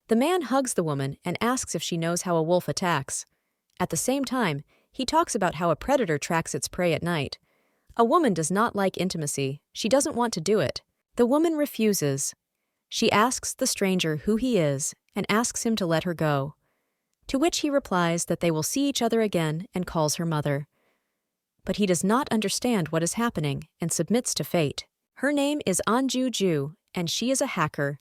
The man hugs the woman and asks if she knows how a wolf attacks. At the same time, he talks about how a predator tracks its prey at night. A woman does not like intimacy. She doesn't want to do it. The woman refuses. She asks the stranger who he is and asks him to let her go. To which he replies that they will see each other again and calls her mother. But he does not understand what is happening and submits to fate. Her name is Anju Ju, and she is a hacker.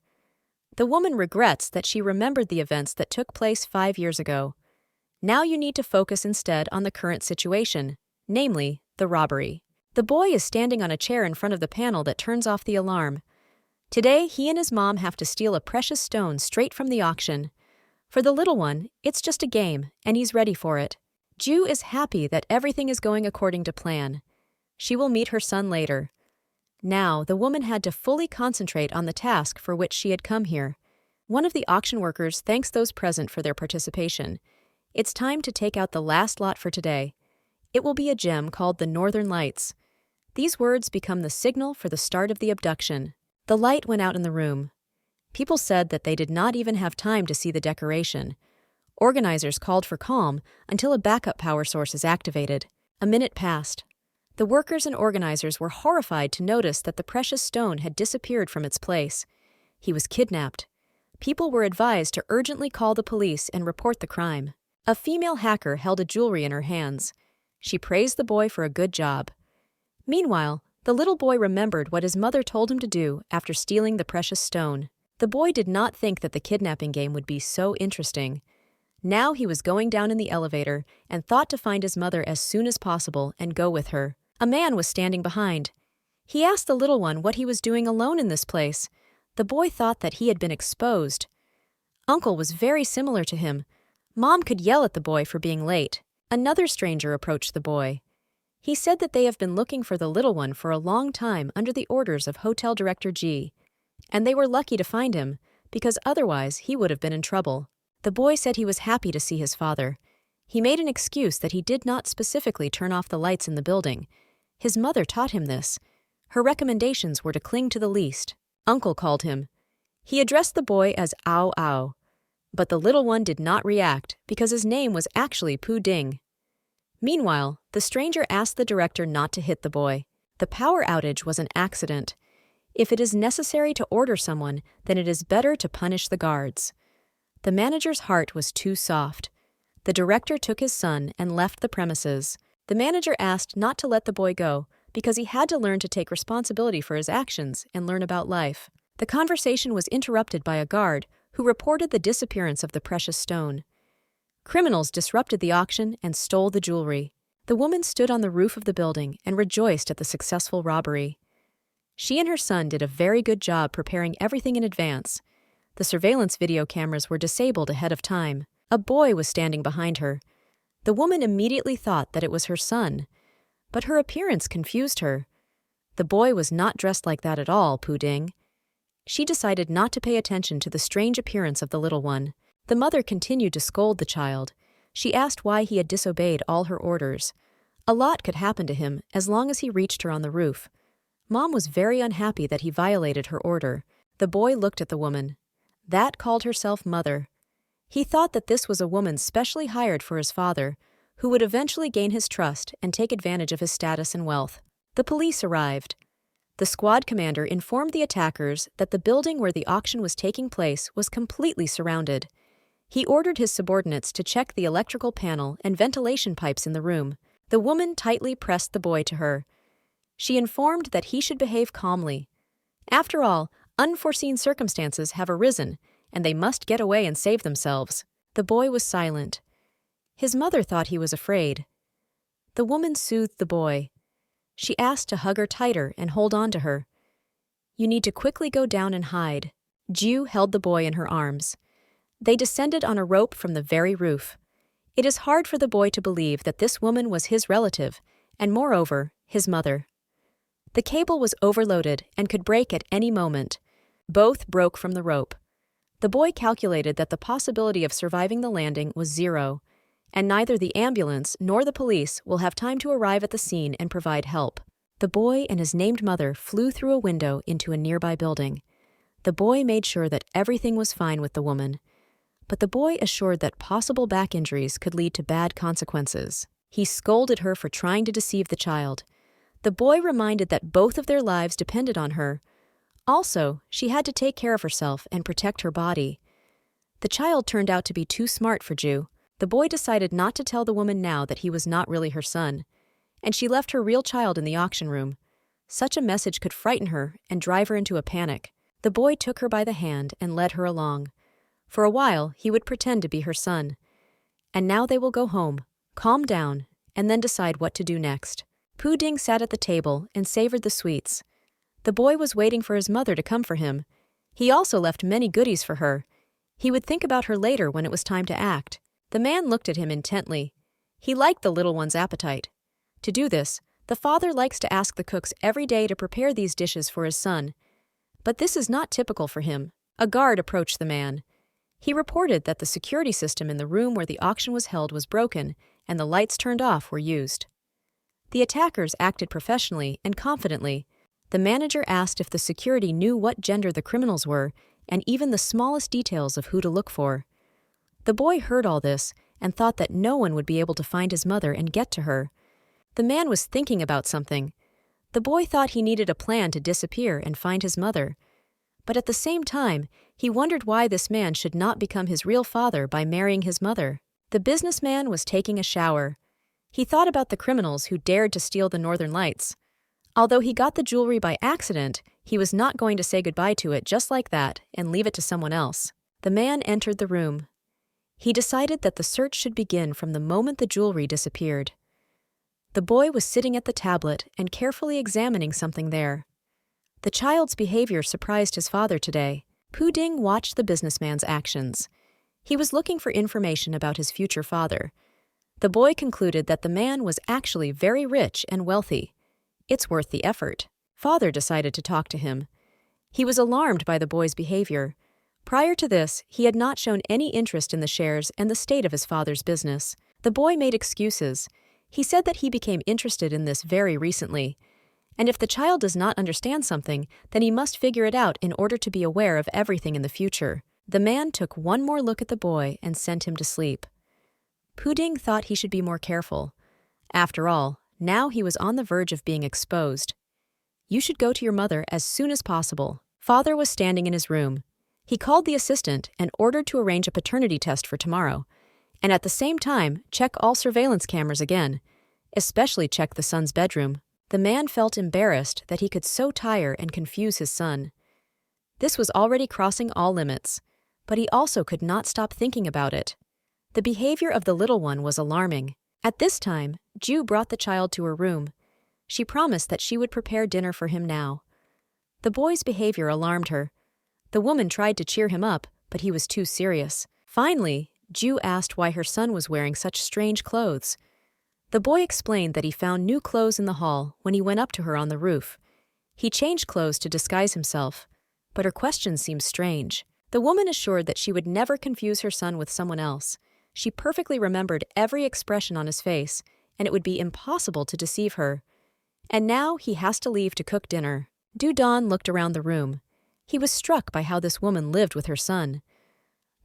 The woman regrets that she remembered the events that took place 5 years ago. Now you need to focus instead on the current situation, namely, the robbery. The boy is standing on a chair in front of the panel that turns off the alarm. Today, he and his mom have to steal a precious stone straight from the auction. For the little one, it's just a game, and he's ready for it. Ju is happy that everything is going according to plan. She will meet her son later. Now, the woman had to fully concentrate on the task for which she had come here. One of the auction workers thanks those present for their participation. It's time to take out the last lot for today. It will be a gem called the Northern Lights. These words become the signal for the start of the abduction. The light went out in the room. People said that they did not even have time to see the decoration. Organizers called for calm until a backup power source is activated. A minute passed. The workers and organizers were horrified to notice that the precious stone had disappeared from its place. He was kidnapped. People were advised to urgently call the police and report the crime. A female hacker held a jewelry in her hands. She praised the boy for a good job. Meanwhile, the little boy remembered what his mother told him to do after stealing the precious stone. The boy did not think that the kidnapping game would be so interesting. Now he was going down in the elevator and thought to find his mother as soon as possible and go with her. A man was standing behind. He asked the little one what he was doing alone in this place. The boy thought that he had been exposed. Uncle was very similar to him. Mom could yell at the boy for being late. Another stranger approached the boy. He said that they have been looking for the little one for a long time under the orders of Hotel Director G, and they were lucky to find him, because otherwise he would have been in trouble. The boy said he was happy to see his father. He made an excuse that he did not specifically turn off the lights in the building. His mother taught him this. Her recommendations were to cling to the least. Uncle called him. He addressed the boy as Ao Ao, but the little one did not react because his name was actually Pu Ding. Meanwhile, the stranger asked the director not to hit the boy. The power outage was an accident. If it is necessary to order someone, then it is better to punish the guards. The manager's heart was too soft. The director took his son and left the premises. The manager asked not to let the boy go because he had to learn to take responsibility for his actions and learn about life. The conversation was interrupted by a guard who reported the disappearance of the precious stone. Criminals disrupted the auction and stole the jewelry. The woman stood on the roof of the building and rejoiced at the successful robbery. She and her son did a very good job preparing everything in advance. The surveillance video cameras were disabled ahead of time. A boy was standing behind her. The woman immediately thought that it was her son, but her appearance confused her. The boy was not dressed like that at all, Pu Ding. She decided not to pay attention to the strange appearance of the little one. The mother continued to scold the child. She asked why he had disobeyed all her orders. A lot could happen to him as long as he reached her on the roof. Mom was very unhappy that he violated her order. The boy looked at the woman. That called herself mother. He thought that this was a woman specially hired for his father, who would eventually gain his trust and take advantage of his status and wealth. The police arrived. The squad commander informed the attackers that the building where the auction was taking place was completely surrounded. He ordered his subordinates to check the electrical panel and ventilation pipes in the room. The woman tightly pressed the boy to her. She informed that he should behave calmly. After all, unforeseen circumstances have arisen, and they must get away and save themselves. The boy was silent. His mother thought he was afraid. The woman soothed the boy. She asked to hug her tighter and hold on to her. You need to quickly go down and hide. Ju held the boy in her arms. They descended on a rope from the very roof. It is hard for the boy to believe that this woman was his relative, and moreover, his mother. The cable was overloaded and could break at any moment. Both broke from the rope. The boy calculated that the possibility of surviving the landing was 0, and neither the ambulance nor the police will have time to arrive at the scene and provide help. The boy and his named mother flew through a window into a nearby building. The boy made sure that everything was fine with the woman. but the boy assured that possible back injuries could lead to bad consequences. He scolded her for trying to deceive the child. The boy reminded that both of their lives depended on her. Also, she had to take care of herself and protect her body. The child turned out to be too smart for Ju. The boy decided not to tell the woman now that he was not really her son, and she left her real child in the auction room. Such a message could frighten her and drive her into a panic. The boy took her by the hand and led her along. For a while, he would pretend to be her son. And now they will go home, calm down, and then decide what to do next. Puding sat at the table and savored the sweets. The boy was waiting for his mother to come for him. He also left many goodies for her. He would think about her later when it was time to act. The man looked at him intently. He liked the little one's appetite. To do this, the father likes to ask the cooks every day to prepare these dishes for his son. But this is not typical for him. A guard approached the man. He reported that the security system in the room where the auction was held was broken and the lights turned off were used. The attackers acted professionally and confidently. The manager asked if the security knew what gender the criminals were and even the smallest details of who to look for. The boy heard all this and thought that no one would be able to find his mother and get to her. The man was thinking about something. The boy thought he needed a plan to disappear and find his mother. But at the same time, he wondered why this man should not become his real father by marrying his mother. The businessman was taking a shower. He thought about the criminals who dared to steal the Northern Lights. Although he got the jewelry by accident, he was not going to say goodbye to it just like that and leave it to someone else. The man entered the room. He decided that the search should begin from the moment the jewelry disappeared. The boy was sitting at the tablet and carefully examining something there. The child's behavior surprised his father today. Puding watched the businessman's actions. He was looking for information about his future father. The boy concluded that the man was actually very rich and wealthy. It's worth the effort. Father decided to talk to him. He was alarmed by the boy's behavior. Prior to this, he had not shown any interest in the shares and the state of his father's business. The boy made excuses. He said that he became interested in this very recently. And if the child does not understand something, then he must figure it out in order to be aware of everything in the future. The man took one more look at the boy and sent him to sleep. Puding thought he should be more careful. After all, now he was on the verge of being exposed. You should go to your mother as soon as possible. Father was standing in his room. He called the assistant and ordered to arrange a paternity test for tomorrow, and at the same time, check all surveillance cameras again, especially check the son's bedroom. The man felt embarrassed that he could so tire and confuse his son. This was already crossing all limits, but he also could not stop thinking about it. The behavior of the little one was alarming. At this time, Ju brought the child to her room. She promised that she would prepare dinner for him now. The boy's behavior alarmed her. The woman tried to cheer him up, but he was too serious. Finally, Ju asked why her son was wearing such strange clothes. The boy explained that he found new clothes in the hall when he went up to her on the roof. He changed clothes to disguise himself, but her question seemed strange. The woman assured that she would never confuse her son with someone else. She perfectly remembered every expression on his face, and it would be impossible to deceive her. And now he has to leave to cook dinner. Dudon looked around the room. He was struck by how this woman lived with her son.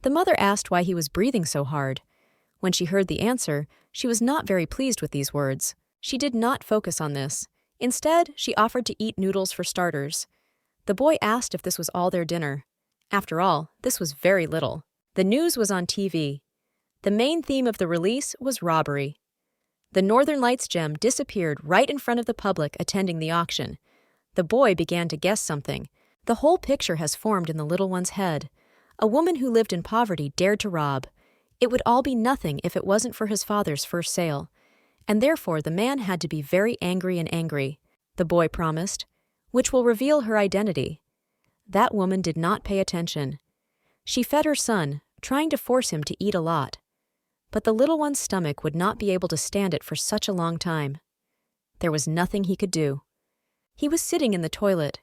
The mother asked why he was breathing so hard. When she heard the answer, she was not very pleased with these words. She did not focus on this. Instead, she offered to eat noodles for starters. The boy asked if this was all their dinner. After all, this was very little. The news was on TV. The main theme of the release was robbery. The Northern Lights gem disappeared right in front of the public attending the auction. The boy began to guess something. The whole picture has formed in the little one's head. A woman who lived in poverty dared to rob. It would all be nothing if it wasn't for his father's first sale. And therefore the man had to be very angry, the boy promised, which will reveal her identity. That woman did not pay attention. She fed her son, trying to force him to eat a lot. But the little one's stomach would not be able to stand it for such a long time. There was nothing he could do. He was sitting in the toilet.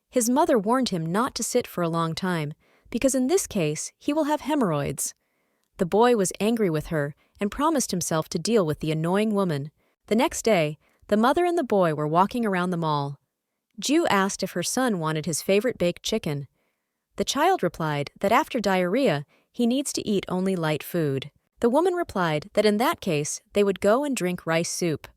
His mother warned him not to sit for a long time, because in this case, he will have hemorrhoids. The boy was angry with her and promised himself to deal with the annoying woman. The next day, the mother and the boy were walking around the mall. Ju asked if her son wanted his favorite baked chicken. The child replied that after diarrhea, He needs to eat only light food. The woman replied that in that case, they would go and drink rice soup.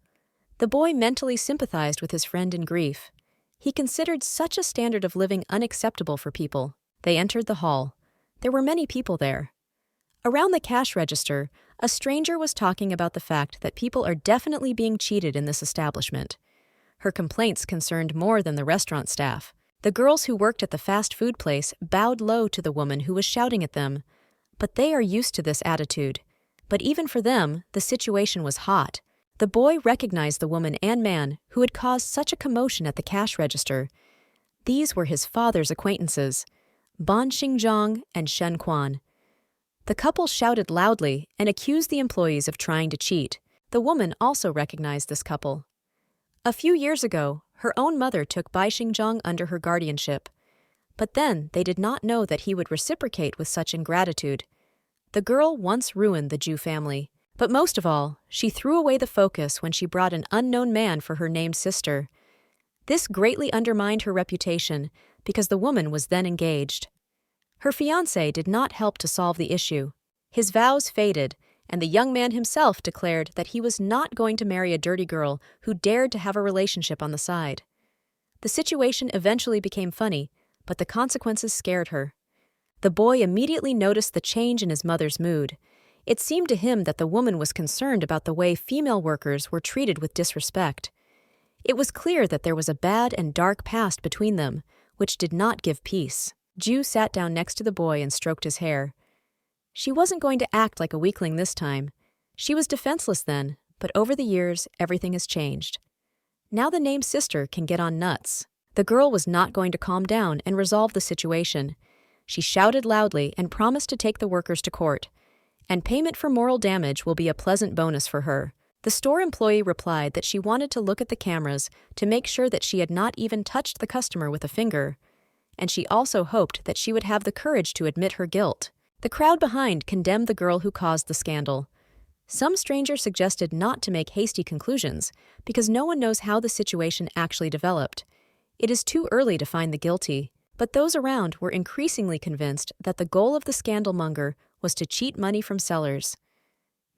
The boy mentally sympathized with his friend in grief. He considered such a standard of living unacceptable for people. They entered the hall. There were many people there. Around the cash register, a stranger was talking about the fact that people are definitely being cheated in this establishment. Her complaints concerned more than the restaurant staff. The girls who worked at the fast food place bowed low to the woman who was shouting at them. But they are used to this attitude. But even for them, the situation was hot. The boy recognized the woman and man who had caused such a commotion at the cash register. These were his father's acquaintances, Ban Xinjiang and Shen Quan. The couple shouted loudly and accused the employees of trying to cheat. The woman also recognized this couple. A few years ago, her own mother took Bai Xinjiang under her guardianship. But then they did not know that he would reciprocate with such ingratitude. The girl once ruined the Zhu family. But most of all, she threw away the focus when she brought an unknown man for her named sister. This greatly undermined her reputation because the woman was then engaged. Her fiancé did not help to solve the issue. His vows faded, and the young man himself declared that he was not going to marry a dirty girl who dared to have a relationship on the side. The situation eventually became funny, but the consequences scared her. The boy immediately noticed the change in his mother's mood. It seemed to him that the woman was concerned about the way female workers were treated with disrespect. It was clear that there was a bad and dark past between them, which did not give peace. Ju sat down next to the boy and stroked his hair. She wasn't going to act like a weakling this time. She was defenseless then, but over the years, everything has changed. Now the named sister can get on nuts. The girl was not going to calm down and resolve the situation. She shouted loudly and promised to take the workers to court. And payment for moral damage will be a pleasant bonus for her. The store employee replied that she wanted to look at the cameras to make sure that she had not even touched the customer with a finger. And she also hoped that she would have the courage to admit her guilt. The crowd behind condemned the girl who caused the scandal. Some stranger suggested not to make hasty conclusions because no one knows how the situation actually developed. It is too early to find the guilty. But those around were increasingly convinced that the goal of the scandalmonger was to cheat money from sellers.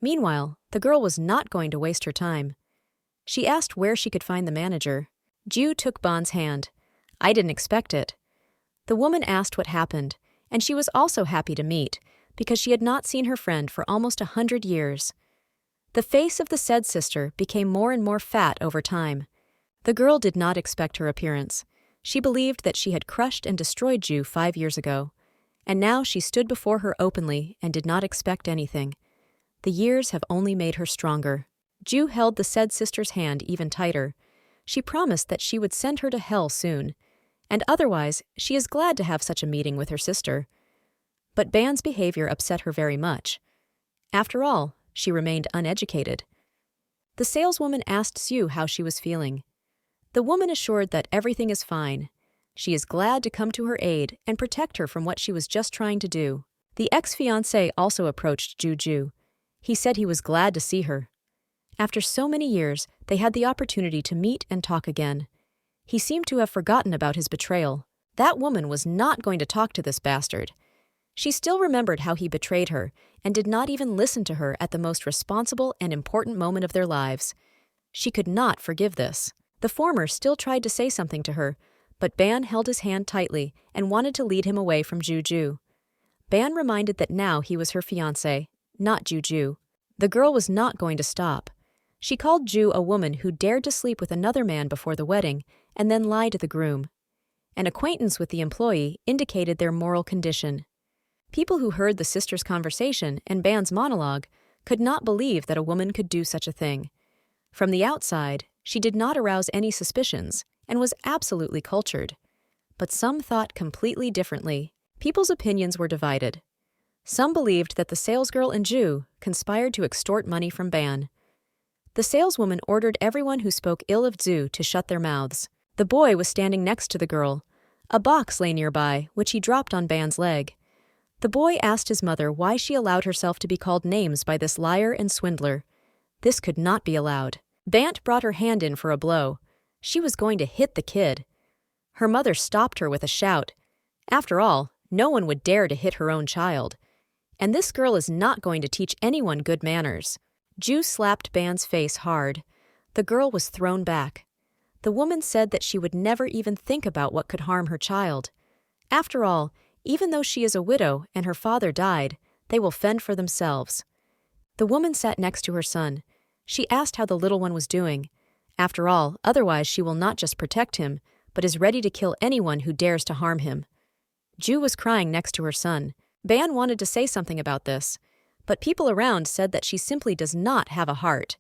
Meanwhile, the girl was not going to waste her time. She asked where she could find the manager. Ju took Ban's hand. I didn't expect it. The woman asked what happened, and she was also happy to meet, because she had not seen her friend for almost 100 years. The face of the said sister became more and more fat over time. The girl did not expect her appearance. She believed that she had crushed and destroyed Ju 5 years ago. And now she stood before her openly and did not expect anything. The years have only made her stronger. Ju held the said sister's hand even tighter. She promised that she would send her to hell soon, and otherwise she is glad to have such a meeting with her sister. But Ban's behavior upset her very much. After all, she remained uneducated. The saleswoman asked Sue how she was feeling. The woman assured that everything is fine. She is glad to come to her aid and protect her from what she was just trying to do. The ex-fiancé also approached Juju. He said he was glad to see her. After so many years, they had the opportunity to meet and talk again. He seemed to have forgotten about his betrayal. That woman was not going to talk to this bastard. She still remembered how he betrayed her and did not even listen to her at the most responsible and important moment of their lives. She could not forgive this. The former still tried to say something to her, but Ban held his hand tightly and wanted to lead him away from Juju. Ban reminded that now he was her fiancé, not Juju. The girl was not going to stop. She called Ju a woman who dared to sleep with another man before the wedding and then lie to the groom. An acquaintance with the employee indicated their moral condition. People who heard the sisters' conversation and Ban's monologue could not believe that a woman could do such a thing. From the outside, she did not arouse any suspicions and was absolutely cultured. But some thought completely differently. People's opinions were divided. Some believed that the salesgirl and Ju conspired to extort money from Ban. The saleswoman ordered everyone who spoke ill of Zhu to shut their mouths. The boy was standing next to the girl. A box lay nearby, which he dropped on Ban's leg. The boy asked his mother why she allowed herself to be called names by this liar and swindler. This could not be allowed. Bant brought her hand in for a blow. She was going to hit the kid. Her mother stopped her with a shout. After all, no one would dare to hit her own child. And this girl is not going to teach anyone good manners. Ju slapped Ban's face hard. The girl was thrown back. The woman said that she would never even think about what could harm her child. After all, even though she is a widow and her father died, they will fend for themselves. The woman sat next to her son. She asked how the little one was doing. After all, otherwise she will not just protect him, but is ready to kill anyone who dares to harm him. Ju was crying next to her son. Ban wanted to say something about this, but people around said that she simply does not have a heart.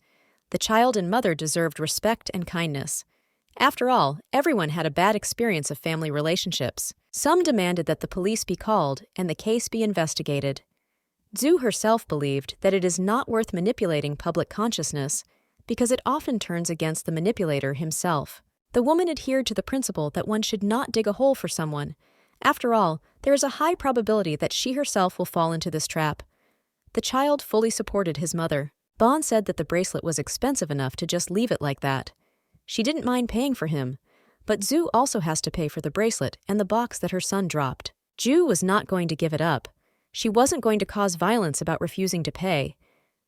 The child and mother deserved respect and kindness. After all, everyone had a bad experience of family relationships. Some demanded that the police be called and the case be investigated. Zhu herself believed that it is not worth manipulating public consciousness because it often turns against the manipulator himself. The woman adhered to the principle that one should not dig a hole for someone. After all, there is a high probability that she herself will fall into this trap. The child fully supported his mother. Ban said that the bracelet was expensive enough to just leave it like that. She didn't mind paying for him, but Zhu also has to pay for the bracelet and the box that her son dropped. Ju was not going to give it up. She wasn't going to cause violence about refusing to pay.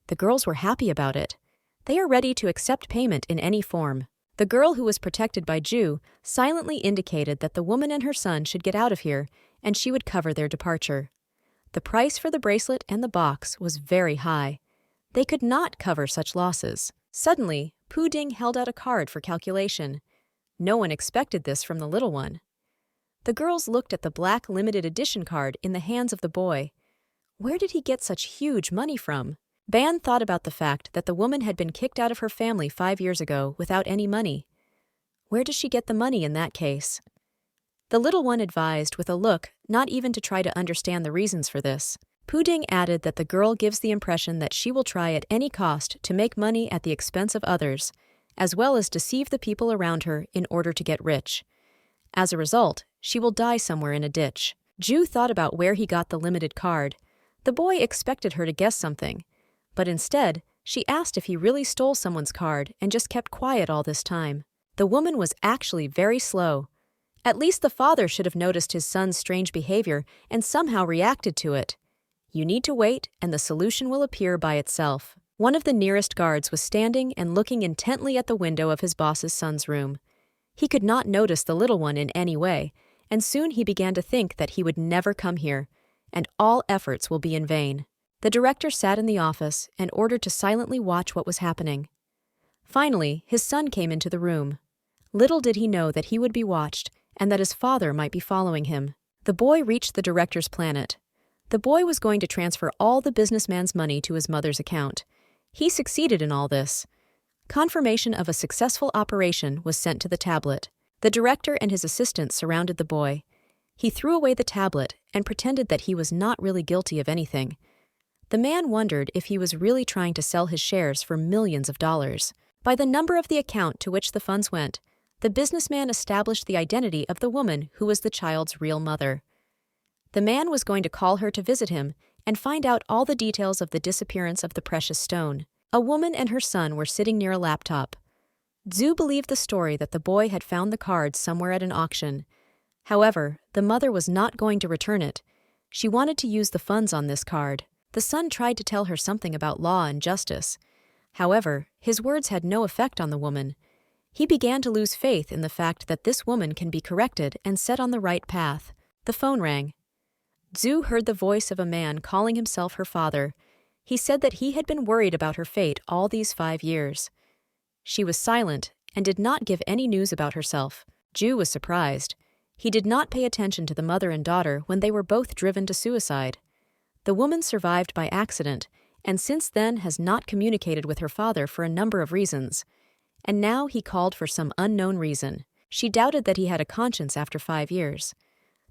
The girls were happy about it. They are ready to accept payment in any form. The girl who was protected by Ju silently indicated that the woman and her son should get out of here, and she would cover their departure. The price for the bracelet and the box was very high. They could not cover such losses. Suddenly, Pu Ding held out a card for calculation. No one expected this from the little one. The girls looked at the black limited edition card in the hands of the boy. Where did he get such huge money from? Ban thought about the fact that the woman had been kicked out of her family 5 years ago without any money. Where does she get the money in that case? The little one advised with a look not even to try to understand the reasons for this. Pu Ding added that the girl gives the impression that she will try at any cost to make money at the expense of others, as well as deceive the people around her in order to get rich. As a result, she will die somewhere in a ditch. Ju thought about where he got the limited card. The boy expected her to guess something, but instead, she asked if he really stole someone's card and just kept quiet all this time. The woman was actually very slow. At least the father should have noticed his son's strange behavior and somehow reacted to it. You need to wait, and the solution will appear by itself. One of the nearest guards was standing and looking intently at the window of his boss's son's room. He could not notice the little one in any way, and soon he began to think that he would never come here, and all efforts will be in vain. The director sat in the office and ordered to silently watch what was happening. Finally, his son came into the room. Little did he know that he would be watched and that his father might be following him. The boy reached the director's planet. The boy was going to transfer all the businessman's money to his mother's account. He succeeded in all this. Confirmation of a successful operation was sent to the tablet. The director and his assistants surrounded the boy. He threw away the tablet and pretended that he was not really guilty of anything. The man wondered if he was really trying to sell his shares for millions of dollars. By the number of the account to which the funds went, the businessman established the identity of the woman who was the child's real mother. The man was going to call her to visit him and find out all the details of the disappearance of the precious stone. A woman and her son were sitting near a laptop. Zhu believed the story that the boy had found the card somewhere at an auction. However, the mother was not going to return it. She wanted to use the funds on this card. The son tried to tell her something about law and justice. However, his words had no effect on the woman. He began to lose faith in the fact that this woman can be corrected and set on the right path. The phone rang. Zhu heard the voice of a man calling himself her father. He said that he had been worried about her fate all these 5 years. She was silent and did not give any news about herself. Zhu was surprised. He did not pay attention to the mother and daughter when they were both driven to suicide. The woman survived by accident, and since then has not communicated with her father for a number of reasons. And now he called for some unknown reason. She doubted that he had a conscience after 5 years.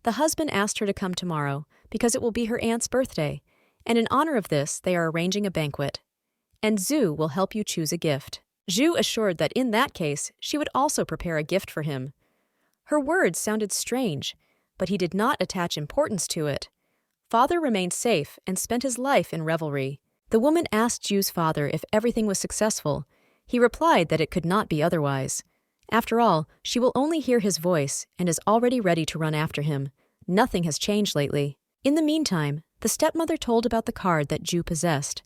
The husband asked her to come tomorrow because it will be her aunt's birthday, and in honor of this, they are arranging a banquet. And Zhu will help you choose a gift. Zhu assured that in that case, she would also prepare a gift for him. Her words sounded strange, but he did not attach importance to it. Father remained safe and spent his life in revelry. The woman asked Zhu's father if everything was successful. He replied that it could not be otherwise. After all, she will only hear his voice and is already ready to run after him. Nothing has changed lately. In the meantime, The stepmother told about the card that Ju possessed.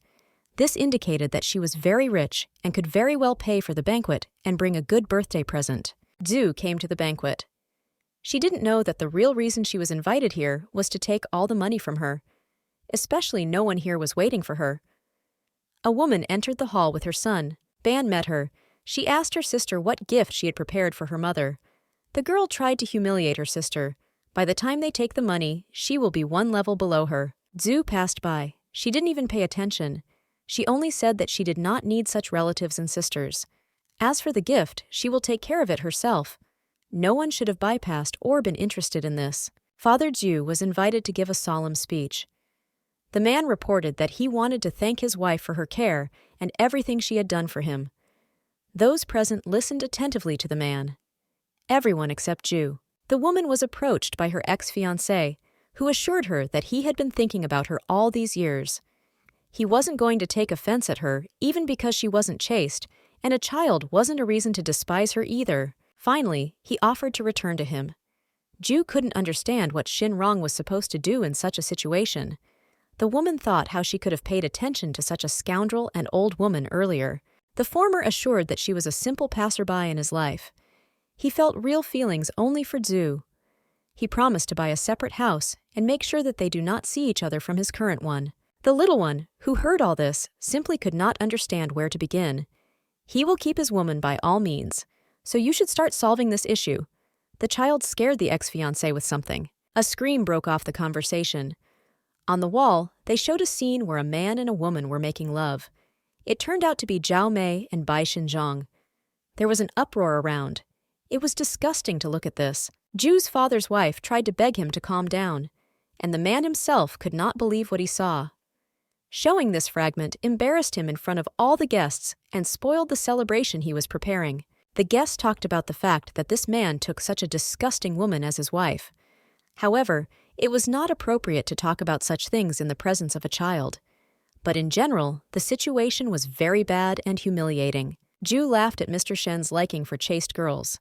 This indicated that she was very rich and could very well pay for the banquet and bring a good birthday present. Ju came to the banquet. She didn't know that the real reason she was invited here was to take all the money from her. Especially no one here was waiting for her. A woman entered the hall with her son. Ban met her. She asked her sister what gift she had prepared for her mother. The girl tried to humiliate her sister. By the time they take the money, she will be one level below her. Zhu passed by. She didn't even pay attention. She only said that she did not need such relatives and sisters. As for the gift, she will take care of it herself. No one should have bypassed or been interested in this. Father Zhu was invited to give a solemn speech. The man reported that he wanted to thank his wife for her care and everything she had done for him. Those present listened attentively to the man. Everyone except Zhu. The woman was approached by her ex-fiancé, who assured her that he had been thinking about her all these years. He wasn't going to take offense at her, even because she wasn't chaste, and a child wasn't a reason to despise her either. Finally, he offered to return to him. Zhu couldn't understand what Shin Rong was supposed to do in such a situation. The woman thought how she could have paid attention to such a scoundrel and old woman earlier. The former assured that she was a simple passerby in his life. He felt real feelings only for Zhu. He promised to buy a separate house and make sure that they do not see each other from his current one. The little one, who heard all this, simply could not understand where to begin. He will keep his woman by all means, so you should start solving this issue. The child scared the ex-fiancé with something. A scream broke off the conversation. On the wall, they showed a scene where a man and a woman were making love. It turned out to be Zhao Mei and Bai Xinjiang. There was an uproar around. It was disgusting to look at this. Zhu's father's wife tried to beg him to calm down, and the man himself could not believe what he saw. Showing this fragment embarrassed him in front of all the guests and spoiled the celebration he was preparing. The guests talked about the fact that this man took such a disgusting woman as his wife. However, it was not appropriate to talk about such things in the presence of a child. But in general, the situation was very bad and humiliating. Zhu laughed at Mr. Shen's liking for chaste girls.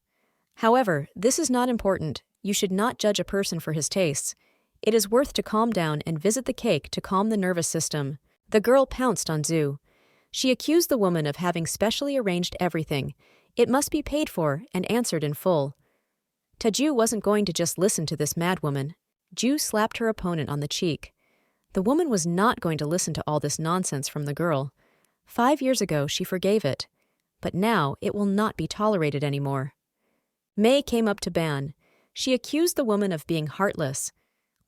However, this is not important. You should not judge a person for his tastes. It is worth to calm down and visit the cake to calm the nervous system. The girl pounced on Zhu. She accused the woman of having specially arranged everything. It must be paid for and answered in full. Taju wasn't going to just listen to this madwoman. Zhu slapped her opponent on the cheek. The woman was not going to listen to all this nonsense from the girl. 5 years ago, she forgave it. But now, it will not be tolerated anymore. Mei came up to Ban. She accused the woman of being heartless.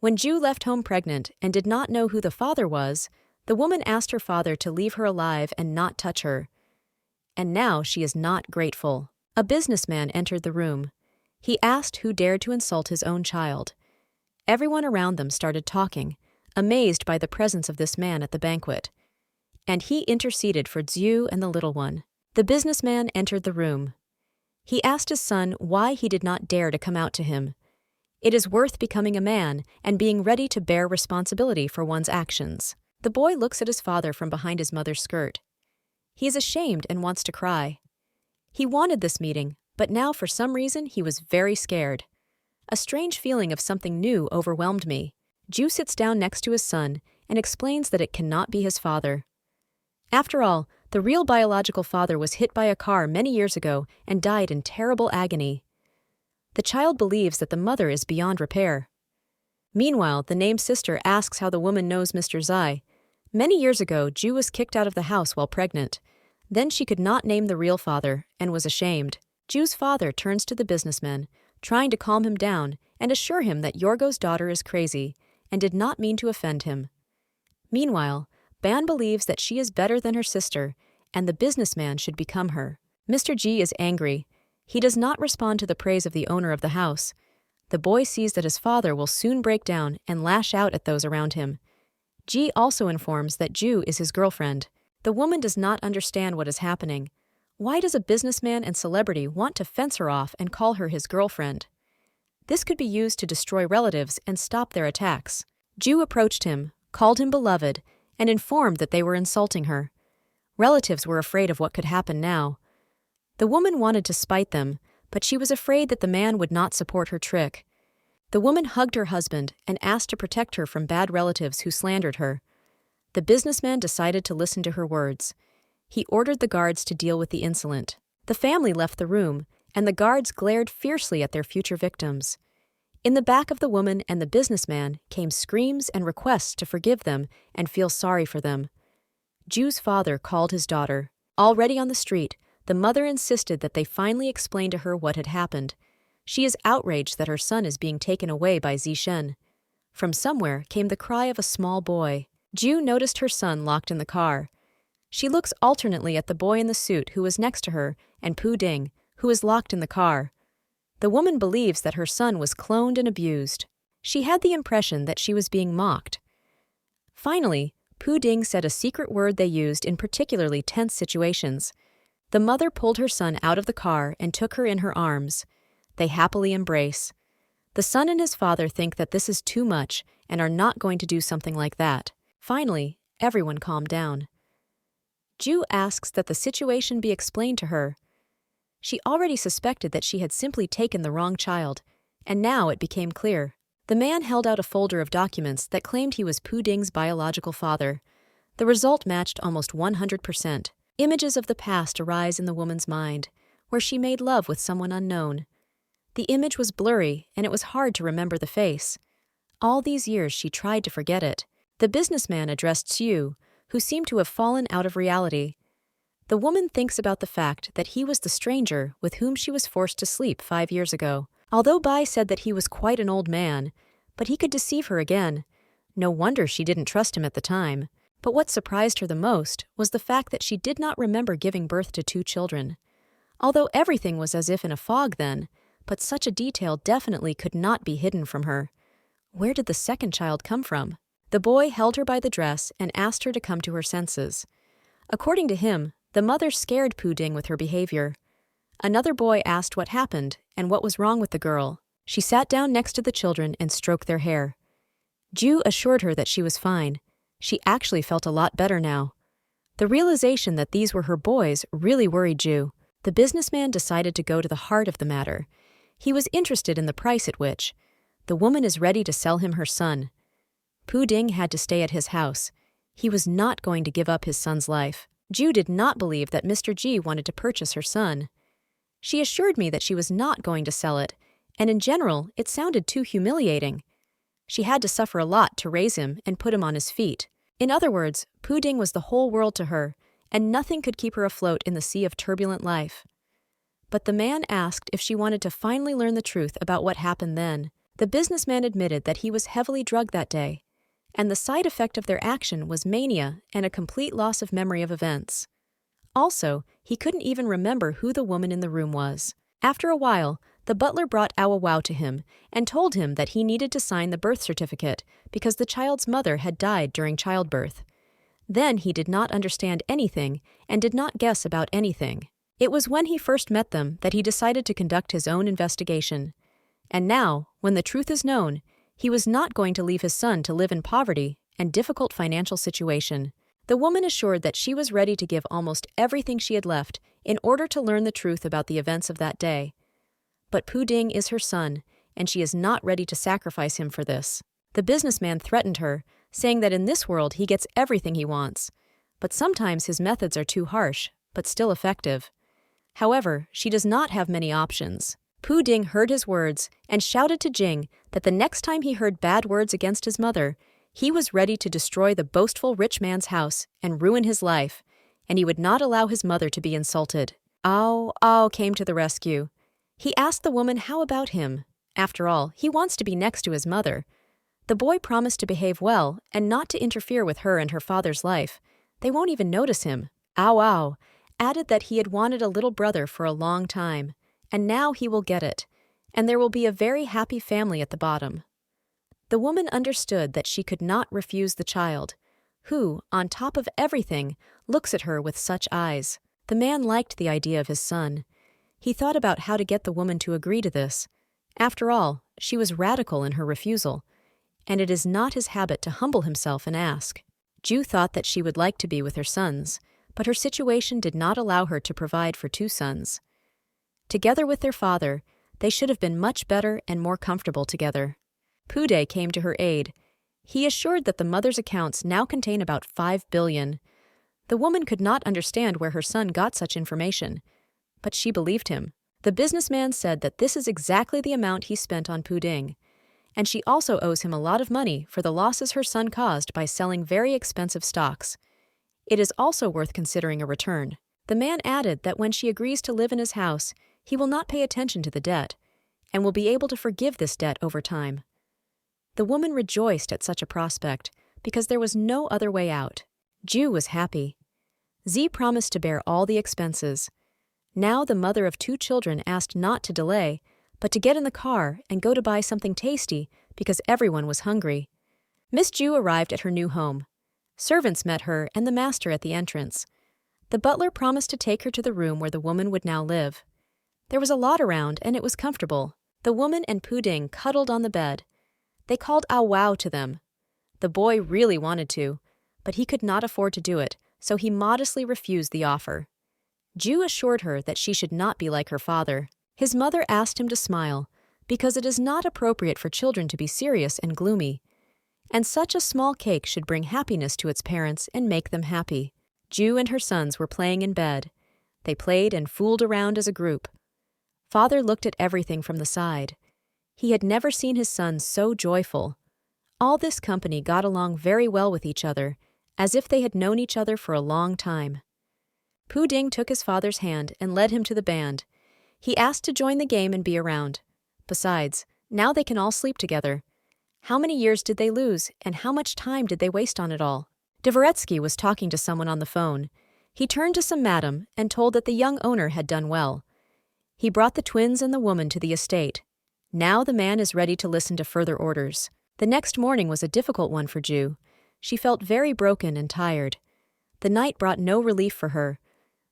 When Zhu left home pregnant and did not know who the father was, the woman asked her father to leave her alive and not touch her. And now she is not grateful. A businessman entered the room. He asked who dared to insult his own child. Everyone around them started talking, amazed by the presence of this man at the banquet. And he interceded for Zhu and the little one. The businessman entered the room. He asked his son why he did not dare to come out to him. It is worth becoming a man and being ready to bear responsibility for one's actions. The boy looks at his father from behind his mother's skirt. He is ashamed and wants to cry. He wanted this meeting, but now for some reason he was very scared. A strange feeling of something new overwhelmed me. Zhu sits down next to his son and explains that it cannot be his father. After all, the real biological father was hit by a car many years ago and died in terrible agony. The child believes that the mother is beyond repair. Meanwhile, the named sister asks how the woman knows Mr. Zai. Many years ago, Zhu was kicked out of the house while pregnant. Then she could not name the real father and was ashamed. Zhu's father turns to the businessman, trying to calm him down and assure him that Yorgo's daughter is crazy and did not mean to offend him. Meanwhile, Ban believes that she is better than her sister and the businessman should become her. Mr. Ji is angry. He does not respond to the praise of the owner of the house. The boy sees that his father will soon break down and lash out at those around him. Ji also informs that Zhu is his girlfriend. The woman does not understand what is happening. Why does a businessman and celebrity want to fence her off and call her his girlfriend? This could be used to destroy relatives and stop their attacks. Zhu approached him, called him beloved, and informed that they were insulting her. Relatives were afraid of what could happen now. The woman wanted to spite them, but she was afraid that the man would not support her trick. The woman hugged her husband and asked to protect her from bad relatives who slandered her. The businessman decided to listen to her words. He ordered the guards to deal with the insolent. The family left the room, and the guards glared fiercely at their future victims. In the back of the woman and the businessman came screams and requests to forgive them and feel sorry for them. Ju's father called his daughter. Already on the street, the mother insisted that they finally explain to her what had happened. She is outraged that her son is being taken away by Zishen. From somewhere came the cry of a small boy. Ju noticed her son locked in the car. She looks alternately at the boy in the suit who was next to her and Pu Ding, who is locked in the car. The woman believes that her son was cloned and abused. She had the impression that she was being mocked. Finally, Pu Ding said a secret word they used in particularly tense situations. The mother pulled her son out of the car and took her in her arms. They happily embrace. The son and his father think that this is too much and are not going to do something like that. Finally, everyone calmed down. Ju asks that the situation be explained to her. She already suspected that she had simply taken the wrong child, and now it became clear. The man held out a folder of documents that claimed he was Pu Ding's biological father. The result matched almost 100%. Images of the past arise in the woman's mind, where she made love with someone unknown. The image was blurry, and it was hard to remember the face. All these years she tried to forget it. The businessman addressed Xiu, who seemed to have fallen out of reality. The woman thinks about the fact that he was the stranger with whom she was forced to sleep 5 years ago. Although Bai said that he was quite an old man, but he could deceive her again. No wonder she didn't trust him at the time. But what surprised her the most was the fact that she did not remember giving birth to 2 children. Although everything was as if in a fog then, but such a detail definitely could not be hidden from her. Where did the second child come from? The boy held her by the dress and asked her to come to her senses. According to him, the mother scared Pu Ding with her behavior. Another boy asked what happened and what was wrong with the girl. She sat down next to the children and stroked their hair. Ju assured her that she was fine. She actually felt a lot better now. The realization that these were her boys really worried Ju. The businessman decided to go to the heart of the matter. He was interested in the price at which the woman is ready to sell him her son. Pu Ding had to stay at his house. He was not going to give up his son's life. Ju did not believe that Mr. Ji wanted to purchase her son. She assured me that she was not going to sell it, and in general, it sounded too humiliating. She had to suffer a lot to raise him and put him on his feet. In other words, Pu Ding was the whole world to her, and nothing could keep her afloat in the sea of turbulent life. But the man asked if she wanted to finally learn the truth about what happened then. The businessman admitted that he was heavily drugged that day, and the side effect of their action was mania and a complete loss of memory of events. Also, he couldn't even remember who the woman in the room was. After a while, the butler brought Awa Wow to him and told him that he needed to sign the birth certificate because the child's mother had died during childbirth. Then he did not understand anything and did not guess about anything. It was when he first met them that he decided to conduct his own investigation. And now, when the truth is known, he was not going to leave his son to live in poverty and difficult financial situation. The woman assured that she was ready to give almost everything she had left in order to learn the truth about the events of that day. But Pu Ding is her son, and she is not ready to sacrifice him for this. The businessman threatened her, saying that in this world he gets everything he wants, but sometimes his methods are too harsh, but still effective. However, she does not have many options. Pu Ding heard his words and shouted to Jing that the next time he heard bad words against his mother, he was ready to destroy the boastful rich man's house and ruin his life, and he would not allow his mother to be insulted. Ao came to the rescue. He asked the woman how about him. After all, he wants to be next to his mother. The boy promised to behave well and not to interfere with her and her father's life. They won't even notice him. Ao added that he had wanted a little brother for a long time, and now he will get it, and there will be a very happy family at the bottom. The woman understood that she could not refuse the child, who, on top of everything, looks at her with such eyes. The man liked the idea of his son. He thought about how to get the woman to agree to this. After all, she was radical in her refusal, and it is not his habit to humble himself and ask. Ju thought that she would like to be with her sons, but her situation did not allow her to provide for 2 sons. Together with their father, they should have been much better and more comfortable together. Pude came to her aid. He assured that the mother's accounts now contain about 5 billion. The woman could not understand where her son got such information, but she believed him. The businessman said that this is exactly the amount he spent on Puding, and she also owes him a lot of money for the losses her son caused by selling very expensive stocks. It is also worth considering a return. The man added that when she agrees to live in his house, he will not pay attention to the debt, and will be able to forgive this debt over time. The woman rejoiced at such a prospect, because there was no other way out. Ju was happy. Z promised to bear all the expenses. Now the mother of 2 children asked not to delay, but to get in the car and go to buy something tasty because everyone was hungry. Miss Ju arrived at her new home. Servants met her and the master at the entrance. The butler promised to take her to the room where the woman would now live. There was a lot around and it was comfortable. The woman and Puding cuddled on the bed. They called "ow wow" to them. The boy really wanted to, but he could not afford to do it, so he modestly refused the offer. Ju assured her that she should not be like her father. His mother asked him to smile, because it is not appropriate for children to be serious and gloomy, and such a small cake should bring happiness to its parents and make them happy. Ju and her sons were playing in bed. They played and fooled around as a group. Father looked at everything from the side. He had never seen his sons so joyful. All this company got along very well with each other, as if they had known each other for a long time. Puding took his father's hand and led him to the band. He asked to join the game and be around. Besides, now they can all sleep together. How many years did they lose, and how much time did they waste on it all? Dvoretsky was talking to someone on the phone. He turned to some madam and told that the young owner had done well. He brought the twins and the woman to the estate. Now the man is ready to listen to further orders. The next morning was a difficult one for Ju. She felt very broken and tired. The night brought no relief for her.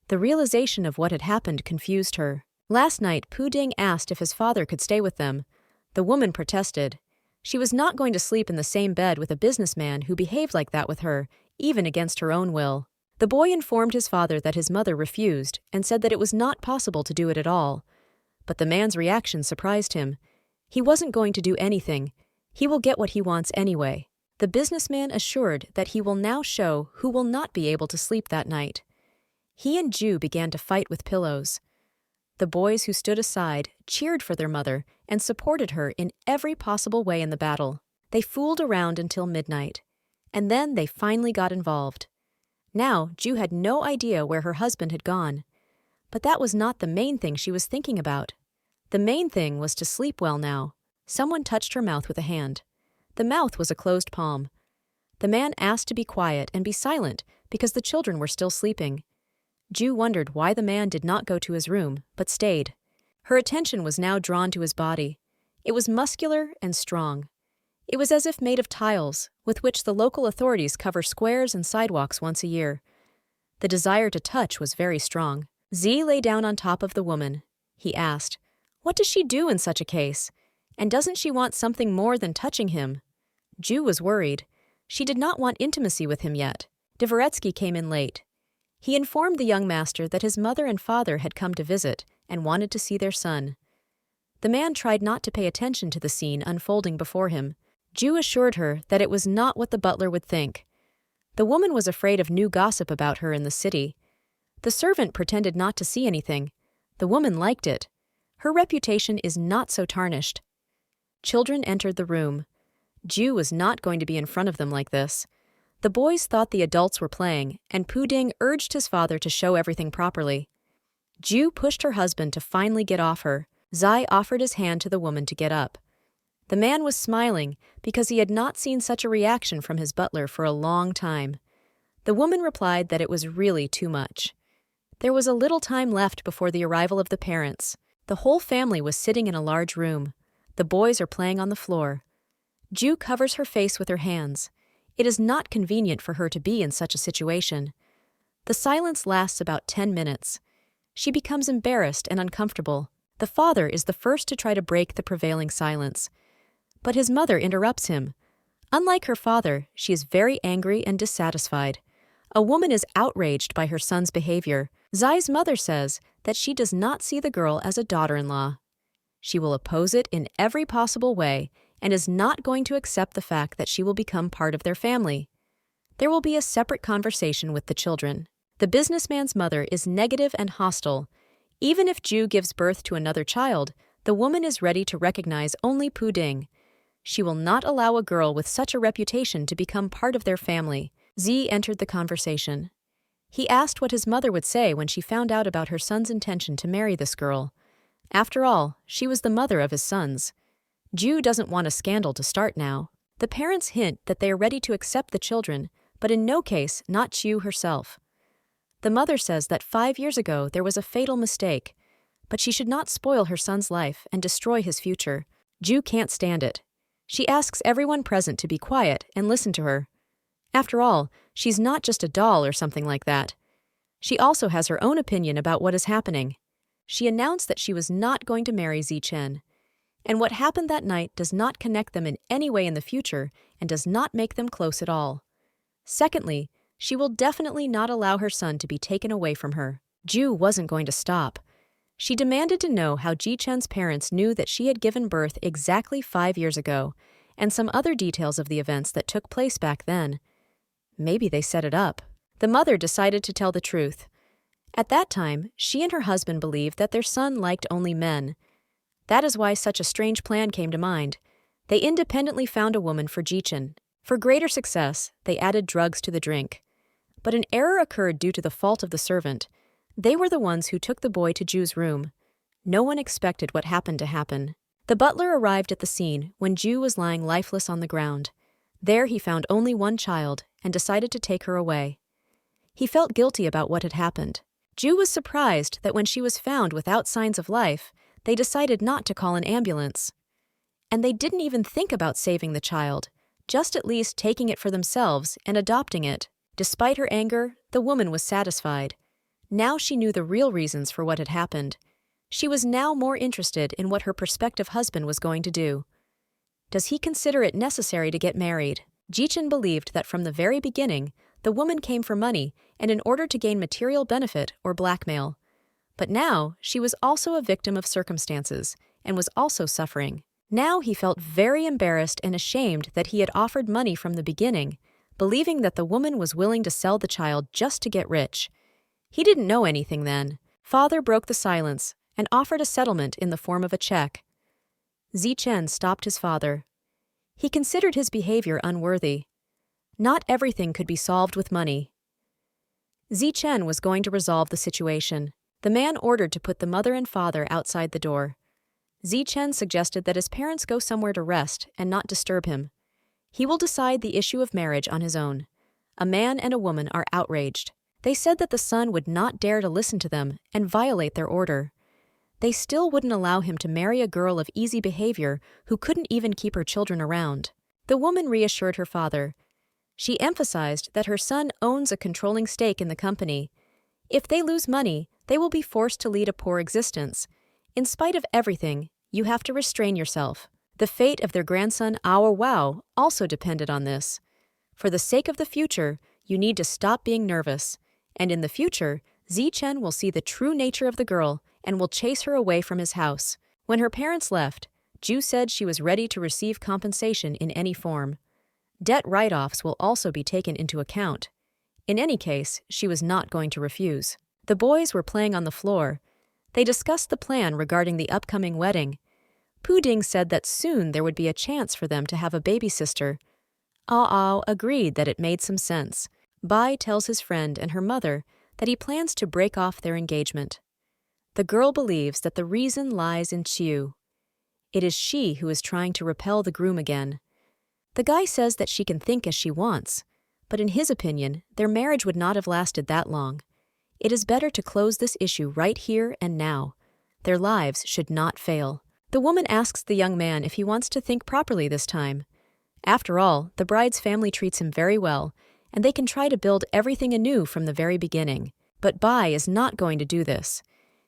The realization of what had happened confused her. Last night, Puding asked if his father could stay with them. The woman protested. She was not going to sleep in the same bed with a businessman who behaved like that with her, even against her own will. The boy informed his father that his mother refused and said that it was not possible to do it at all. But the man's reaction surprised him. He wasn't going to do anything. He will get what he wants anyway. The businessman assured that he will now show who will not be able to sleep that night. He and Ju began to fight with pillows. The boys who stood aside cheered for their mother and supported her in every possible way in the battle. They fooled around until midnight, and then they finally got involved. Now, Ju had no idea where her husband had gone. But that was not the main thing she was thinking about. The main thing was to sleep well now. Someone touched her mouth with a hand. The mouth was a closed palm. The man asked to be quiet and be silent because the children were still sleeping. Ju wondered why the man did not go to his room, but stayed. Her attention was now drawn to his body. It was muscular and strong. It was as if made of tiles, with which the local authorities cover squares and sidewalks once a year. The desire to touch was very strong. Z lay down on top of the woman. He asked, "What does she do in such a case? And doesn't she want something more than touching him?" Ju was worried. She did not want intimacy with him yet. Dvoretsky came in late. He informed the young master that his mother and father had come to visit and wanted to see their son. The man tried not to pay attention to the scene unfolding before him. Ju assured her that it was not what the butler would think. The woman was afraid of new gossip about her in the city. The servant pretended not to see anything. The woman liked it. Her reputation is not so tarnished. Children entered the room. Ju was not going to be in front of them like this. The boys thought the adults were playing, and Puding urged his father to show everything properly. Ju pushed her husband to finally get off her. Zai offered his hand to the woman to get up. The man was smiling because he had not seen such a reaction from his butler for a long time. The woman replied that it was really too much. There was a little time left before the arrival of the parents. The whole family was sitting in a large room. The boys are playing on the floor. Ju covers her face with her hands. It is not convenient for her to be in such a situation. The silence lasts about 10 minutes. She becomes embarrassed and uncomfortable. The father is the first to try to break the prevailing silence. But his mother interrupts him. Unlike her father, she is very angry and dissatisfied. A woman is outraged by her son's behavior. Zai's mother says that she does not see the girl as a daughter-in-law. She will oppose it in every possible way and is not going to accept the fact that she will become part of their family. There will be a separate conversation with the children. The businessman's mother is negative and hostile. Even if Ju gives birth to another child, the woman is ready to recognize only Puding. She will not allow a girl with such a reputation to become part of their family. Z entered the conversation. He asked what his mother would say when she found out about her son's intention to marry this girl. After all, she was the mother of his sons. Ju doesn't want a scandal to start now. The parents hint that they are ready to accept the children, but in no case not Ju herself. The mother says that 5 years ago there was a fatal mistake, but she should not spoil her son's life and destroy his future. Ju can't stand it. She asks everyone present to be quiet and listen to her. After all, she's not just a doll or something like that. She also has her own opinion about what is happening. She announced that she was not going to marry Zichen, and what happened that night does not connect them in any way in the future and does not make them close at all. Secondly, she will definitely not allow her son to be taken away from her. Ju wasn't going to stop. She demanded to know how Jichen's parents knew that she had given birth exactly 5 years ago, and some other details of the events that took place back then. Maybe they set it up. The mother decided to tell the truth. At that time, she and her husband believed that their son liked only men. That is why such a strange plan came to mind. They independently found a woman for Jichen. For greater success, they added drugs to the drink. But an error occurred due to the fault of the servant. They were the ones who took the boy to Ju's room. No one expected what happened to happen. The butler arrived at the scene when Ju was lying lifeless on the ground. There he found only one child and decided to take her away. He felt guilty about what had happened. Ju was surprised that when she was found without signs of life, they decided not to call an ambulance. And they didn't even think about saving the child, just at least taking it for themselves and adopting it. Despite her anger, the woman was satisfied. Now she knew the real reasons for what had happened. She was now more interested in what her prospective husband was going to do. Does he consider it necessary to get married? Jichen believed that from the very beginning, the woman came for money and in order to gain material benefit or blackmail. But now, she was also a victim of circumstances and was also suffering. Now he felt very embarrassed and ashamed that he had offered money from the beginning, believing that the woman was willing to sell the child just to get rich. He didn't know anything then. Father broke the silence and offered a settlement in the form of a check. Zichen stopped his father. He considered his behavior unworthy. Not everything could be solved with money. Zichen was going to resolve the situation. The man ordered to put the mother and father outside the door. Zichen suggested that his parents go somewhere to rest and not disturb him. He will decide the issue of marriage on his own. A man and a woman are outraged. They said that the son would not dare to listen to them and violate their order. They still wouldn't allow him to marry a girl of easy behavior who couldn't even keep her children around. The woman reassured her father. She emphasized that her son owns a controlling stake in the company. If they lose money, they will be forced to lead a poor existence. In spite of everything, you have to restrain yourself. The fate of their grandson Ao Wow also depended on this. For the sake of the future, you need to stop being nervous. And in the future, Zichen will see the true nature of the girl and will chase her away from his house. When her parents left, Ju said she was ready to receive compensation in any form. Debt write-offs will also be taken into account. In any case, she was not going to refuse. The boys were playing on the floor. They discussed the plan regarding the upcoming wedding. Puding said that soon there would be a chance for them to have a baby sister. Ao agreed that it made some sense. Bai tells his friend and her mother that he plans to break off their engagement. The girl believes that the reason lies in Chiu. It is she who is trying to repel the groom again. The guy says that she can think as she wants, but in his opinion, their marriage would not have lasted that long. It is better to close this issue right here and now. Their lives should not fail. The woman asks the young man if he wants to think properly this time. After all, the bride's family treats him very well, and they can try to build everything anew from the very beginning. But Bai is not going to do this.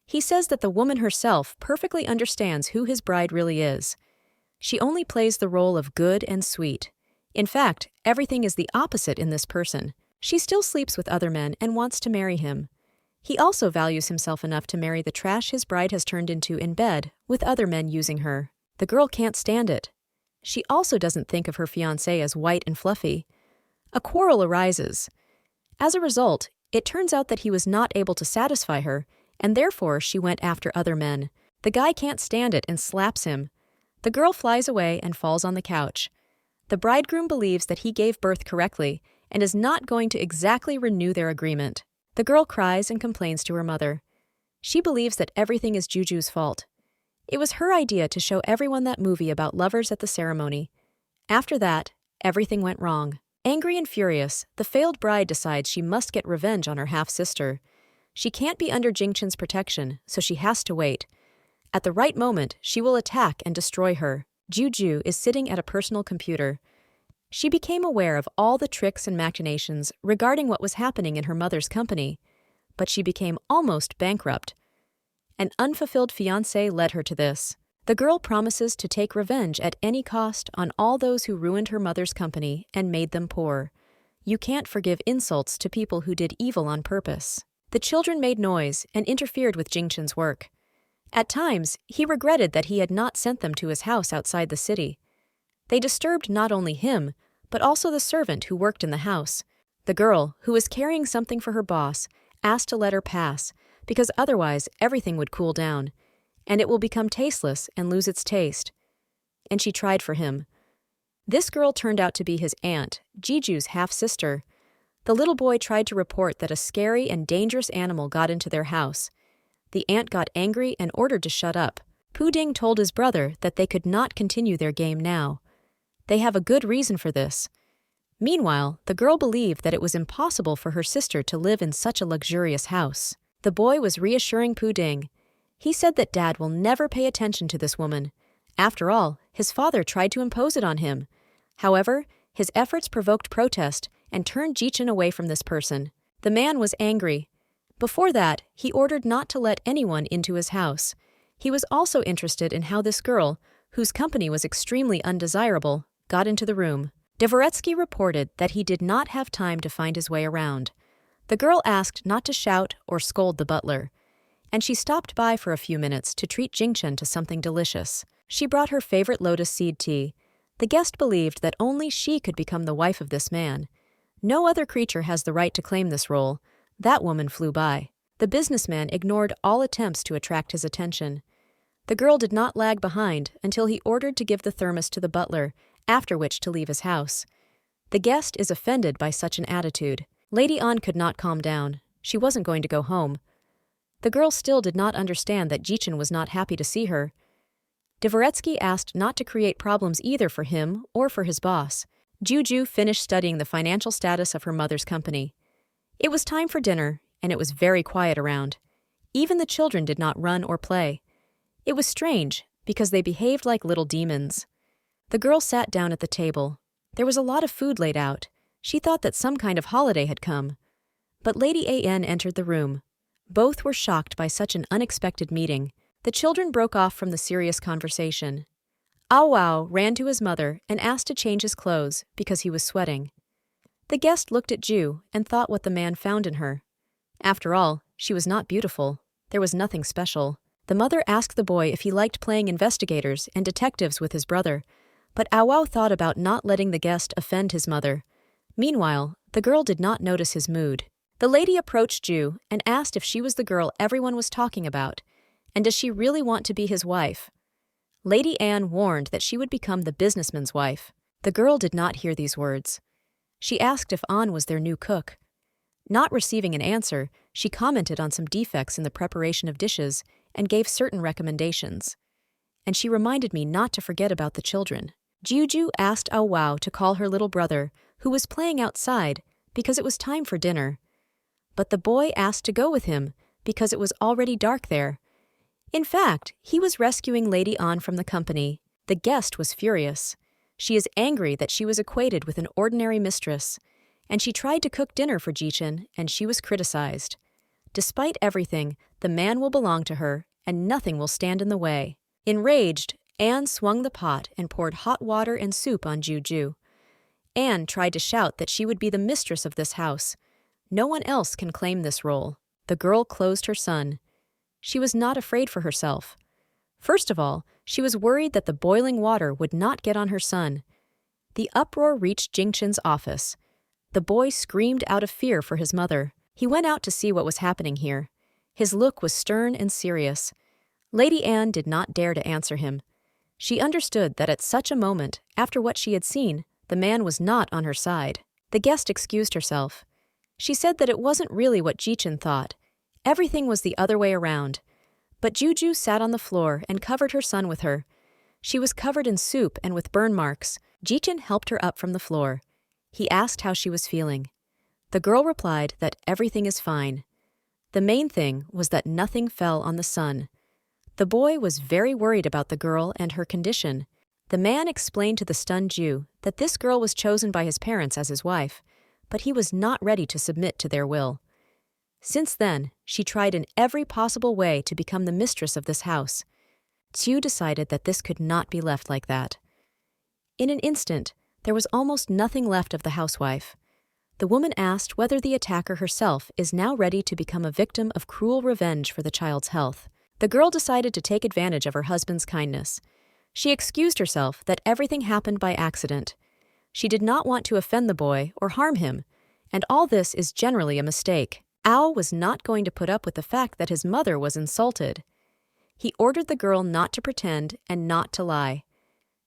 He says that the woman herself perfectly understands who his bride really is. She only plays the role of good and sweet. In fact, everything is the opposite in this person. She still sleeps with other men and wants to marry him. He also values himself enough to marry the trash his bride has turned into in bed, with other men using her. The girl can't stand it. she also doesn't think of her fiancé as white and fluffy. A quarrel arises. As a result, it turns out that he was not able to satisfy her, and therefore she went after other men. The guy can't stand it and slaps him. The girl flies away and falls on the couch. The bridegroom believes that he gave birth correctly and is not going to exactly renew their agreement. The girl cries and complains to her mother. She believes that everything is Juju's fault. It was her idea to show everyone that movie about lovers at the ceremony. After that, everything went wrong. Angry and furious, the failed bride decides she must get revenge on her half-sister. She can't be under Jingchen's protection, so she has to wait. At the right moment, she will attack and destroy her. Juju is sitting at a personal computer. She became aware of all the tricks and machinations regarding what was happening in her mother's company, but she became almost bankrupt. An unfulfilled fiancé led her to this. The girl promises to take revenge at any cost on all those who ruined her mother's company and made them poor. You can't forgive insults to people who did evil on purpose. The children made noise and interfered with Jingchen's work. At times, he regretted that he had not sent them to his house outside the city. They disturbed not only him, but also the servant who worked in the house. The girl, who was carrying something for her boss, asked to let her pass, because otherwise everything would cool down, and it will become tasteless and lose its taste. And she tried for him. This girl turned out to be his aunt, Juju's half-sister. The little boy tried to report that a scary and dangerous animal got into their house. The aunt got angry and ordered to shut up. Puding told his brother that they could not continue their game now. They have a good reason for this. Meanwhile, the girl believed that it was impossible for her sister to live in such a luxurious house. The boy was reassuring Puding. He said that Dad will never pay attention to this woman. After all, his father tried to impose it on him. However, his efforts provoked protest and turned Jichen away from this person. The man was angry. Before that, he ordered not to let anyone into his house. He was also interested in how this girl, whose company was extremely undesirable, got into the room. Dvoretsky reported that he did not have time to find his way around. The girl asked not to shout or scold the butler, and she stopped by for a few minutes to treat Jingchen to something delicious. She brought her favorite lotus seed tea. The guest believed that only she could become the wife of this man. No other creature has the right to claim this role. That woman flew by. The businessman ignored all attempts to attract his attention. The girl did not lag behind until he ordered to give the thermos to the butler, after which to leave his house. The guest is offended by such an attitude. Lady An could not calm down. She wasn't going to go home. The girl still did not understand that Jichen was not happy to see her. Dvoretsky asked not to create problems either for him or for his boss. Juju finished studying the financial status of her mother's company. It was time for dinner, and it was very quiet around. Even the children did not run or play. It was strange, because they behaved like little demons. The girl sat down at the table. There was a lot of food laid out. She thought that some kind of holiday had come. But Lady An entered the room. Both were shocked by such an unexpected meeting. The children broke off from the serious conversation. Ao ran to his mother and asked to change his clothes because he was sweating. The guest looked at Ju and thought what the man found in her. After all, she was not beautiful. There was nothing special. The mother asked the boy if he liked playing investigators and detectives with his brother, but Ao thought about not letting the guest offend his mother. Meanwhile, the girl did not notice his mood. The lady approached Ju and asked if she was the girl everyone was talking about, and does she really want to be his wife? Lady An warned that she would become the businessman's wife. The girl did not hear these words. She asked if An was their new cook. Not receiving an answer, she commented on some defects in the preparation of dishes and gave certain recommendations. And she reminded me not to forget about the children. Juju asked Ao to call her little brother, who was playing outside, because it was time for dinner. But the boy asked to go with him because it was already dark there. In fact, he was rescuing Lady An from the company. The guest was furious. She is angry that she was equated with an ordinary mistress, and she tried to cook dinner for Jichen, and she was criticized. Despite everything, the man will belong to her, and nothing will stand in the way. Enraged, Anne swung the pot and poured hot water and soup on Juju. Anne tried to shout that she would be the mistress of this house. No one else can claim this role. The girl closed her son. She was not afraid for herself. First of all, she was worried that the boiling water would not get on her son. The uproar reached Jingchen's office. The boy screamed out of fear for his mother. He went out to see what was happening here. His look was stern and serious. Lady Anne did not dare to answer him. She understood that at such a moment, after what she had seen, the man was not on her side. The guest excused herself. She said that it wasn't really what Jichen thought. Everything was the other way around. But Juju sat on the floor and covered her son with her. She was covered in soup and with burn marks. Jichen helped her up from the floor. He asked how she was feeling. The girl replied that everything is fine. The main thing was that nothing fell on the son. The boy was very worried about the girl and her condition. The man explained to the stunned Jew that this girl was chosen by his parents as his wife, but he was not ready to submit to their will. Since then, she tried in every possible way to become the mistress of this house. Qiu decided that this could not be left like that. In an instant, there was almost nothing left of the housewife. The woman asked whether the attacker herself is now ready to become a victim of cruel revenge for the child's health. The girl decided to take advantage of her husband's kindness. She excused herself that everything happened by accident. She did not want to offend the boy or harm him, and all this is generally a mistake. Ao was not going to put up with the fact that his mother was insulted. He ordered the girl not to pretend and not to lie.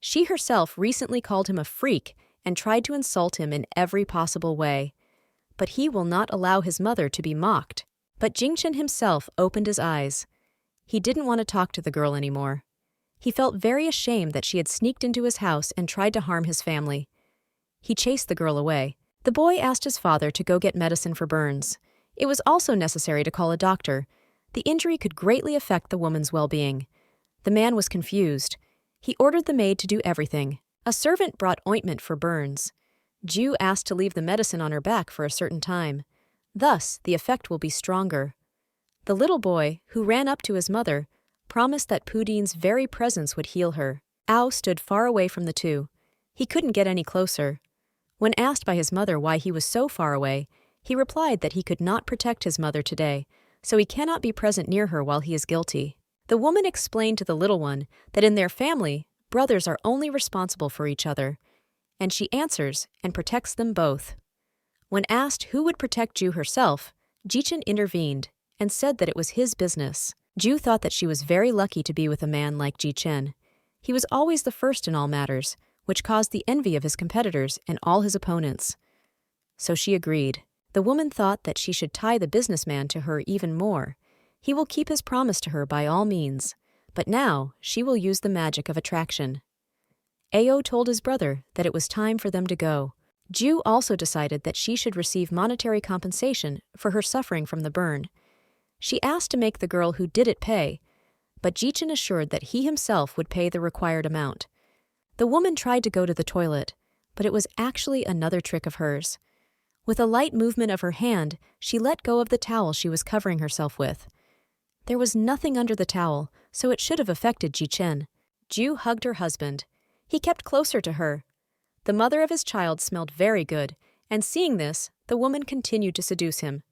She herself recently called him a freak and tried to insult him in every possible way. But he will not allow his mother to be mocked. But Jingchen himself opened his eyes. He didn't want to talk to the girl anymore. He felt very ashamed that she had sneaked into his house and tried to harm his family. He chased the girl away. The boy asked his father to go get medicine for burns. It was also necessary to call a doctor. The injury could greatly affect the woman's well-being. The man was confused. He ordered the maid to do everything. A servant brought ointment for burns. Ju asked to leave the medicine on her back for a certain time. Thus, the effect will be stronger. The little boy, who ran up to his mother, promised that Pudin's very presence would heal her. Ao stood far away from the two. He couldn't get any closer. When asked by his mother why he was so far away, he replied that he could not protect his mother today, so he cannot be present near her while he is guilty. The woman explained to the little one that in their family, brothers are only responsible for each other, and she answers and protects them both. When asked who would protect Ju herself, Jichen intervened and said that it was his business. Ju thought that she was very lucky to be with a man like Jichen. He was always the first in all matters, which caused the envy of his competitors and all his opponents. So she agreed. The woman thought that she should tie the businessman to her even more. He will keep his promise to her by all means, but now she will use the magic of attraction. Ao told his brother that it was time for them to go. Ju also decided that she should receive monetary compensation for her suffering from the burn. She asked to make the girl who did it pay, but Jichen assured that he himself would pay the required amount. The woman tried to go to the toilet, but it was actually another trick of hers. With a light movement of her hand, she let go of the towel she was covering herself with. There was nothing under the towel, so it should have affected Jichen. Ju hugged her husband. He kept closer to her. The mother of his child smelled very good, and seeing this, the woman continued to seduce him.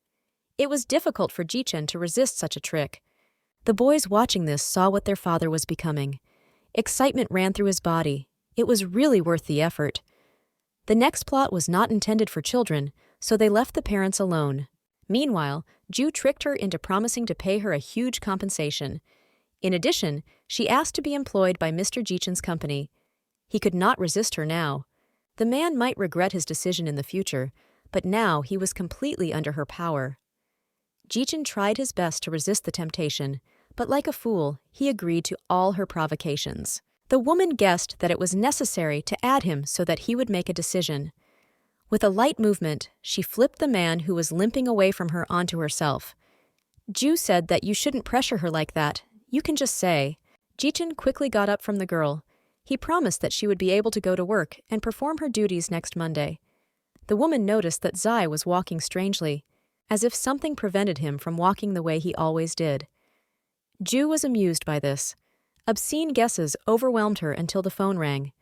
It was difficult for Jichen to resist such a trick. The boys watching this saw what their father was becoming. Excitement ran through his body. It was really worth the effort. The next plot was not intended for children, so they left the parents alone. Meanwhile, Ju tricked her into promising to pay her a huge compensation. In addition, she asked to be employed by Mr. Jichen's company. He could not resist her now. The man might regret his decision in the future, but now he was completely under her power. Jichen tried his best to resist the temptation, but like a fool, he agreed to all her provocations. The woman guessed that it was necessary to add him so that he would make a decision. With a light movement, she flipped the man who was limping away from her onto herself. Ju said that you shouldn't pressure her like that. You can just say. Jichen quickly got up from the girl. He promised that she would be able to go to work and perform her duties next Monday. The woman noticed that Zai was walking strangely, as if something prevented him from walking the way he always did. Ju was amused by this. Obscene guesses overwhelmed her until the phone rang.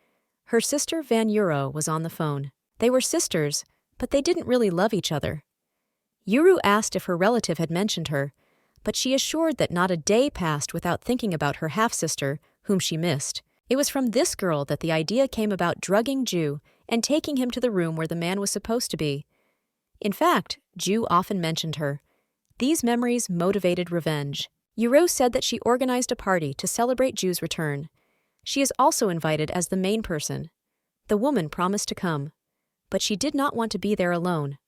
Her sister Van Euro was on the phone. They were sisters, but they didn't really love each other. Yuru asked if her relative had mentioned her, but she assured that not a day passed without thinking about her half-sister, whom she missed. It was from this girl that the idea came about drugging Ju and taking him to the room where the man was supposed to be. In fact, Ju often mentioned her. These memories motivated revenge. Yuru said that she organized a party to celebrate Ju's return. She is also invited as the main person. The woman promised to come, but she did not want to be there alone.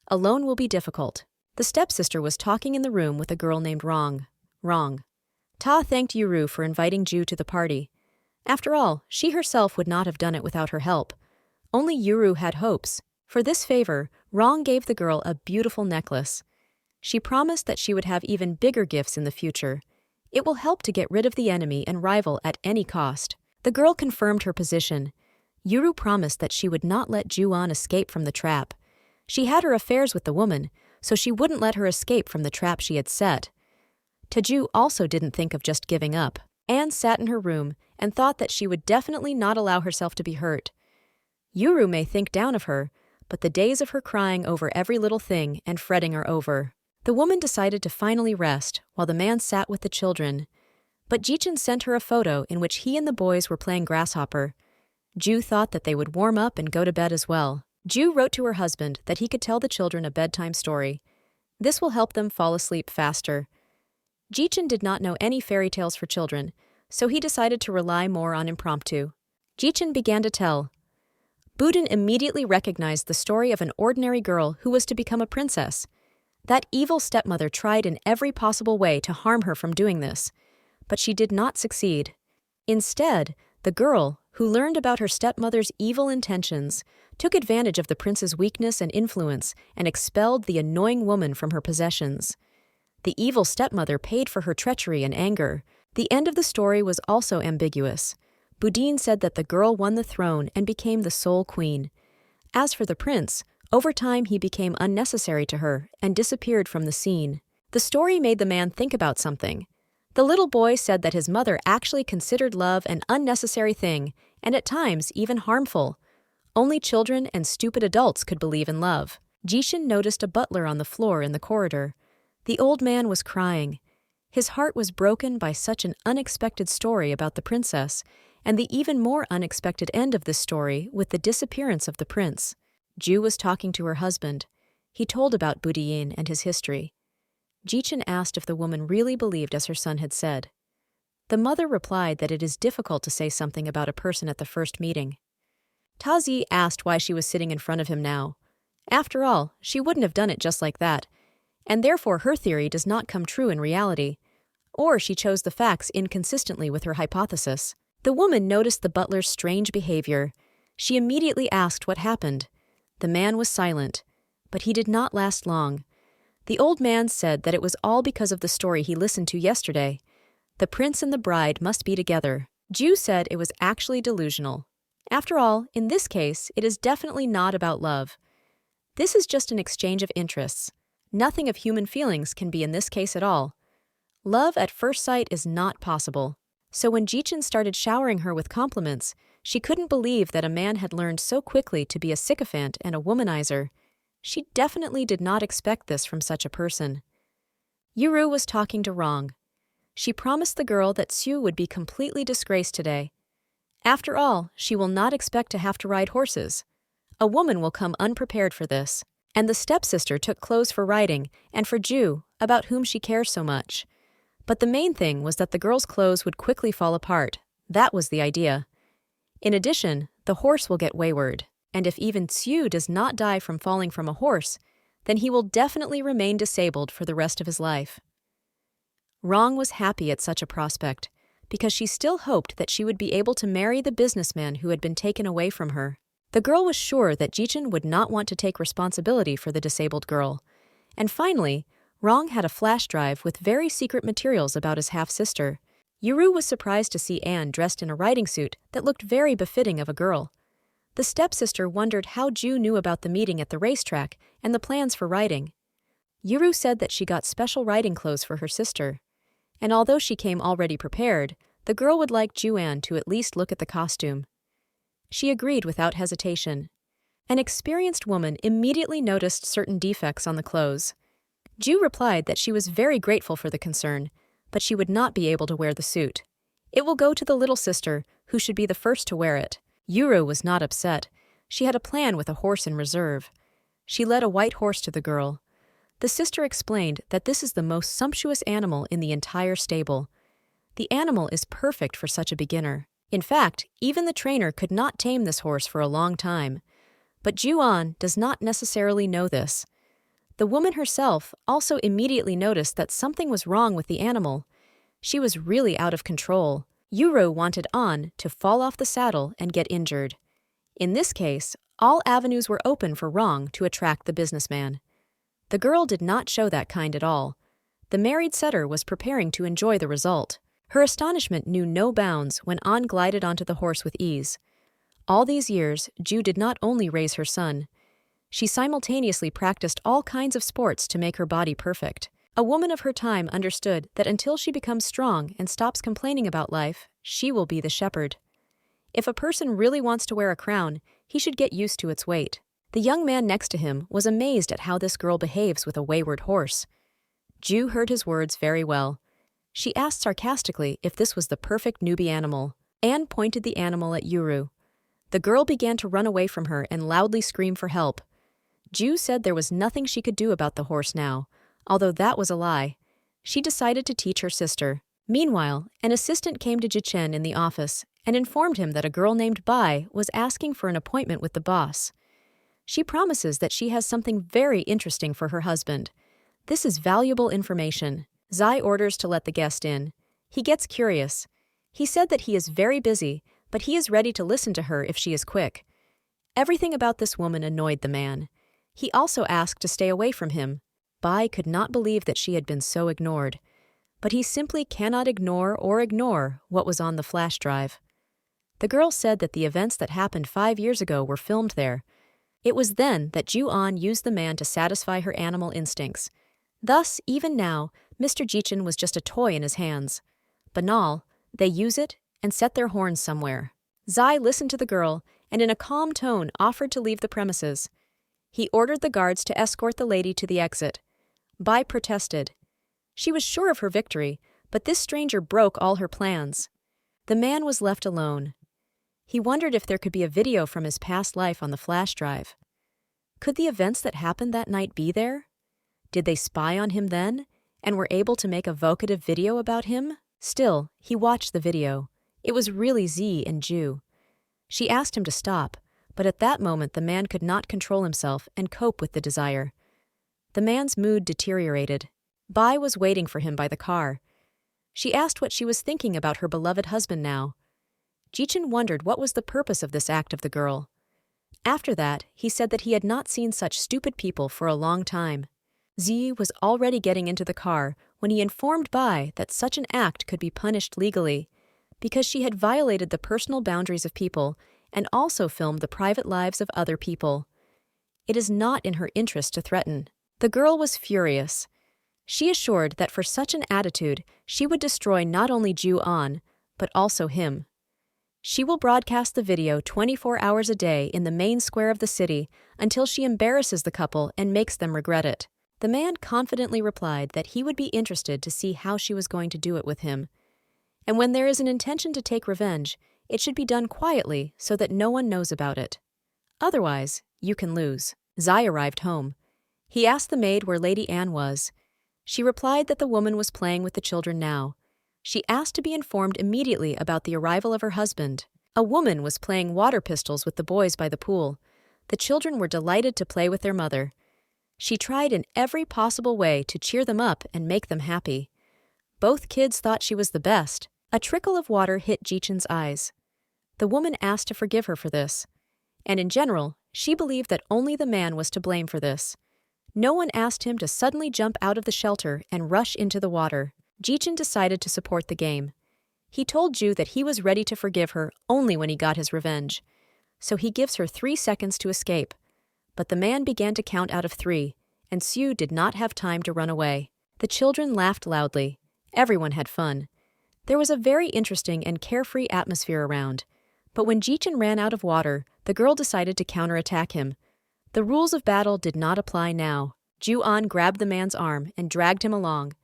Alone will be difficult. The stepsister was talking in the room with a girl named Rong. Ta thanked Yuru for inviting Ju to the party. After all, she herself would not have done it without her help. Only Yuru had hopes. For this favor, Rong gave the girl a beautiful necklace. She promised that she would have even bigger gifts in the future. It will help to get rid of the enemy and rival at any cost. The girl confirmed her position. Yuru promised that she would not let Ju-an escape from the trap. She had her affairs with the woman, so she wouldn't let her escape from the trap she had set. Taeju also didn't think of just giving up. Anne sat in her room and thought that she would definitely not allow herself to be hurt. Yuru may think down of her, but the days of her crying over every little thing and fretting are over. The woman decided to finally rest while the man sat with the children. But Jichin sent her a photo in which he and the boys were playing grasshopper. Ju thought that they would warm up and go to bed as well. Ju wrote to her husband that he could tell the children a bedtime story. This will help them fall asleep faster. Jichin did not know any fairy tales for children, so he decided to rely more on impromptu. Jichin began to tell. Budin immediately recognized the story of an ordinary girl who was to become a princess. That evil stepmother tried in every possible way to harm her from doing this, but she did not succeed. Instead, the girl, who learned about her stepmother's evil intentions, took advantage of the prince's weakness and influence and expelled the annoying woman from her possessions. The evil stepmother paid for her treachery and anger. The end of the story was also ambiguous. Budin said that the girl won the throne and became the sole queen. As for the prince, over time he became unnecessary to her and disappeared from the scene. The story made the man think about something. The little boy said that his mother actually considered love an unnecessary thing, and at times even harmful. Only children and stupid adults could believe in love. Jishin noticed a butler on the floor in the corridor. The old man was crying. His heart was broken by such an unexpected story about the princess, and the even more unexpected end of this story with the disappearance of the prince. Ju was talking to her husband. He told about Budiyin and his history. Jichin asked if the woman really believed as her son had said. The mother replied that it is difficult to say something about a person at the first meeting. Tazi asked why she was sitting in front of him now. After all, she wouldn't have done it just like that, and therefore her theory does not come true in reality. Or she chose the facts inconsistently with her hypothesis. The woman noticed the butler's strange behavior. She immediately asked what happened. The man was silent, but he did not last long. The old man said that it was all because of the story he listened to yesterday. The prince and the bride must be together. Ju said it was actually delusional. After all, in this case, it is definitely not about love. This is just an exchange of interests. Nothing of human feelings can be in this case at all. Love at first sight is not possible. So when Jichin started showering her with compliments, she couldn't believe that a man had learned so quickly to be a sycophant and a womanizer. She definitely did not expect this from such a person. Yuru was talking to Rong. She promised the girl that Sue would be completely disgraced today. After all, she will not expect to have to ride horses. A woman will come unprepared for this. And the stepsister took clothes for riding and for Ju, about whom she cares so much. But the main thing was that the girl's clothes would quickly fall apart. That was the idea. In addition, the horse will get wayward, and if even Tsu does not die from falling from a horse, then he will definitely remain disabled for the rest of his life. Rong was happy at such a prospect, because she still hoped that she would be able to marry the businessman who had been taken away from her. The girl was sure that Jichin would not want to take responsibility for the disabled girl. And finally, Rong had a flash drive with very secret materials about his half-sister. Yuru was surprised to see Anne dressed in a riding suit that looked very befitting of a girl. The stepsister wondered how Ju knew about the meeting at the racetrack and the plans for riding. Yuru said that she got special riding clothes for her sister. And although she came already prepared, the girl would like Ju-an to at least look at the costume. She agreed without hesitation. An experienced woman immediately noticed certain defects on the clothes. Ju replied that she was very grateful for the concern, but she would not be able to wear the suit. It will go to the little sister, who should be the first to wear it. Yuru was not upset. She had a plan with a horse in reserve. She led a white horse to the girl. The sister explained that this is the most sumptuous animal in the entire stable. The animal is perfect for such a beginner. In fact, even the trainer could not tame this horse for a long time. But Ju-an does not necessarily know this. The woman herself also immediately noticed that something was wrong with the animal. She was really out of control. Yuru wanted An to fall off the saddle and get injured. In this case, all avenues were open for wrong to attract the businessman. The girl did not show that kind at all. The married setter was preparing to enjoy the result. Her astonishment knew no bounds when An glided onto the horse with ease. All these years, Ju did not only raise her son. She simultaneously practiced all kinds of sports to make her body perfect. A woman of her time understood that until she becomes strong and stops complaining about life, she will be the shepherd. If a person really wants to wear a crown, he should get used to its weight. The young man next to him was amazed at how this girl behaves with a wayward horse. Ju heard his words very well. She asked sarcastically if this was the perfect newbie animal. Anne pointed the animal at Yuru. The girl began to run away from her and loudly scream for help. Ju said there was nothing she could do about the horse now, although that was a lie. She decided to teach her sister. Meanwhile, an assistant came to Jichen in the office and informed him that a girl named Bai was asking for an appointment with the boss. She promises that she has something very interesting for her husband. This is valuable information. Zai orders to let the guest in. He gets curious. He said that he is very busy, but he is ready to listen to her if she is quick. Everything about this woman annoyed the man. He also asked to stay away from him. Bai could not believe that she had been so ignored. But he simply cannot ignore what was on the flash drive. The girl said that the events that happened 5 years ago were filmed there. It was then that Ju-an used the man to satisfy her animal instincts. Thus, even now, Mr. Jichen was just a toy in his hands. Banal, they use it and set their horns somewhere. Zai listened to the girl and in a calm tone offered to leave the premises. He ordered the guards to escort the lady to the exit. Bai protested. She was sure of her victory, but this stranger broke all her plans. The man was left alone. He wondered if there could be a video from his past life on the flash drive. Could the events that happened that night be there? Did they spy on him then, and were able to make a vocative video about him? Still, he watched the video. It was really Z and Ju. She asked him to stop, but at that moment the man could not control himself and cope with the desire. The man's mood deteriorated. Bai was waiting for him by the car. She asked what she was thinking about her beloved husband now. Jichen wondered what was the purpose of this act of the girl. After that, he said that he had not seen such stupid people for a long time. Z was already getting into the car when he informed Bai that such an act could be punished legally, because she had violated the personal boundaries of people and also filmed the private lives of other people. It is not in her interest to threaten. The girl was furious. She assured that for such an attitude, she would destroy not only Ju-an, but also him. She will broadcast the video 24 hours a day in the main square of the city until she embarrasses the couple and makes them regret it. The man confidently replied that he would be interested to see how she was going to do it with him. And when there is an intention to take revenge, it should be done quietly so that no one knows about it. Otherwise, you can lose. Zai arrived home. He asked the maid where Lady Anne was. She replied that the woman was playing with the children now. She asked to be informed immediately about the arrival of her husband. A woman was playing water pistols with the boys by the pool. The children were delighted to play with their mother. She tried in every possible way to cheer them up and make them happy. Both kids thought she was the best. A trickle of water hit Jichen's eyes. The woman asked to forgive her for this. And in general, she believed that only the man was to blame for this. No one asked him to suddenly jump out of the shelter and rush into the water. Jichen decided to support the game. He told Ju that he was ready to forgive her only when he got his revenge. So he gives her 3 seconds to escape. But the man began to count out of 3, and Sue did not have time to run away. The children laughed loudly. Everyone had fun. There was a very interesting and carefree atmosphere around. But when Jichen ran out of water, the girl decided to counterattack him. The rules of battle did not apply now. Ju-an grabbed the man's arm and dragged him along.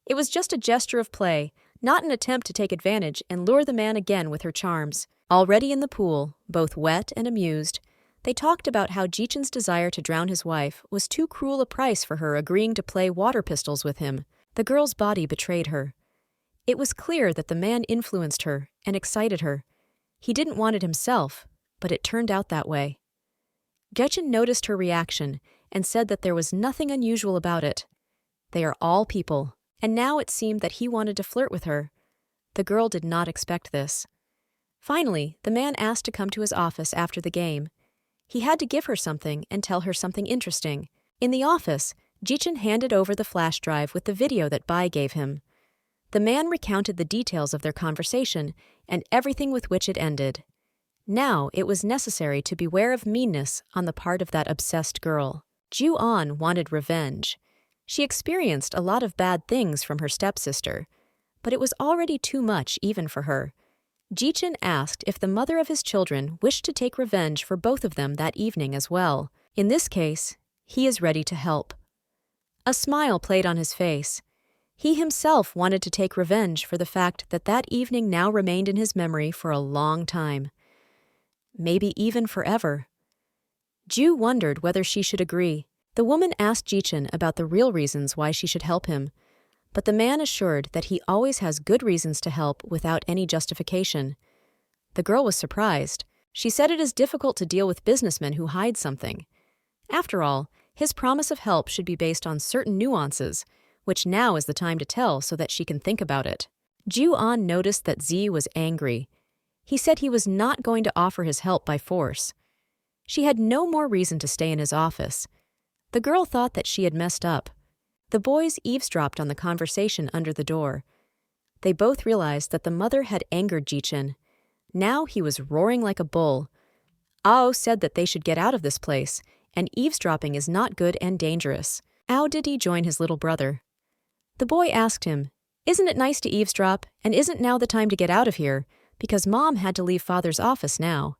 It was just a gesture of play, not an attempt to take advantage and lure the man again with her charms. Already in the pool, both wet and amused, they talked about how Jichen's desire to drown his wife was too cruel a price for her agreeing to play water pistols with him. The girl's body betrayed her. It was clear that the man influenced her and excited her. He didn't want it himself, but it turned out that way. Jichen noticed her reaction and said that there was nothing unusual about it. They are all people, and now it seemed that he wanted to flirt with her. The girl did not expect this. Finally, the man asked to come to his office after the game. He had to give her something and tell her something interesting. In the office, Jichen handed over the flash drive with the video that Bai gave him. The man recounted the details of their conversation and everything with which it ended. Now it was necessary to beware of meanness on the part of that obsessed girl. Ju-an wanted revenge. She experienced a lot of bad things from her stepsister, but it was already too much even for her. Jichen asked if the mother of his children wished to take revenge for both of them that evening as well. In this case, he is ready to help. A smile played on his face. He himself wanted to take revenge for the fact that that evening now remained in his memory for a long time. Maybe even forever. Ju wondered whether she should agree. The woman asked Jichen about the real reasons why she should help him, but the man assured that he always has good reasons to help without any justification. The girl was surprised. She said it is difficult to deal with businessmen who hide something. After all, his promise of help should be based on certain nuances, which now is the time to tell so that she can think about it. Ju-an noticed that Z was angry. He said he was not going to offer his help by force. She had no more reason to stay in his office. The girl thought that she had messed up. The boys eavesdropped on the conversation under the door. They both realized that the mother had angered Jichen. Now he was roaring like a bull. Ao said that they should get out of this place, and eavesdropping is not good and dangerous. How did he join his little brother? The boy asked him, "Isn't it nice to eavesdrop, and isn't now the time to get out of here, because Mom had to leave Father's office now?"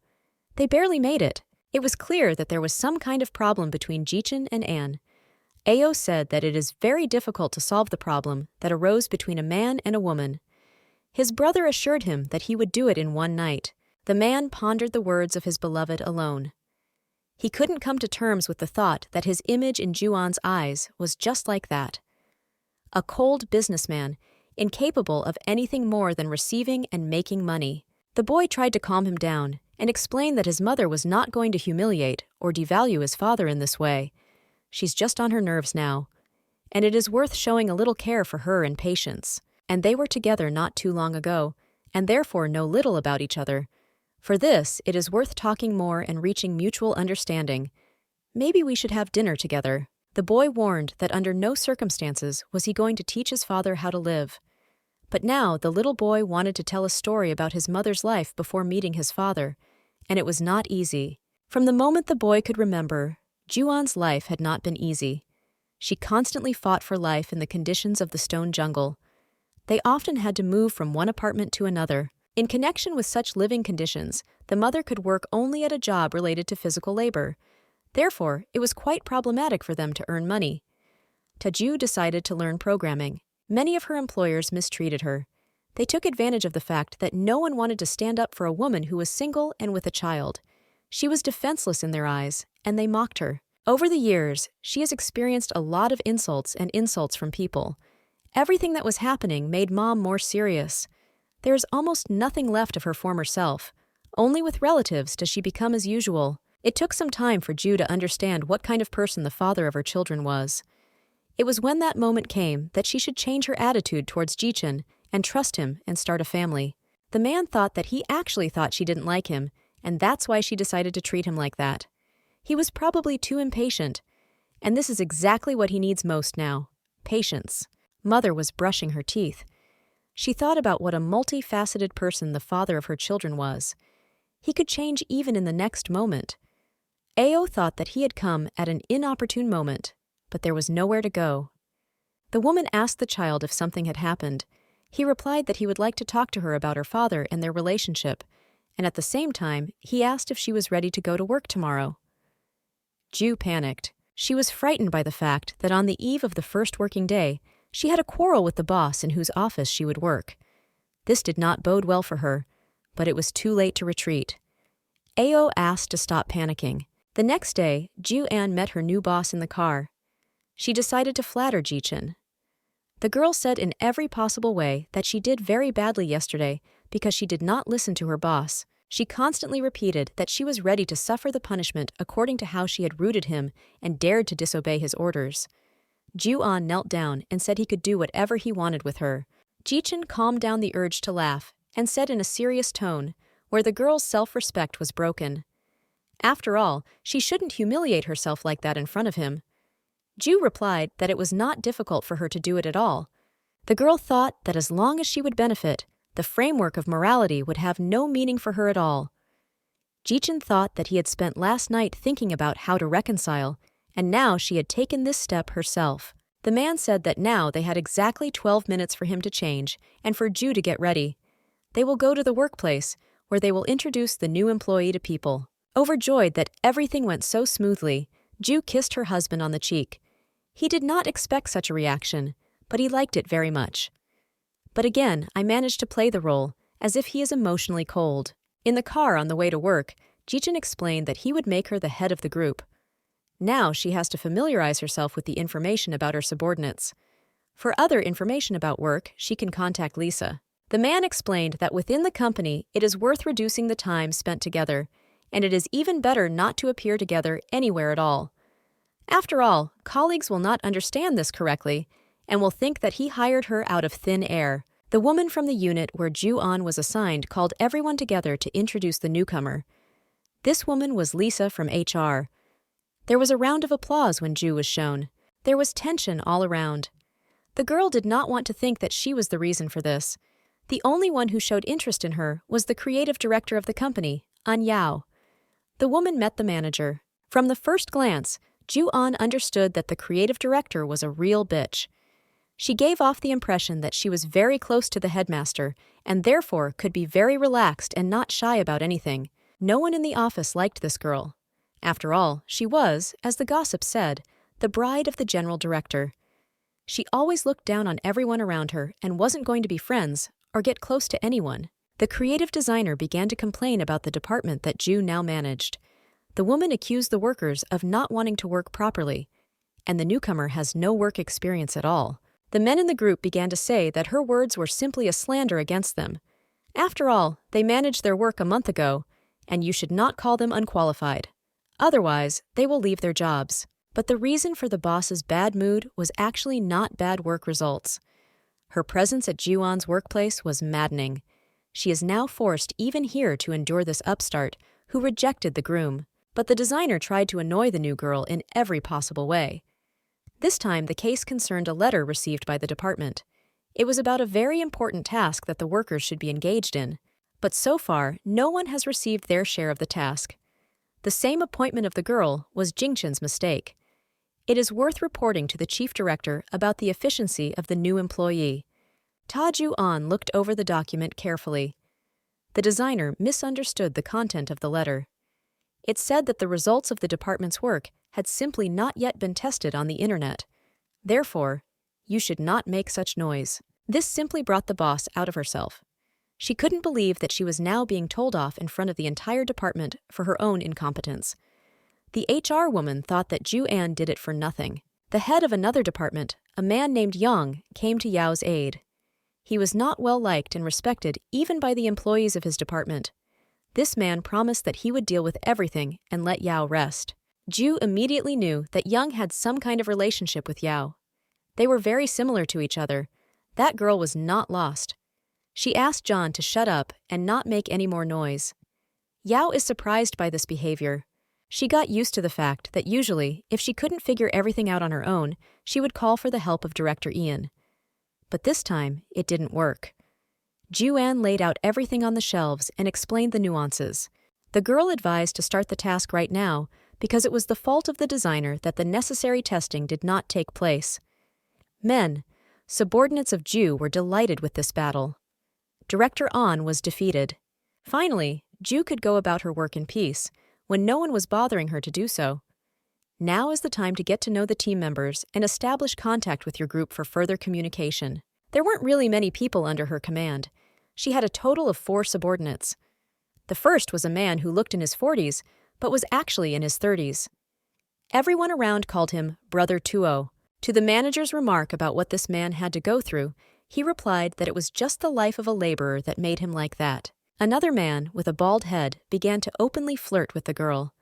They barely made it. It was clear that there was some kind of problem between Jichen and Anne. Ao said that it is very difficult to solve the problem that arose between a man and a woman. His brother assured him that he would do it in one night. The man pondered the words of his beloved alone. He couldn't come to terms with the thought that his image in Ju-an's eyes was just like that. A cold businessman, incapable of anything more than receiving and making money. The boy tried to calm him down and explain that his mother was not going to humiliate or devalue his father in this way. She's just on her nerves now, and it is worth showing a little care for her and patience. And they were together not too long ago, and therefore know little about each other. For this, it is worth talking more and reaching mutual understanding. Maybe we should have dinner together. The boy warned that under no circumstances was he going to teach his father how to live. But now the little boy wanted to tell a story about his mother's life before meeting his father, and it was not easy. From the moment the boy could remember, Ju-an's life had not been easy. She constantly fought for life in the conditions of the stone jungle. They often had to move from one apartment to another. In connection with such living conditions, the mother could work only at a job related to physical labor. Therefore, it was quite problematic for them to earn money. Taju decided to learn programming. Many of her employers mistreated her. They took advantage of the fact that no one wanted to stand up for a woman who was single and with a child. She was defenseless in their eyes, and they mocked her. Over the years, she has experienced a lot of insults from people. Everything that was happening made Mom more serious. There is almost nothing left of her former self. Only with relatives does she become as usual. It took some time for Ju to understand what kind of person the father of her children was. It was when that moment came that she should change her attitude towards Jichen and trust him and start a family. The man thought that he actually thought she didn't like him, and that's why she decided to treat him like that. He was probably too impatient, and this is exactly what he needs most now: patience. Mother was brushing her teeth. She thought about what a multifaceted person the father of her children was. He could change even in the next moment. Ao thought that he had come at an inopportune moment, but there was nowhere to go. The woman asked the child if something had happened. He replied that he would like to talk to her about her father and their relationship, and at the same time, he asked if she was ready to go to work tomorrow. Ju panicked. She was frightened by the fact that on the eve of the first working day, she had a quarrel with the boss in whose office she would work. This did not bode well for her, but it was too late to retreat. Ao asked to stop panicking. The next day, Ju-an met her new boss in the car. She decided to flatter Ji-chin. The girl said in every possible way that she did very badly yesterday because she did not listen to her boss. She constantly repeated that she was ready to suffer the punishment according to how she had rooted him and dared to disobey his orders. Ju-an knelt down and said he could do whatever he wanted with her. Ji-chin calmed down the urge to laugh and said in a serious tone, where the girl's self-respect was broken. After all, she shouldn't humiliate herself like that in front of him. Ju replied that it was not difficult for her to do it at all. The girl thought that as long as she would benefit, the framework of morality would have no meaning for her at all. Ji-chin thought that he had spent last night thinking about how to reconcile, and now she had taken this step herself. The man said that now they had exactly 12 minutes for him to change and for Ju to get ready. They will go to the workplace, where they will introduce the new employee to people. Overjoyed that everything went so smoothly, Ju kissed her husband on the cheek. He did not expect such a reaction, but he liked it very much. But again, I managed to play the role, as if he is emotionally cold. In the car on the way to work, Ji-chin explained that he would make her the head of the group. Now she has to familiarize herself with the information about her subordinates. For other information about work, she can contact Lisa. The man explained that within the company, it is worth reducing the time spent together, and it is even better not to appear together anywhere at all. After all, colleagues will not understand this correctly and will think that he hired her out of thin air. The woman from the unit where Ju-an was assigned called everyone together to introduce the newcomer. This woman was Lisa from HR. There was a round of applause when Ju was shown. There was tension all around. The girl did not want to think that she was the reason for this. The only one who showed interest in her was the creative director of the company, An Yao. The woman met the manager. From the first glance, Ju-an understood that the creative director was a real bitch. She gave off the impression that she was very close to the headmaster and therefore could be very relaxed and not shy about anything. No one in the office liked this girl. After all, she was, as the gossip said, the bride of the general director. She always looked down on everyone around her and wasn't going to be friends or get close to anyone. The creative designer began to complain about the department that Ju now managed. The woman accused the workers of not wanting to work properly, and the newcomer has no work experience at all. The men in the group began to say that her words were simply a slander against them. After all, they managed their work a month ago, and you should not call them unqualified. Otherwise, they will leave their jobs. But the reason for the boss's bad mood was actually not bad work results. Her presence at Ju-an's workplace was maddening. She is now forced even here to endure this upstart, who rejected the groom. But the designer tried to annoy the new girl in every possible way. This time, the case concerned a letter received by the department. It was about a very important task that the workers should be engaged in. But so far, no one has received their share of the task. The same appointment of the girl was Jingchen's mistake. It is worth reporting to the chief director about the efficiency of the new employee. Ta Ju-an looked over the document carefully. The designer misunderstood the content of the letter. It said that the results of the department's work had simply not yet been tested on the internet. Therefore, you should not make such noise. This simply brought the boss out of herself. She couldn't believe that she was now being told off in front of the entire department for her own incompetence. The HR woman thought that Ju-an did it for nothing. The head of another department, a man named Yang, came to Yao's aid. He was not well liked and respected even by the employees of his department. This man promised that he would deal with everything and let Yao rest. Ju immediately knew that Yang had some kind of relationship with Yao. They were very similar to each other. That girl was not lost. She asked John to shut up and not make any more noise. Yao is surprised by this behavior. She got used to the fact that usually, if she couldn't figure everything out on her own, she would call for the help of Director Ian. But this time, it didn't work. Ju-an laid out everything on the shelves and explained the nuances. The girl advised to start the task right now because it was the fault of the designer that the necessary testing did not take place. Men, subordinates of Ju, were delighted with this battle. Director An was defeated. Finally, Ju could go about her work in peace, when no one was bothering her to do so. Now is the time to get to know the team members and establish contact with your group for further communication. There weren't really many people under her command. She had a total of 4 subordinates. The first was a man who looked in his 40s, but was actually in his 30s. Everyone around called him Brother Tuo. To the manager's remark about what this man had to go through, he replied that it was just the life of a laborer that made him like that. Another man, with a bald head, began to openly flirt with the girl.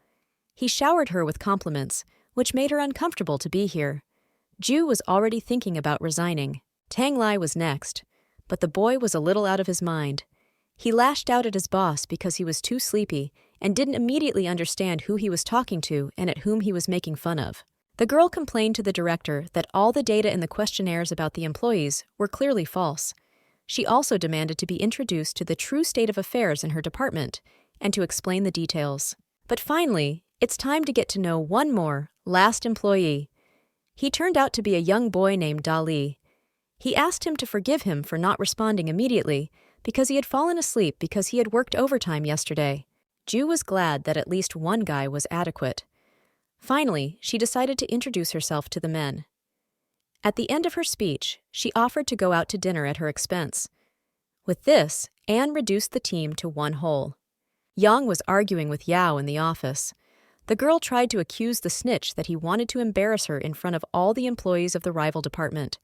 He showered her with compliments, which made her uncomfortable to be here. Ju was already thinking about resigning. Tangled was next, but the boy was a little out of his mind. He lashed out at his boss because he was too sleepy and didn't immediately understand who he was talking to and at whom he was making fun of. The girl complained to the director that all the data in the questionnaires about the employees were clearly false. She also demanded to be introduced to the true state of affairs in her department and to explain the details. But finally, it's time to get to know one more, last employee. He turned out to be a young boy named Dali. He asked him to forgive him for not responding immediately because he had fallen asleep because he had worked overtime yesterday. Ju was glad that at least one guy was adequate. Finally, she decided to introduce herself to the men. At the end of her speech, she offered to go out to dinner at her expense. With this, Anne reduced the team to one whole. Yang was arguing with Yao in the office. The girl tried to accuse the snitch that he wanted to embarrass her in front of all the employees of the rival department.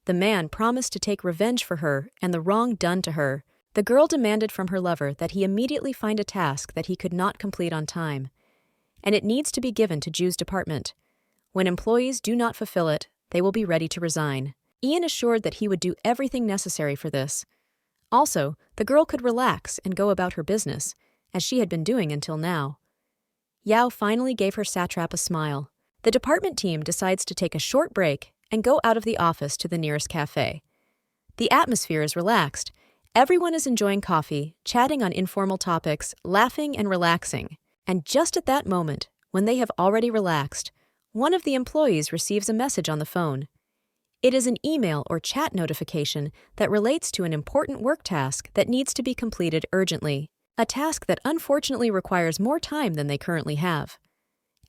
The man promised to take revenge for her and the wrong done to her. The girl demanded from her lover that he immediately find a task that he could not complete on time, and it needs to be given to Ju's department. When employees do not fulfill it, they will be ready to resign. Ian assured that he would do everything necessary for this. Also, the girl could relax and go about her business, as she had been doing until now. Yao finally gave her satrap a smile. The department team decides to take a short break and go out of the office to the nearest cafe. The atmosphere is relaxed. Everyone is enjoying coffee, chatting on informal topics, laughing and relaxing. And just at that moment, when they have already relaxed, one of the employees receives a message on the phone. It is an email or chat notification that relates to an important work task that needs to be completed urgently, a task that unfortunately requires more time than they currently have.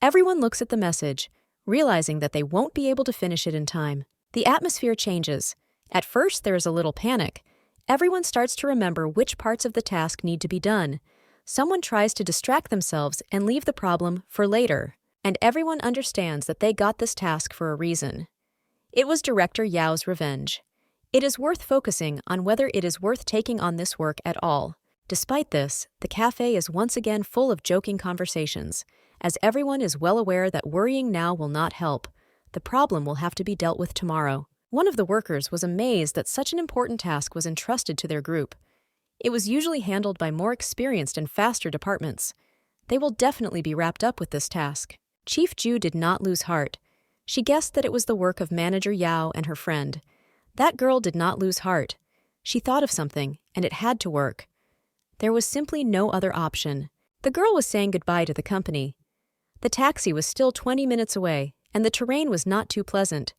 Everyone looks at the message, realizing that they won't be able to finish it in time. The atmosphere changes. At first, there is a little panic. Everyone starts to remember which parts of the task need to be done. Someone tries to distract themselves and leave the problem for later, and everyone understands that they got this task for a reason. It was Director Yao's revenge. It is worth focusing on whether it is worth taking on this work at all. Despite this, the cafe is once again full of joking conversations, as everyone is well aware that worrying now will not help. The problem will have to be dealt with tomorrow. One of the workers was amazed that such an important task was entrusted to their group. It was usually handled by more experienced and faster departments. They will definitely be wrapped up with this task. Chief Ju did not lose heart. She guessed that it was the work of Manager Yao and her friend. That girl did not lose heart. She thought of something, and it had to work. There was simply no other option. The girl was saying goodbye to the company. The taxi was still 20 minutes away, and the terrain was not too pleasant.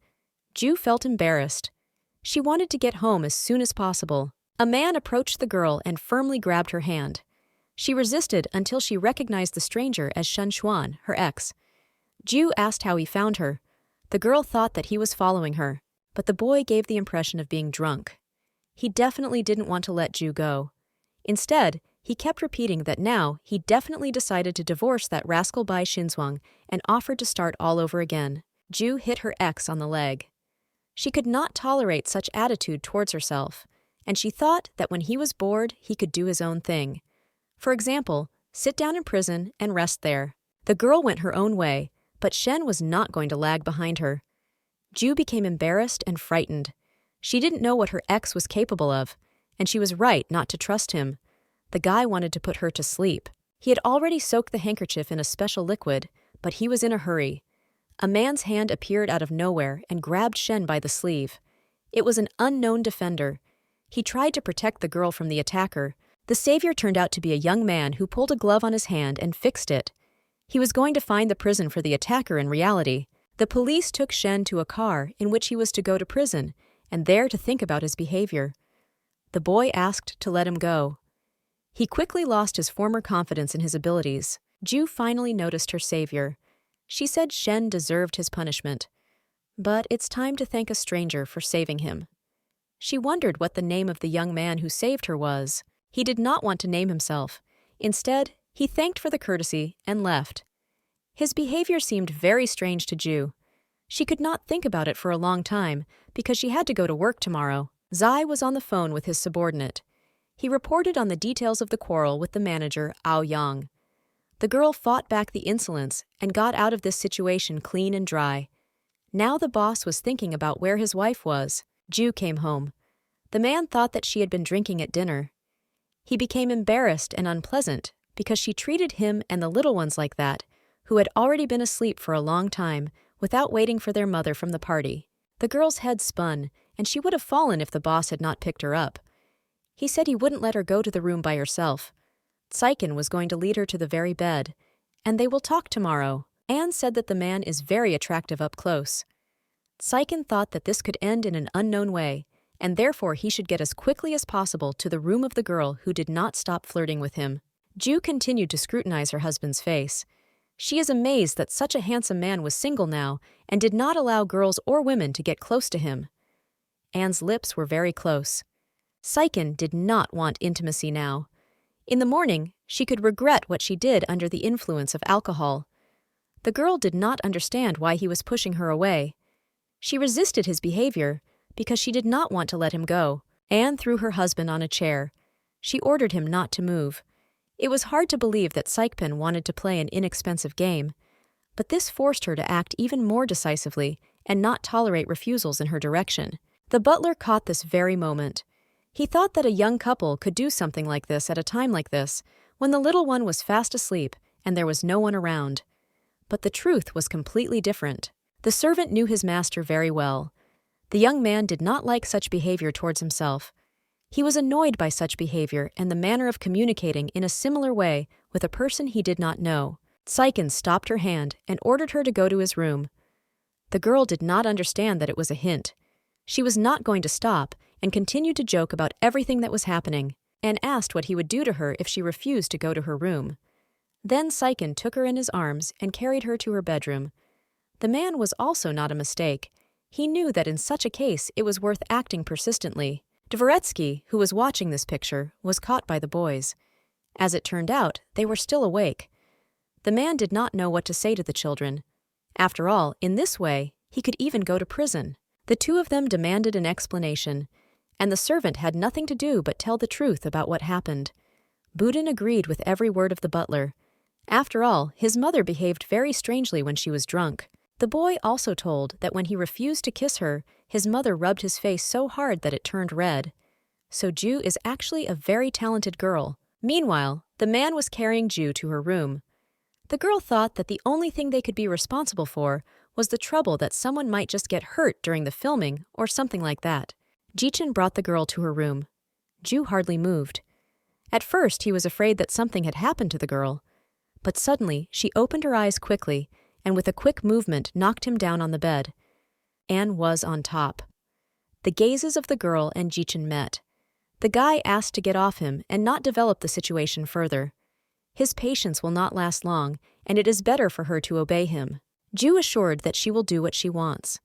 Ju felt embarrassed. She wanted to get home as soon as possible. A man approached the girl and firmly grabbed her hand. She resisted until she recognized the stranger as Shen Xuan, her ex. Ju asked how he found her. The girl thought that he was following her, but the boy gave the impression of being drunk. He definitely didn't want to let Ju go. Instead, he kept repeating that now he definitely decided to divorce that rascal Bai Xinzhuang and offered to start all over again. Ju hit her ex on the leg. She could not tolerate such attitude towards herself, and she thought that when he was bored, he could do his own thing. For example, sit down in prison and rest there. The girl went her own way, but Shen was not going to lag behind her. Ju became embarrassed and frightened. She didn't know what her ex was capable of, and she was right not to trust him. The guy wanted to put her to sleep. He had already soaked the handkerchief in a special liquid, but he was in a hurry. A man's hand appeared out of nowhere and grabbed Shen by the sleeve. It was an unknown defender. He tried to protect the girl from the attacker. The savior turned out to be a young man who pulled a glove on his hand and fixed it. He was going to find the prison for the attacker in reality. The police took Shen to a car in which he was to go to prison, and there to think about his behavior. The boy asked to let him go. He quickly lost his former confidence in his abilities. Ju finally noticed her savior. She said Shen deserved his punishment. But it's time to thank a stranger for saving him. She wondered what the name of the young man who saved her was. He did not want to name himself. Instead, he thanked for the courtesy and left. His behavior seemed very strange to Ju. She could not think about it for a long time because she had to go to work tomorrow. Zai was on the phone with his subordinate. He reported on the details of the quarrel with the manager, Ao Yang. The girl fought back the insolence and got out of this situation clean and dry. Now the boss was thinking about where his wife was. Ju came home. The man thought that she had been drinking at dinner. He became embarrassed and unpleasant because she treated him and the little ones like that, who had already been asleep for a long time, without waiting for their mother from the party. The girl's head spun, and she would have fallen if the boss had not picked her up. He said he wouldn't let her go to the room by herself. Saiken was going to lead her to the very bed, and they will talk tomorrow. Anne said that the man is very attractive up close. Saiken thought that this could end in an unknown way, and therefore he should get as quickly as possible to the room of the girl who did not stop flirting with him. Ju continued to scrutinize her husband's face. She is amazed that such a handsome man was single now and did not allow girls or women to get close to him. Anne's lips were very close. Saiken did not want intimacy now. In the morning, she could regret what she did under the influence of alcohol. The girl did not understand why he was pushing her away. She resisted his behavior because she did not want to let him go. Anne threw her husband on a chair. She ordered him not to move. It was hard to believe that Saiken wanted to play an inexpensive game, but this forced her to act even more decisively and not tolerate refusals in her direction. The butler caught this very moment. He thought that a young couple could do something like this at a time like this, when the little one was fast asleep and there was no one around. But the truth was completely different. The servant knew his master very well. The young man did not like such behavior towards himself. He was annoyed by such behavior and the manner of communicating in a similar way with a person he did not know. Saiken stopped her hand and ordered her to go to his room. The girl did not understand that it was a hint. She was not going to stop and continued to joke about everything that was happening, and asked what he would do to her if she refused to go to her room. Then Saiken took her in his arms and carried her to her bedroom. The man was also not a mistake. He knew that in such a case it was worth acting persistently. Dvoretsky, who was watching this picture, was caught by the boys. As it turned out, they were still awake. The man did not know what to say to the children. After all, in this way, he could even go to prison. The two of them demanded an explanation, and the servant had nothing to do but tell the truth about what happened. Boudin agreed with every word of the butler. After all, his mother behaved very strangely when she was drunk. The boy also told that when he refused to kiss her, his mother rubbed his face so hard that it turned red. So Ju is actually a very talented girl. Meanwhile, the man was carrying Ju to her room. The girl thought that the only thing they could be responsible for was the trouble that someone might just get hurt during the filming or something like that. Jichin brought the girl to her room. Ju hardly moved. At first, he was afraid that something had happened to the girl. But suddenly, she opened her eyes quickly and with a quick movement knocked him down on the bed. Anne was on top. The gazes of the girl and Jichin met. The guy asked to get off him and not develop the situation further. His patience will not last long, and it is better for her to obey him. Ju assured that she will do what she wants.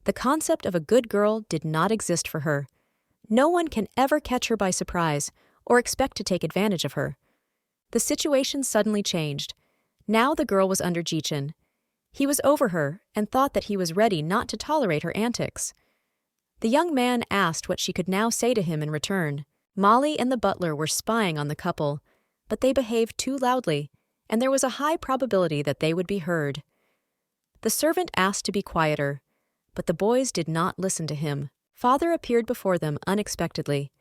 The concept of a good girl did not exist for her. No one can ever catch her by surprise or expect to take advantage of her. The situation suddenly changed. Now the girl was under Jichin. He was over her and thought that he was ready not to tolerate her antics. The young man asked what she could now say to him in return. Molly and the butler were spying on the couple, but they behaved too loudly, and there was a high probability that they would be heard. The servant asked to be quieter, but the boys did not listen to him. Father appeared before them unexpectedly.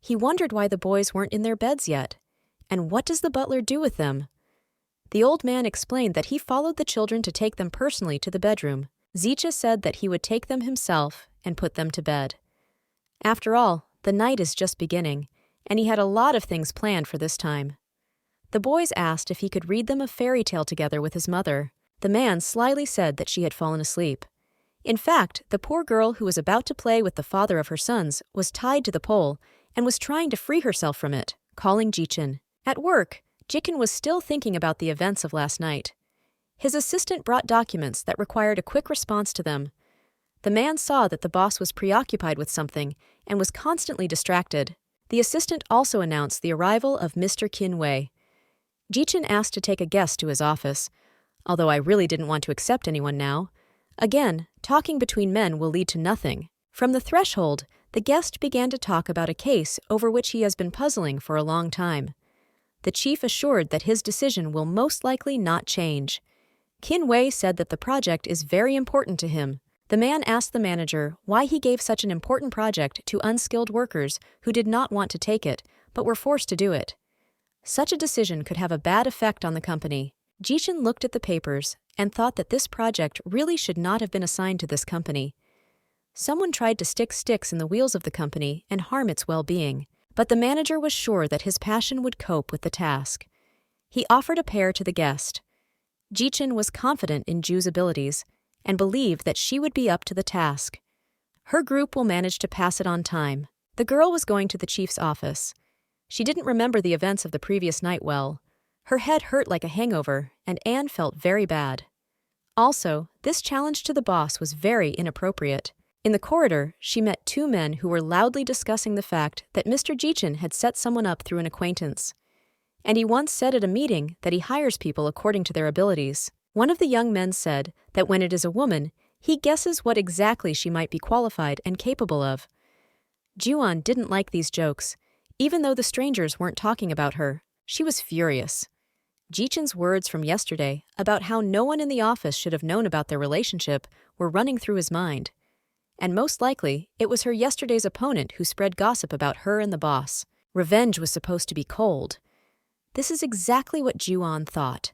He wondered why the boys weren't in their beds yet. And what does the butler do with them? The old man explained that he followed the children to take them personally to the bedroom. Zicha said that he would take them himself and put them to bed. After all, the night is just beginning, and he had a lot of things planned for this time. The boys asked if he could read them a fairy tale together with his mother. The man slyly said that she had fallen asleep. In fact, the poor girl who was about to play with the father of her sons was tied to the pole and was trying to free herself from it, calling Jichin. At work, Jichin was still thinking about the events of last night. His assistant brought documents that required a quick response to them. The man saw that the boss was preoccupied with something and was constantly distracted. The assistant also announced the arrival of Mr. Qin Wei. Jichin asked to take a guest to his office, although I really didn't want to accept anyone now. Again, talking between men will lead to nothing. From the threshold, the guest began to talk about a case over which he has been puzzling for a long time. The chief assured that his decision will most likely not change. Qin Wei said that the project is very important to him. The man asked the manager why he gave such an important project to unskilled workers who did not want to take it, but were forced to do it. Such a decision could have a bad effect on the company. Jichin looked at the papers and thought that this project really should not have been assigned to this company. Someone tried to stick sticks in the wheels of the company and harm its well-being, but the manager was sure that his passion would cope with the task. He offered a pair to the guest. Jichin was confident in Ju's abilities and believed that she would be up to the task. Her group will manage to pass it on time. The girl was going to the chief's office. She didn't remember the events of the previous night well. Her head hurt like a hangover, and Anne felt very bad. Also, this challenge to the boss was very inappropriate. In the corridor, she met two men who were loudly discussing the fact that Mr. Jichin had set someone up through an acquaintance. And he once said at a meeting that he hires people according to their abilities. One of the young men said that when it is a woman, he guesses what exactly she might be qualified and capable of. Juan didn't like these jokes, even though the strangers weren't talking about her. She was furious. Jichin's words from yesterday about how no one in the office should have known about their relationship were running through his mind. And most likely, it was her yesterday's opponent who spread gossip about her and the boss. Revenge was supposed to be cold. This is exactly what Juan thought.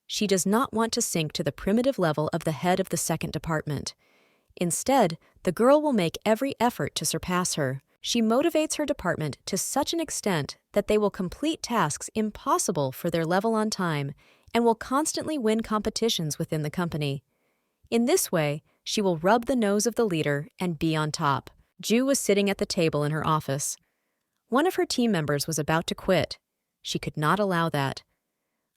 She does not want to sink to the primitive level of the head of the second department. Instead, the girl will make every effort to surpass her. She motivates her department to such an extent that they will complete tasks impossible for their level on time and will constantly win competitions within the company. In this way, she will rub the nose of the leader and be on top. Ju was sitting at the table in her office. One of her team members was about to quit. She could not allow that.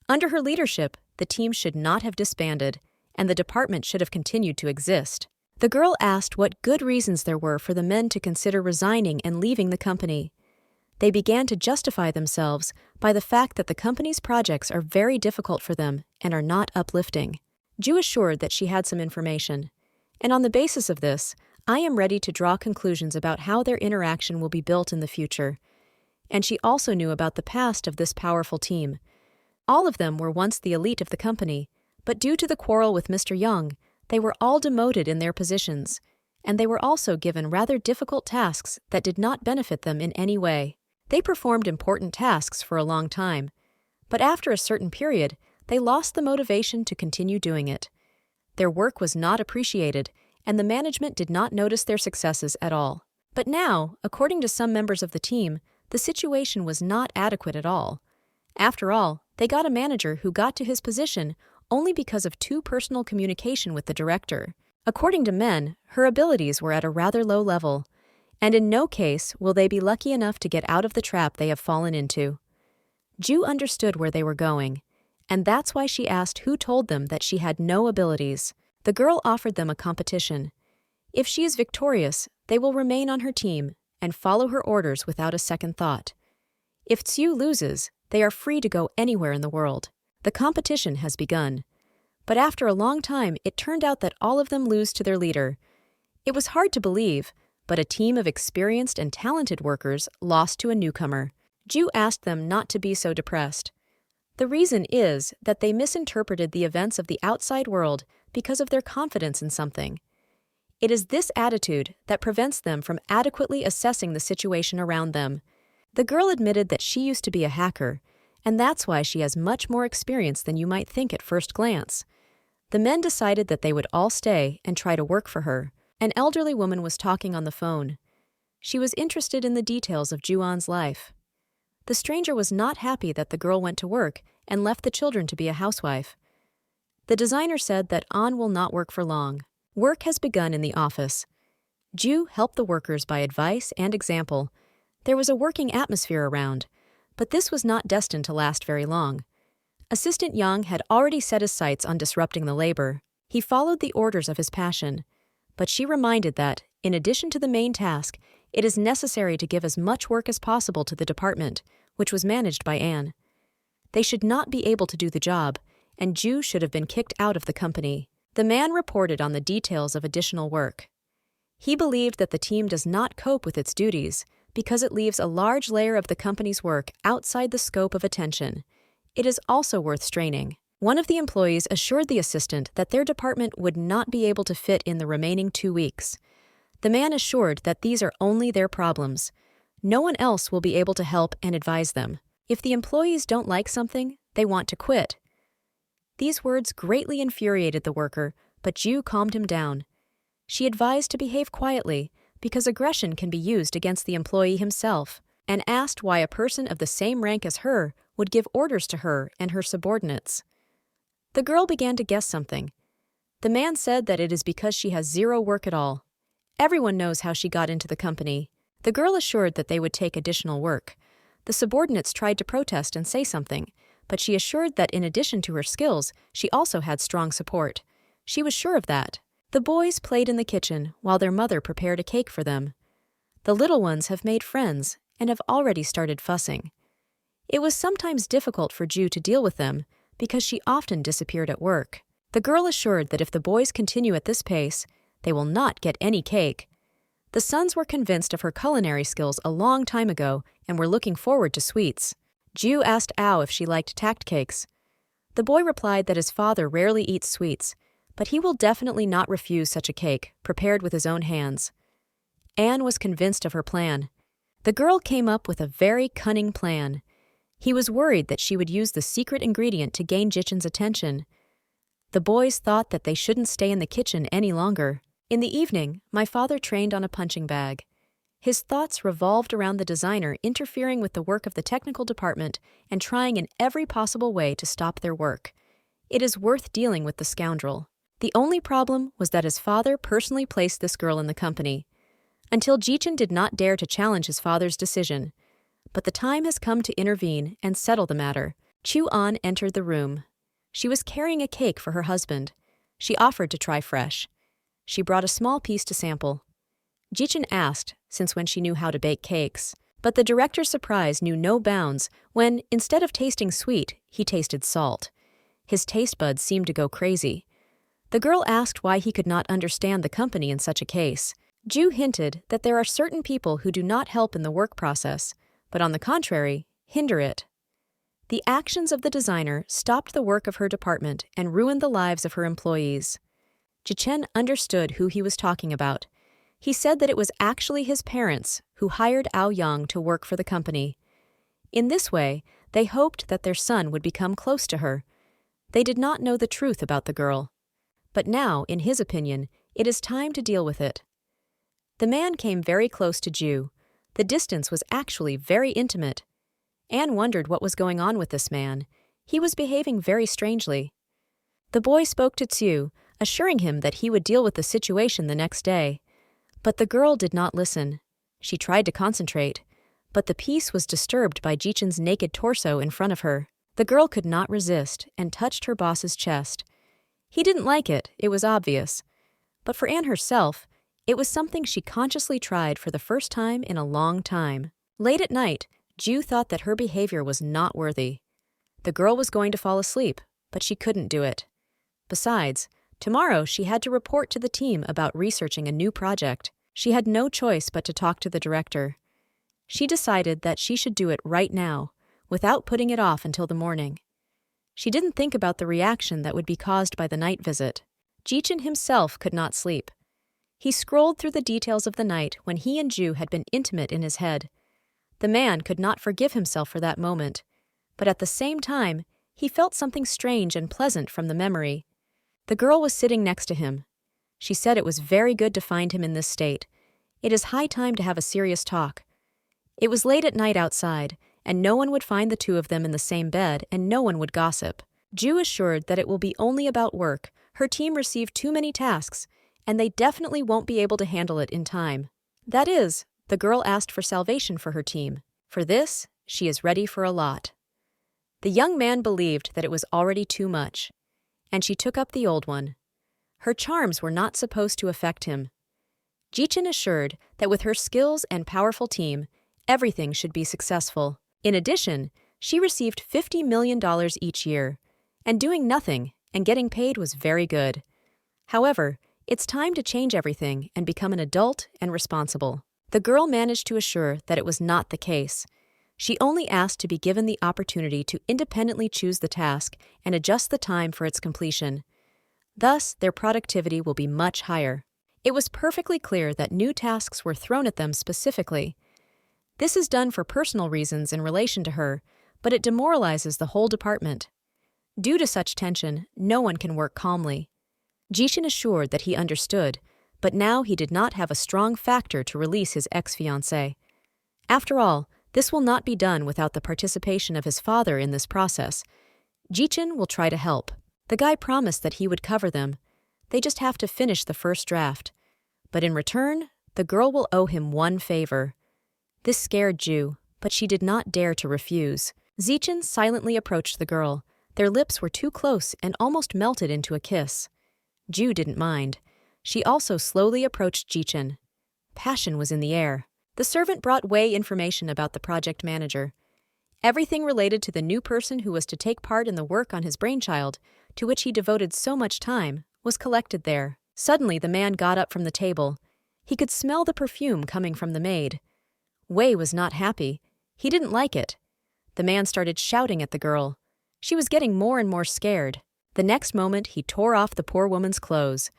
Under her leadership, the team should not have disbanded, and the department should have continued to exist. The girl asked what good reasons there were for the men to consider resigning and leaving the company. They began to justify themselves by the fact that the company's projects are very difficult for them and are not uplifting. Ju assured that she had some information, and on the basis of this, I am ready to draw conclusions about how their interaction will be built in the future. And she also knew about the past of this powerful team. All of them were once the elite of the company, but due to the quarrel with Mr. Young, they were all demoted in their positions, and they were also given rather difficult tasks that did not benefit them in any way. They performed important tasks for a long time, but after a certain period, they lost the motivation to continue doing it. Their work was not appreciated, and the management did not notice their successes at all. But now, according to some members of the team, the situation was not adequate at all. After all, they got a manager who got to his position only because of too personal communication with the director. According to men, her abilities were at a rather low level, and in no case will they be lucky enough to get out of the trap they have fallen into. Ju understood where they were going, and that's why she asked who told them that she had no abilities. The girl offered them a competition. If she is victorious, they will remain on her team and follow her orders without a second thought. If Tsiu loses, they are free to go anywhere in the world. The competition has begun. But after a long time, it turned out that all of them lose to their leader. It was hard to believe, but a team of experienced and talented workers lost to a newcomer. Ju asked them not to be so depressed. The reason is that they misinterpreted the events of the outside world because of their confidence in something. It is this attitude that prevents them from adequately assessing the situation around them. The girl admitted that she used to be a hacker, and that's why she has much more experience than you might think at first glance. The men decided that they would all stay and try to work for her. An elderly woman was talking on the phone. She was interested in the details of Juan's life. The stranger was not happy that the girl went to work and left the children to be a housewife. The designer said that An will not work for long. Work has begun in the office. Ju helped the workers by advice and example. There was a working atmosphere around, but this was not destined to last very long. Assistant Yang had already set his sights on disrupting the labor. He followed the orders of his passion. But she reminded that, in addition to the main task, it is necessary to give as much work as possible to the department, which was managed by Anne. They should not be able to do the job, and Ju should have been kicked out of the company. The man reported on the details of additional work. He believed that the team does not cope with its duties because it leaves a large layer of the company's work outside the scope of attention. It is also worth straining. One of the employees assured the assistant that their department would not be able to fit in the remaining 2 weeks. The man assured that these are only their problems. No one else will be able to help and advise them. If the employees don't like something, they want to quit. These words greatly infuriated the worker, but Ju calmed him down. She advised to behave quietly because aggression can be used against the employee himself, and asked why a person of the same rank as her would give orders to her and her subordinates. The girl began to guess something. The man said that it is because she has zero work at all. Everyone knows how she got into the company. The girl assured that they would take additional work. The subordinates tried to protest and say something, but she assured that in addition to her skills, she also had strong support. She was sure of that. The boys played in the kitchen while their mother prepared a cake for them. The little ones have made friends and have already started fussing. It was sometimes difficult for Ju to deal with them because she often disappeared at work. The girl assured that if the boys continue at this pace, they will not get any cake. The sons were convinced of her culinary skills a long time ago and were looking forward to sweets. Ju asked Ao if she liked tact cakes. The boy replied that his father rarely eats sweets, but he will definitely not refuse such a cake, prepared with his own hands. Anne was convinced of her plan. The girl came up with a very cunning plan. He was worried that she would use the secret ingredient to gain Jichen's attention. The boys thought that they shouldn't stay in the kitchen any longer. In the evening, my father trained on a punching bag. His thoughts revolved around the designer interfering with the work of the technical department and trying in every possible way to stop their work. It is worth dealing with the scoundrel. The only problem was that his father personally placed this girl in the company. Until Jichen did not dare to challenge his father's decision. But the time has come to intervene and settle the matter. Chu-an entered the room. She was carrying a cake for her husband. She offered to try fresh. She brought a small piece to sample. Jichen asked, since when she knew how to bake cakes. But the director's surprise knew no bounds when, instead of tasting sweet, he tasted salt. His taste buds seemed to go crazy. The girl asked why he could not understand the company in such a case. Ju hinted that there are certain people who do not help in the work process, but on the contrary, hinder it. The actions of the designer stopped the work of her department and ruined the lives of her employees. Jichen understood who he was talking about. He said that it was actually his parents who hired Ao Yang to work for the company. In this way, they hoped that their son would become close to her. They did not know the truth about the girl. But now, in his opinion, it is time to deal with it. The man came very close to Ju. The distance was actually very intimate. Anne wondered what was going on with this man. He was behaving very strangely. The boy spoke to Tsu, assuring him that he would deal with the situation the next day. But the girl did not listen. She tried to concentrate, but the peace was disturbed by Jichen's naked torso in front of her. The girl could not resist and touched her boss's chest. He didn't like it, it was obvious. But for Anne herself, it was something she consciously tried for the first time in a long time. Late at night, Ju thought that her behavior was not worthy. The girl was going to fall asleep, but she couldn't do it. Besides, tomorrow she had to report to the team about researching a new project. She had no choice but to talk to the director. She decided that she should do it right now, without putting it off until the morning. She didn't think about the reaction that would be caused by the night visit. Jichen himself could not sleep. He scrolled through the details of the night when he and Ju had been intimate in his head. The man could not forgive himself for that moment, but at the same time, he felt something strange and pleasant from the memory. The girl was sitting next to him. She said it was very good to find him in this state. It is high time to have a serious talk. It was late at night outside, and no one would find the two of them in the same bed, and no one would gossip. Ju assured that it will be only about work. Her team received too many tasks, and they definitely won't be able to handle it in time. That is, the girl asked for salvation for her team. For this, she is ready for a lot. The young man believed that it was already too much, and she took up the old one. Her charms were not supposed to affect him. Jichin assured that with her skills and powerful team, everything should be successful. In addition, she received $50 million each year, and doing nothing and getting paid was very good. However, it's time to change everything and become an adult and responsible. The girl managed to assure that it was not the case. She only asked to be given the opportunity to independently choose the task and adjust the time for its completion. Thus, their productivity will be much higher. It was perfectly clear that new tasks were thrown at them specifically. This is done for personal reasons in relation to her, but it demoralizes the whole department. Due to such tension, no one can work calmly. Jishin assured that he understood, but now he did not have a strong factor to release his ex-fiancée. After all, this will not be done without the participation of his father in this process. Jichin will try to help. The guy promised that he would cover them. They just have to finish the first draft. But in return, the girl will owe him one favor. This scared Ju, but she did not dare to refuse. Jichin silently approached the girl. Their lips were too close and almost melted into a kiss. Ju didn't mind. She also slowly approached Jichin. Passion was in the air. The servant brought Wei information about the project manager. Everything related to the new person who was to take part in the work on his brainchild, to which he devoted so much time, was collected there. Suddenly the man got up from the table. He could smell the perfume coming from the maid. Wei was not happy. He didn't like it. The man started shouting at the girl. She was getting more and more scared. The next moment, he tore off the poor woman's clothes.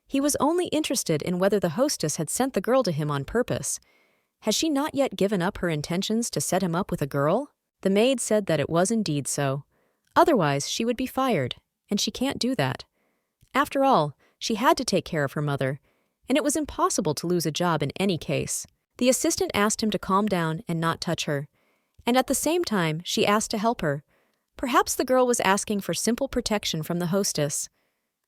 He was only interested in whether the hostess had sent the girl to him on purpose. Has she not yet given up her intentions to set him up with a girl? The maid said that it was indeed so. Otherwise, she would be fired, and she can't do that. After all, she had to take care of her mother, and it was impossible to lose a job in any case. The assistant asked him to calm down and not touch her, and at the same time, she asked to help her. Perhaps the girl was asking for simple protection from the hostess.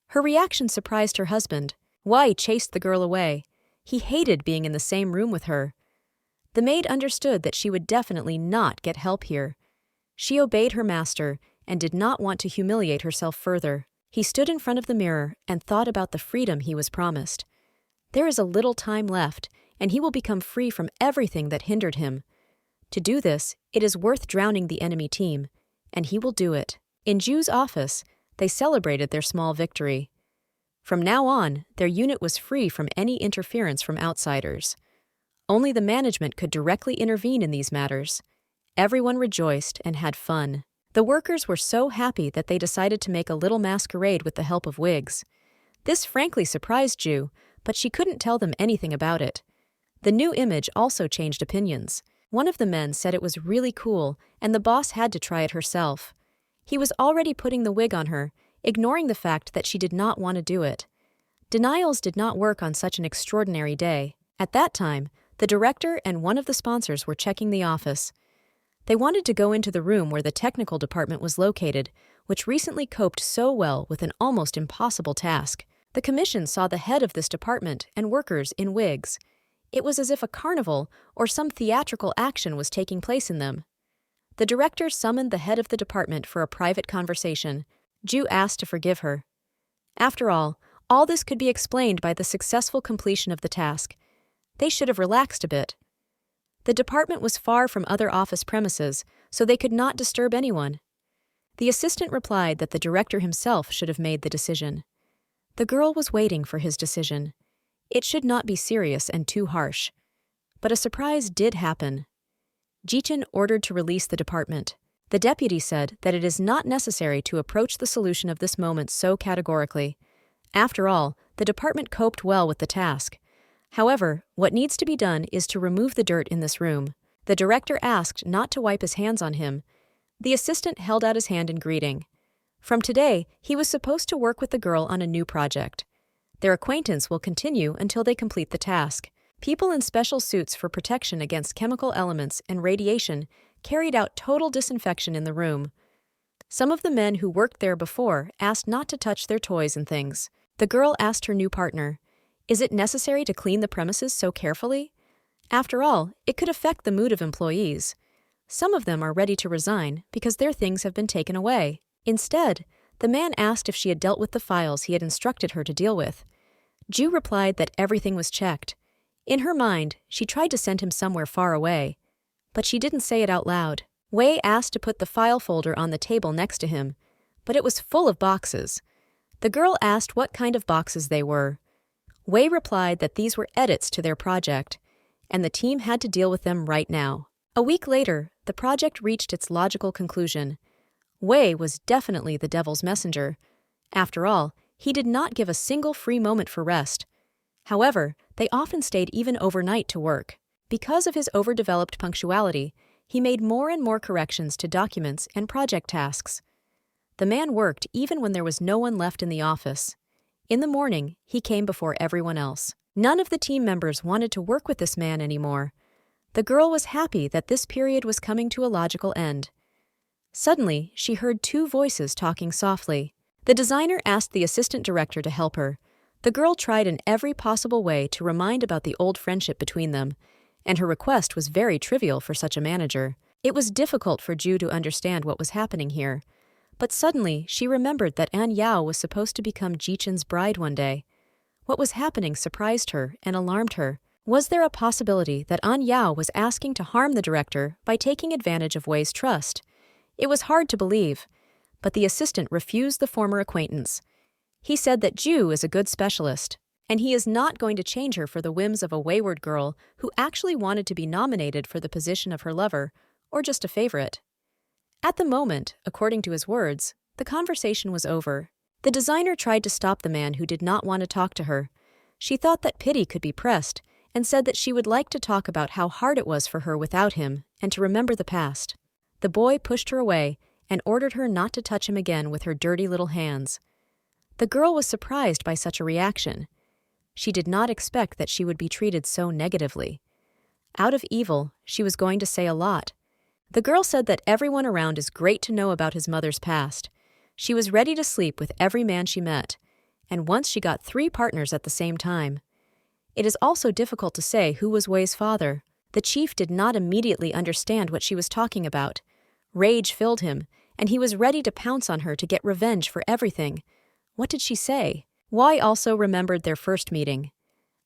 Her reaction surprised her husband. Wei chased the girl away. He hated being in the same room with her. The maid understood that she would definitely not get help here. She obeyed her master and did not want to humiliate herself further. He stood in front of the mirror and thought about the freedom he was promised. There is a little time left, and he will become free from everything that hindered him. To do this, it is worth drowning the enemy team, and he will do it. In Ju's office, they celebrated their small victory. From now on, their unit was free from any interference from outsiders. Only the management could directly intervene in these matters. Everyone rejoiced and had fun. The workers were so happy that they decided to make a little masquerade with the help of wigs. This frankly surprised Ju, but she couldn't tell them anything about it. The new image also changed opinions. One of the men said it was really cool, and the boss had to try it herself. He was already putting the wig on her, ignoring the fact that she did not want to do it. Denials did not work on such an extraordinary day. At that time, the director and one of the sponsors were checking the office. They wanted to go into the room where the technical department was located, which recently coped so well with an almost impossible task. The commission saw the head of this department and workers in wigs. It was as if a carnival or some theatrical action was taking place in them. The director summoned the head of the department for a private conversation. Ju asked to forgive her. After all this could be explained by the successful completion of the task. They should have relaxed a bit. The department was far from other office premises, so they could not disturb anyone. The assistant replied that the director himself should have made the decision. The girl was waiting for his decision. It should not be serious and too harsh. But a surprise did happen. Jichin ordered to release the department. The deputy said that it is not necessary to approach the solution of this moment so categorically. After all, the department coped well with the task. However, what needs to be done is to remove the dirt in this room. The director asked not to wipe his hands on him. The assistant held out his hand in greeting. From today, he was supposed to work with the girl on a new project. Their acquaintance will continue until they complete the task. People in special suits for protection against chemical elements and radiation carried out total disinfection in the room. Some of the men who worked there before asked not to touch their toys and things. The girl asked her new partner, "Is it necessary to clean the premises so carefully? After all, it could affect the mood of employees." Some of them are ready to resign because their things have been taken away. Instead, the man asked if she had dealt with the files he had instructed her to deal with. Ju replied that everything was checked. In her mind, she tried to send him somewhere far away, but she didn't say it out loud. Wei asked to put the file folder on the table next to him, but it was full of boxes. The girl asked what kind of boxes they were. Wei replied that these were edits to their project, and the team had to deal with them right now. A week later, the project reached its logical conclusion. Wei was definitely the devil's messenger. After all, he did not give a single free moment for rest. However, they often stayed even overnight to work. Because of his overdeveloped punctuality, he made more and more corrections to documents and project tasks. The man worked even when there was no one left in the office. In the morning, he came before everyone else. None of the team members wanted to work with this man anymore. The girl was happy that this period was coming to a logical end. Suddenly, she heard two voices talking softly. The designer asked the assistant director to help her. The girl tried in every possible way to remind about the old friendship between them, and her request was very trivial for such a manager. It was difficult for Ju to understand what was happening here. But suddenly, she remembered that An Yao was supposed to become Jichen's bride one day. What was happening surprised her and alarmed her. Was there a possibility that An Yao was asking to harm the director by taking advantage of Wei's trust? It was hard to believe, but the assistant refused the former acquaintance. He said that Ju is a good specialist, and he is not going to change her for the whims of a wayward girl who actually wanted to be nominated for the position of her lover, or just a favorite. At the moment, according to his words, the conversation was over. The designer tried to stop the man who did not want to talk to her. She thought that pity could be pressed, and said that she would like to talk about how hard it was for her without him and to remember the past. The boy pushed her away and ordered her not to touch him again with her dirty little hands. The girl was surprised by such a reaction. She did not expect that she would be treated so negatively. Out of evil, she was going to say a lot. The girl said that everyone around is great to know about his mother's past. She was ready to sleep with every man she met, and once she got 3 partners at the same time. It is also difficult to say who was Wei's father. The chief did not immediately understand what she was talking about. Rage filled him, and he was ready to pounce on her to get revenge for everything. What did she say? Wei also remembered their first meeting.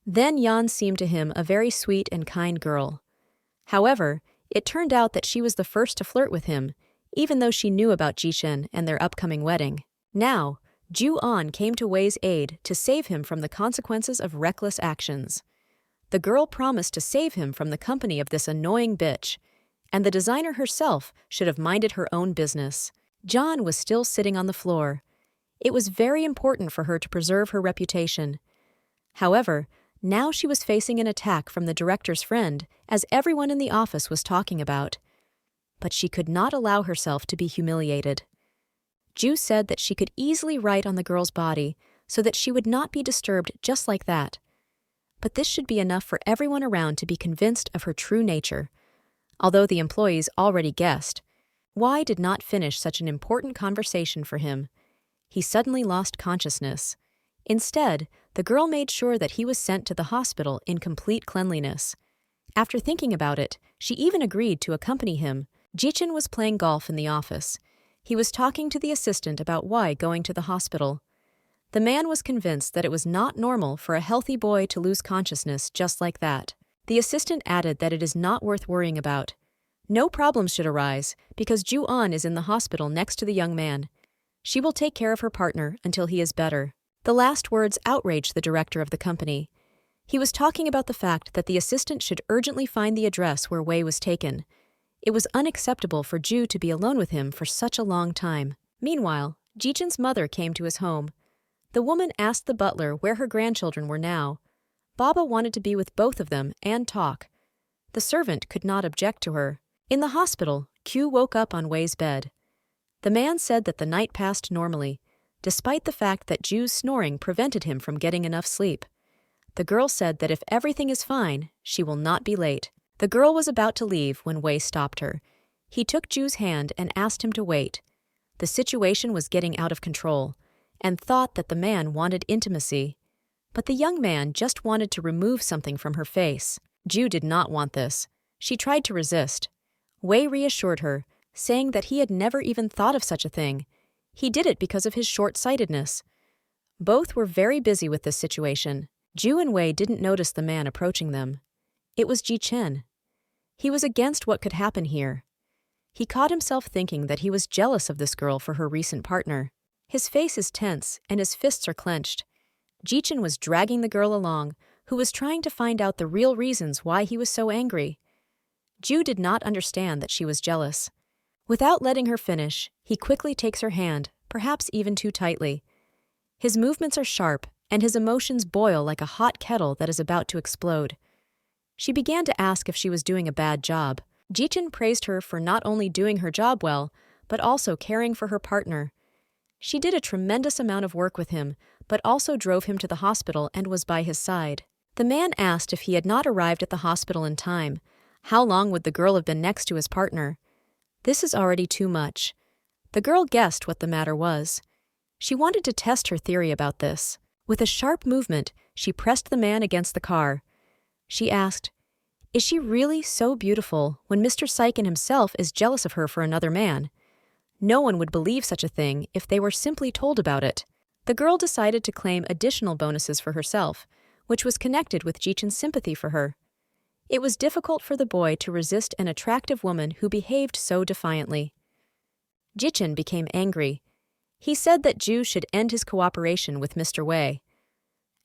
Then Yan seemed to him a very sweet and kind girl. However, it turned out that she was the first to flirt with him, even though she knew about Jichen and their upcoming wedding. Now, Ju An came to Wei's aid to save him from the consequences of reckless actions. The girl promised to save him from the company of this annoying bitch, and the designer herself should have minded her own business. John was still sitting on the floor. It was very important for her to preserve her reputation. However, now she was facing an attack from the director's friend, as everyone in the office was talking about. But she could not allow herself to be humiliated. Ju said that she could easily write on the girl's body so that she would not be disturbed just like that. But this should be enough for everyone around to be convinced of her true nature. Although the employees already guessed, Wei did not finish such an important conversation for him. He suddenly lost consciousness. Instead, the girl made sure that he was sent to the hospital in complete cleanliness. After thinking about it, she even agreed to accompany him. Jichen was playing golf in the office. He was talking to the assistant about Wei going to the hospital. The man was convinced that it was not normal for a healthy boy to lose consciousness just like that. The assistant added that it is not worth worrying about. No problems should arise because Ju An is in the hospital next to the young man. She will take care of her partner until he is better. The last words outraged the director of the company. He was talking about the fact that the assistant should urgently find the address where Wei was taken. It was unacceptable for Ju to be alone with him for such a long time. Meanwhile, Jichen's mother came to his home. The woman asked the butler where her grandchildren were now. Baba wanted to be with both of them and talk. The servant could not object to her. In the hospital, Q woke up on Wei's bed. The man said that the night passed normally, despite the fact that Ju's snoring prevented him from getting enough sleep. The girl said that if everything is fine, she will not be late. The girl was about to leave when Wei stopped her. He took Ju's hand and asked him to wait. The situation was getting out of control, and thought that the man wanted intimacy. But the young man just wanted to remove something from her face. Ju did not want this. She tried to resist. Wei reassured her, saying that he had never even thought of such a thing. He did it because of his short-sightedness. Both were very busy with this situation. Ju and Wei didn't notice the man approaching them. It was Ji Chen. He was against what could happen here. He caught himself thinking that he was jealous of this girl for her recent partner. His face is tense and his fists are clenched. Ji Chen was dragging the girl along, who was trying to find out the real reasons why he was so angry. Ju did not understand that she was jealous. Without letting her finish, he quickly takes her hand, perhaps even too tightly. His movements are sharp, and his emotions boil like a hot kettle that is about to explode. She began to ask if she was doing a bad job. Ji Chen praised her for not only doing her job well, but also caring for her partner. She did a tremendous amount of work with him, but also drove him to the hospital and was by his side. The man asked if he had not arrived at the hospital in time. How long would the girl have been next to his partner? This is already too much. The girl guessed what the matter was. She wanted to test her theory about this. With a sharp movement, she pressed the man against the car. She asked, "Is she really so beautiful when Mr. Saiken himself is jealous of her for another man?" No one would believe such a thing if they were simply told about it. The girl decided to claim additional bonuses for herself, which was connected with Ji Chen's sympathy for her. It was difficult for the boy to resist an attractive woman who behaved so defiantly. Ji Chen became angry. He said that Ju should end his cooperation with Mr. Wei.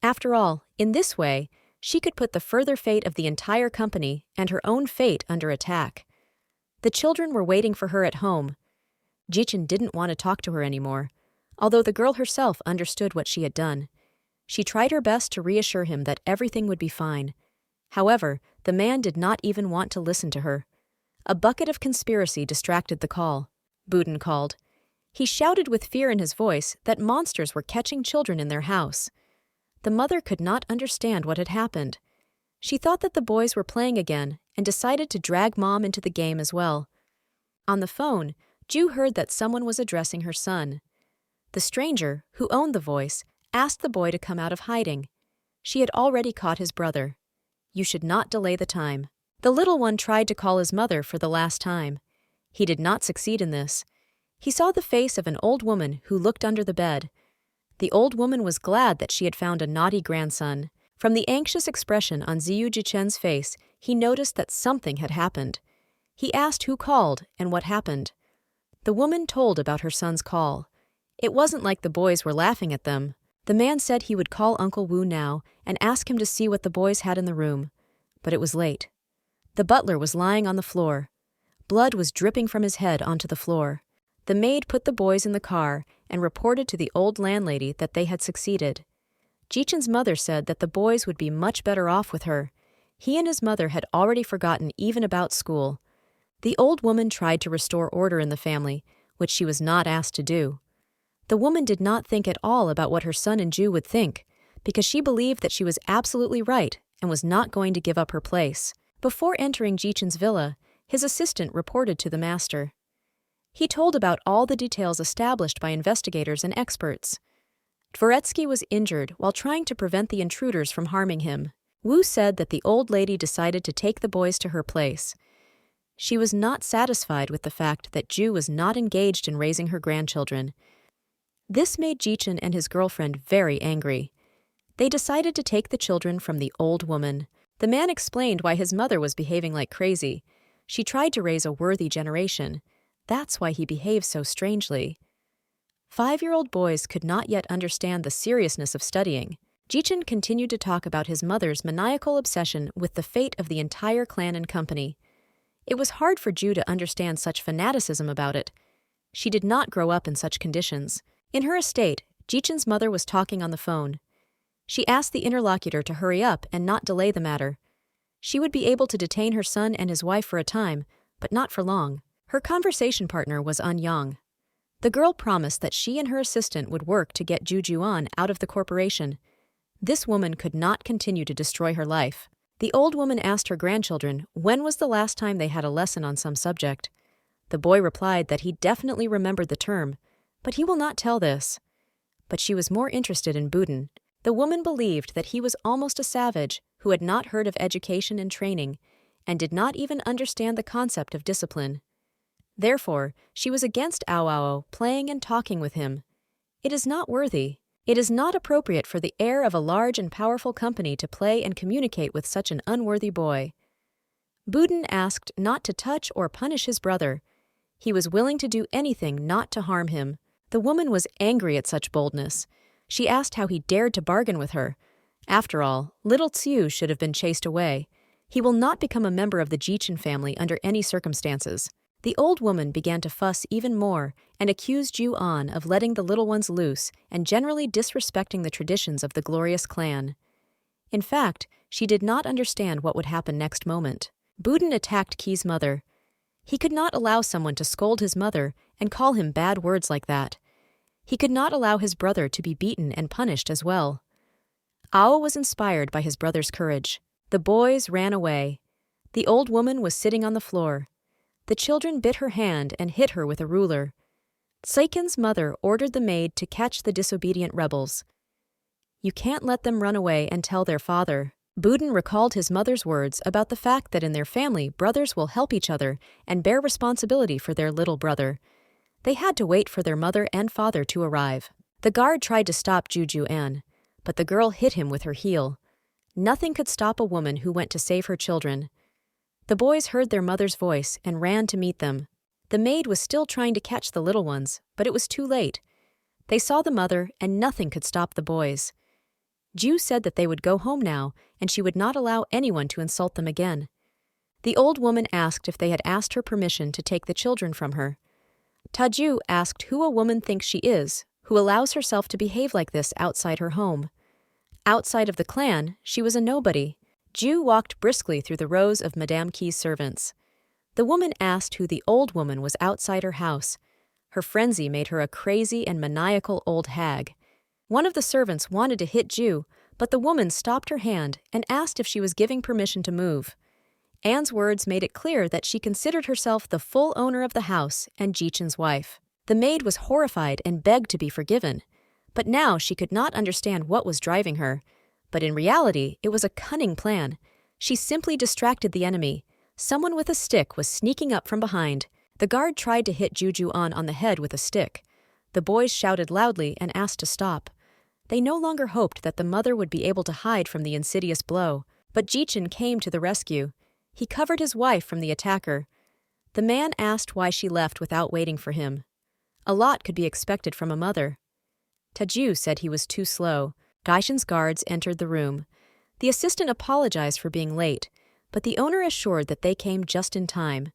After all, in this way, she could put the further fate of the entire company and her own fate under attack. The children were waiting for her at home. Ji Chen didn't want to talk to her anymore, although the girl herself understood what she had done. She tried her best to reassure him that everything would be fine. However, the man did not even want to listen to her. A bucket of conspiracy distracted the call. Buden called. He shouted with fear in his voice that monsters were catching children in their house. The mother could not understand what had happened. She thought that the boys were playing again and decided to drag Mom into the game as well. On the phone, Ju heard that someone was addressing her son. The stranger, who owned the voice, asked the boy to come out of hiding. She had already caught his brother. You should not delay the time. The little one tried to call his mother for the last time. He did not succeed in this. He saw the face of an old woman who looked under the bed. The old woman was glad that she had found a naughty grandson. From the anxious expression on Ziyu Jichen's face, he noticed that something had happened. He asked who called and what happened. The woman told about her son's call. It wasn't like the boys were laughing at them. The man said he would call Uncle Wu now and ask him to see what the boys had in the room. But it was late. The butler was lying on the floor. Blood was dripping from his head onto the floor. The maid put the boys in the car and reported to the old landlady that they had succeeded. Ji Chen's mother said that the boys would be much better off with her. He and his mother had already forgotten even about school. The old woman tried to restore order in the family, which she was not asked to do. The woman did not think at all about what her son and Ju would think, because she believed that she was absolutely right and was not going to give up her place. Before entering Ji Chen's villa, his assistant reported to the master. He told about all the details established by investigators and experts. Dvoretsky was injured while trying to prevent the intruders from harming him. Wu said that the old lady decided to take the boys to her place. She was not satisfied with the fact that Ju was not engaged in raising her grandchildren. This made Ji Chen and his girlfriend very angry. They decided to take the children from the old woman. The man explained why his mother was behaving like crazy. She tried to raise a worthy generation. That's why he behaved so strangely. 5-year-old boys could not yet understand the seriousness of studying. Ji Chen continued to talk about his mother's maniacal obsession with the fate of the entire clan and company. It was hard for Ju to understand such fanaticism about it. She did not grow up in such conditions. In her estate, Ji Chen's mother was talking on the phone. She asked the interlocutor to hurry up and not delay the matter. She would be able to detain her son and his wife for a time, but not for long. Her conversation partner was An Yang. The girl promised that she and her assistant would work to get Ju Juan out of the corporation. This woman could not continue to destroy her life. The old woman asked her grandchildren when was the last time they had a lesson on some subject. The boy replied that he definitely remembered the term, but he will not tell this. But she was more interested in Buden. The woman believed that he was almost a savage who had not heard of education and training, and did not even understand the concept of discipline. Therefore, she was against Ao playing and talking with him. It is not worthy. It is not appropriate for the heir of a large and powerful company to play and communicate with such an unworthy boy. Budin asked not to touch or punish his brother. He was willing to do anything not to harm him. The woman was angry at such boldness. She asked how he dared to bargain with her. After all, little Tsiu should have been chased away. He will not become a member of the Jichin family under any circumstances. The old woman began to fuss even more and accused Ju-an of letting the little ones loose and generally disrespecting the traditions of the glorious clan. In fact, she did not understand what would happen next moment. Budin attacked Ki's mother. He could not allow someone to scold his mother and call him bad words like that. He could not allow his brother to be beaten and punished as well. Ao was inspired by his brother's courage. The boys ran away. The old woman was sitting on the floor. The children bit her hand and hit her with a ruler. Seiken's mother ordered the maid to catch the disobedient rebels. You can't let them run away and tell their father. Budin recalled his mother's words about the fact that in their family, brothers will help each other and bear responsibility for their little brother. They had to wait for their mother and father to arrive. The guard tried to stop Ju-an, but the girl hit him with her heel. Nothing could stop a woman who went to save her children. The boys heard their mother's voice and ran to meet them. The maid was still trying to catch the little ones, but it was too late. They saw the mother, and nothing could stop the boys. Ju said that they would go home now, and she would not allow anyone to insult them again. The old woman asked if they had asked her permission to take the children from her. Taju asked who a woman thinks she is, who allows herself to behave like this outside her home. Outside of the clan, she was a nobody. Ju walked briskly through the rows of Madame Ki's servants. The woman asked who the old woman was outside her house. Her frenzy made her a crazy and maniacal old hag. One of the servants wanted to hit Ju, but the woman stopped her hand and asked if she was giving permission to move. Anne's words made it clear that she considered herself the full owner of the house and Jichin's wife. The maid was horrified and begged to be forgiven, but now she could not understand what was driving her. But in reality, it was a cunning plan. She simply distracted the enemy. Someone with a stick was sneaking up from behind. The guard tried to hit Ju-an on the head with a stick. The boys shouted loudly and asked to stop. They no longer hoped that the mother would be able to hide from the insidious blow. But Jichin came to the rescue. He covered his wife from the attacker. The man asked why she left without waiting for him. A lot could be expected from a mother. Taju said he was too slow. Gaishin's guards entered the room. The assistant apologized for being late, but the owner assured that they came just in time.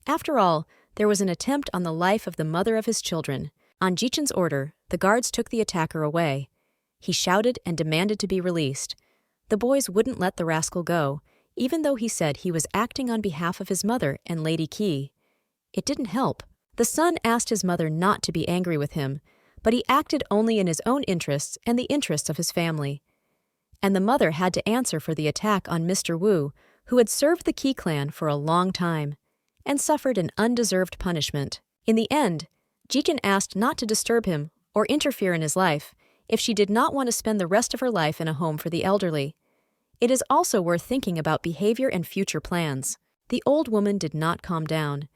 After all, there was an attempt on the life of the mother of his children. On Jichin's order, the guards took the attacker away. He shouted and demanded to be released. The boys wouldn't let the rascal go, even though he said he was acting on behalf of his mother and Lady Ki. It didn't help. The son asked his mother not to be angry with him, but he acted only in his own interests and the interests of his family. And the mother had to answer for the attack on Mr. Wu, who had served the Qi clan for a long time, and suffered an undeserved punishment. In the end, Jichin asked not to disturb him or interfere in his life if she did not want to spend the rest of her life in a home for the elderly. It is also worth thinking about behavior and future plans. The old woman did not calm down.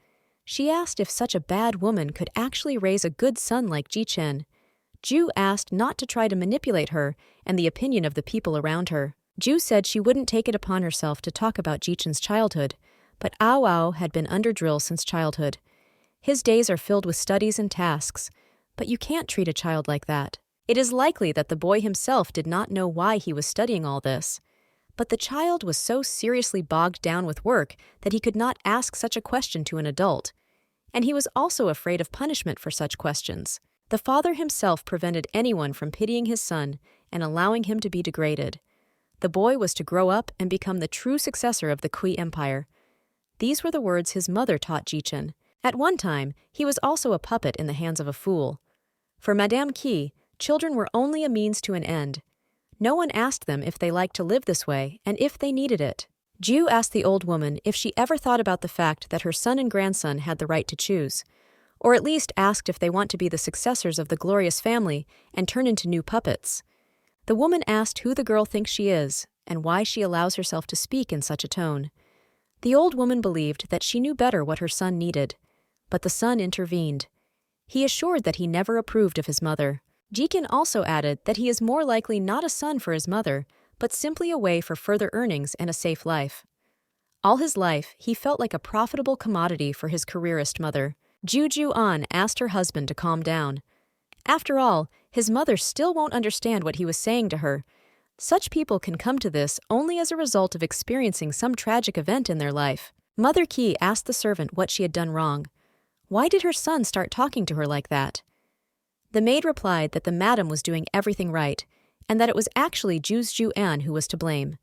She asked if such a bad woman could actually raise a good son like Jichin. Ju asked not to try to manipulate her and the opinion of the people around her. Ju said she wouldn't take it upon herself to talk about Jichin's childhood, but Ao had been under drill since childhood. His days are filled with studies and tasks, but you can't treat a child like that. It is likely that the boy himself did not know why he was studying all this. But the child was so seriously bogged down with work that he could not ask such a question to an adult. And he was also afraid of punishment for such questions. The father himself prevented anyone from pitying his son and allowing him to be degraded. The boy was to grow up and become the true successor of the Qi Empire. These were the words his mother taught Jichin. At one time, he was also a puppet in the hands of a fool. For Madame Qi, children were only a means to an end. No one asked them if they liked to live this way and if they needed it. Ju asked the old woman if she ever thought about the fact that her son and grandson had the right to choose, or at least asked if they want to be the successors of the glorious family and turn into new puppets. The woman asked who the girl thinks she is and why she allows herself to speak in such a tone. The old woman believed that she knew better what her son needed, but the son intervened. He assured that he never approved of his mother. Jikin also added that he is more likely not a son for his mother, but simply a way for further earnings and a safe life. All his life, he felt like a profitable commodity for his careerist mother. Ju-An asked her husband to calm down. After all, his mother still won't understand what he was saying to her. Such people can come to this only as a result of experiencing some tragic event in their life. Mother Ki asked the servant what she had done wrong. Why did her son start talking to her like that? The maid replied that the madam was doing everything right, and that it was actually Ju-An who was to blame.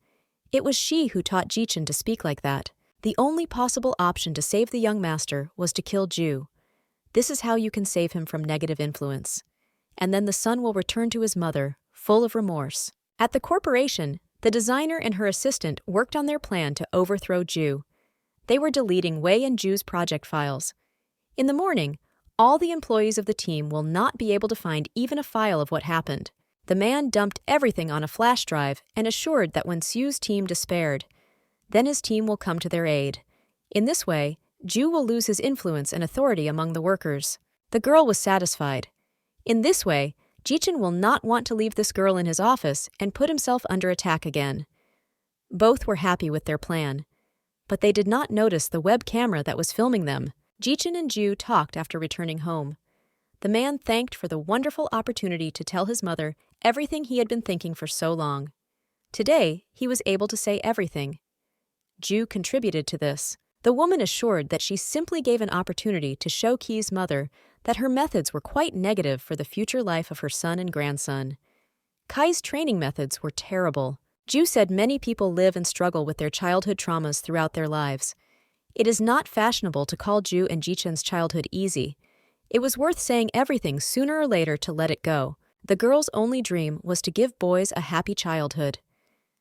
It was she who taught Jichen to speak like that. The only possible option to save the young master was to kill Ju. This is how you can save him from negative influence. And then the son will return to his mother, full of remorse. At the corporation, the designer and her assistant worked on their plan to overthrow Ju. They were deleting Wei and Ju's project files. In the morning, all the employees of the team will not be able to find even a file of what happened. The man dumped everything on a flash drive and assured that when Su's team despaired, then his team will come to their aid. In this way, Ju will lose his influence and authority among the workers. The girl was satisfied. In this way, Jichen will not want to leave this girl in his office and put himself under attack again. Both were happy with their plan, but they did not notice the web camera that was filming them. Jichen and Ju talked after returning home. The man thanked for the wonderful opportunity to tell his mother everything he had been thinking for so long. Today, he was able to say everything. Ju contributed to this. The woman assured that she simply gave an opportunity to show Ki's mother that her methods were quite negative for the future life of her son and grandson. Kai's training methods were terrible. Ju said many people live and struggle with their childhood traumas throughout their lives. It is not fashionable to call Ju and Jichen's childhood easy. It was worth saying everything sooner or later to let it go. The girl's only dream was to give boys a happy childhood.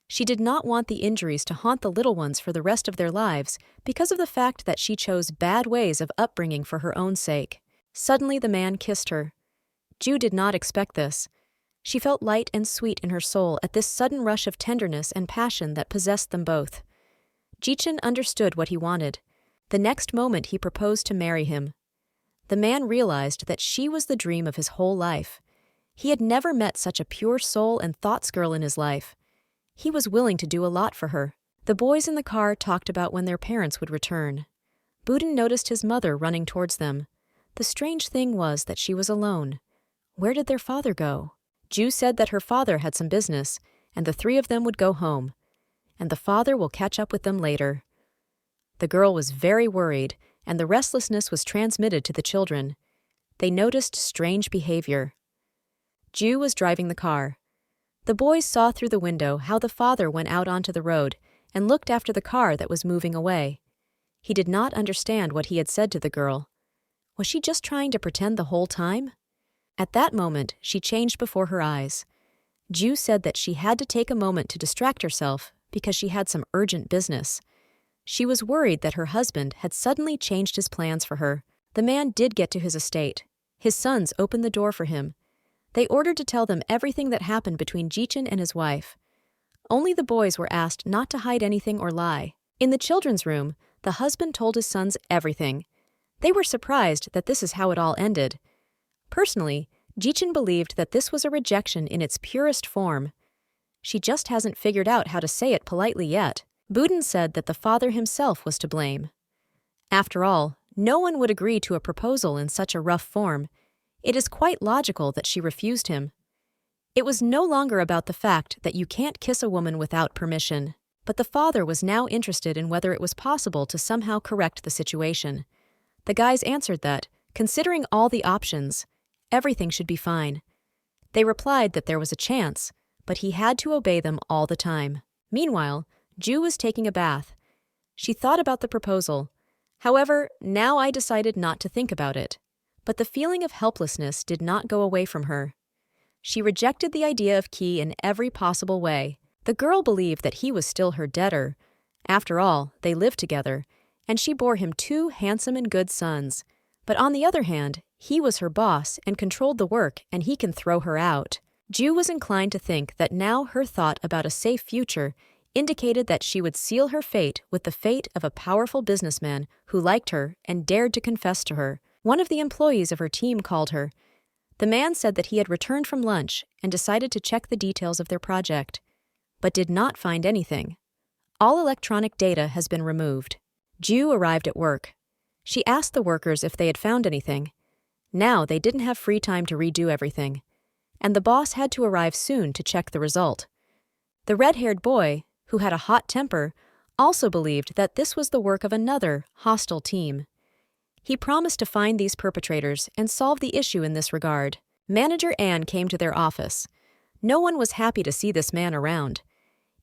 She did not want the injuries to haunt the little ones for the rest of their lives because of the fact that she chose bad ways of upbringing for her own sake. Suddenly the man kissed her. Ju did not expect this. She felt light and sweet in her soul at this sudden rush of tenderness and passion that possessed them both. Jichen understood what he wanted. The next moment he proposed to marry him. The man realized that she was the dream of his whole life. He had never met such a pure soul and thoughts girl in his life. He was willing to do a lot for her. The boys in the car talked about when their parents would return. Budin noticed his mother running towards them. The strange thing was that she was alone. Where did their father go? Ju said that her father had some business, and the three of them would go home, and the father will catch up with them later. The girl was very worried, and the restlessness was transmitted to the children. They noticed strange behavior. Ju was driving the car. The boys saw through the window how the father went out onto the road and looked after the car that was moving away. He did not understand what he had said to the girl. Was she just trying to pretend the whole time? At that moment, she changed before her eyes. Ju said that she had to take a moment to distract herself because she had some urgent business. She was worried that her husband had suddenly changed his plans for her. The man did get to his estate. His sons opened the door for him. They ordered to tell them everything that happened between Jichen and his wife. Only the boys were asked not to hide anything or lie. In the children's room, the husband told his sons everything. They were surprised that this is how it all ended. Personally, Jichen believed that this was a rejection in its purest form. She just hasn't figured out how to say it politely yet. Budin said that the father himself was to blame. After all, no one would agree to a proposal in such a rough form. It is quite logical that she refused him. It was no longer about the fact that you can't kiss a woman without permission, but the father was now interested in whether it was possible to somehow correct the situation. The guys answered that, considering all the options, everything should be fine. They replied that there was a chance, but he had to obey them all the time. Meanwhile, Ju was taking a bath. She thought about the proposal. However, now I decided not to think about it. But the feeling of helplessness did not go away from her. She rejected the idea of Ki in every possible way. The girl believed that he was still her debtor. After all, they lived together, and she bore him 2 handsome and good sons. But on the other hand, he was her boss and controlled the work, and he can throw her out. Ju was inclined to think that now her thought about a safe future indicated that she would seal her fate with the fate of a powerful businessman who liked her and dared to confess to her. One of the employees of her team called her. The man said that he had returned from lunch and decided to check the details of their project, but did not find anything. All electronic data has been removed. Ju arrived at work. She asked the workers if they had found anything. Now they didn't have free time to redo everything, and the boss had to arrive soon to check the result. The red-haired boy, who had a hot temper, also believed that this was the work of another, hostile team. He promised to find these perpetrators and solve the issue in this regard. Manager Ann came to their office. No one was happy to see this man around.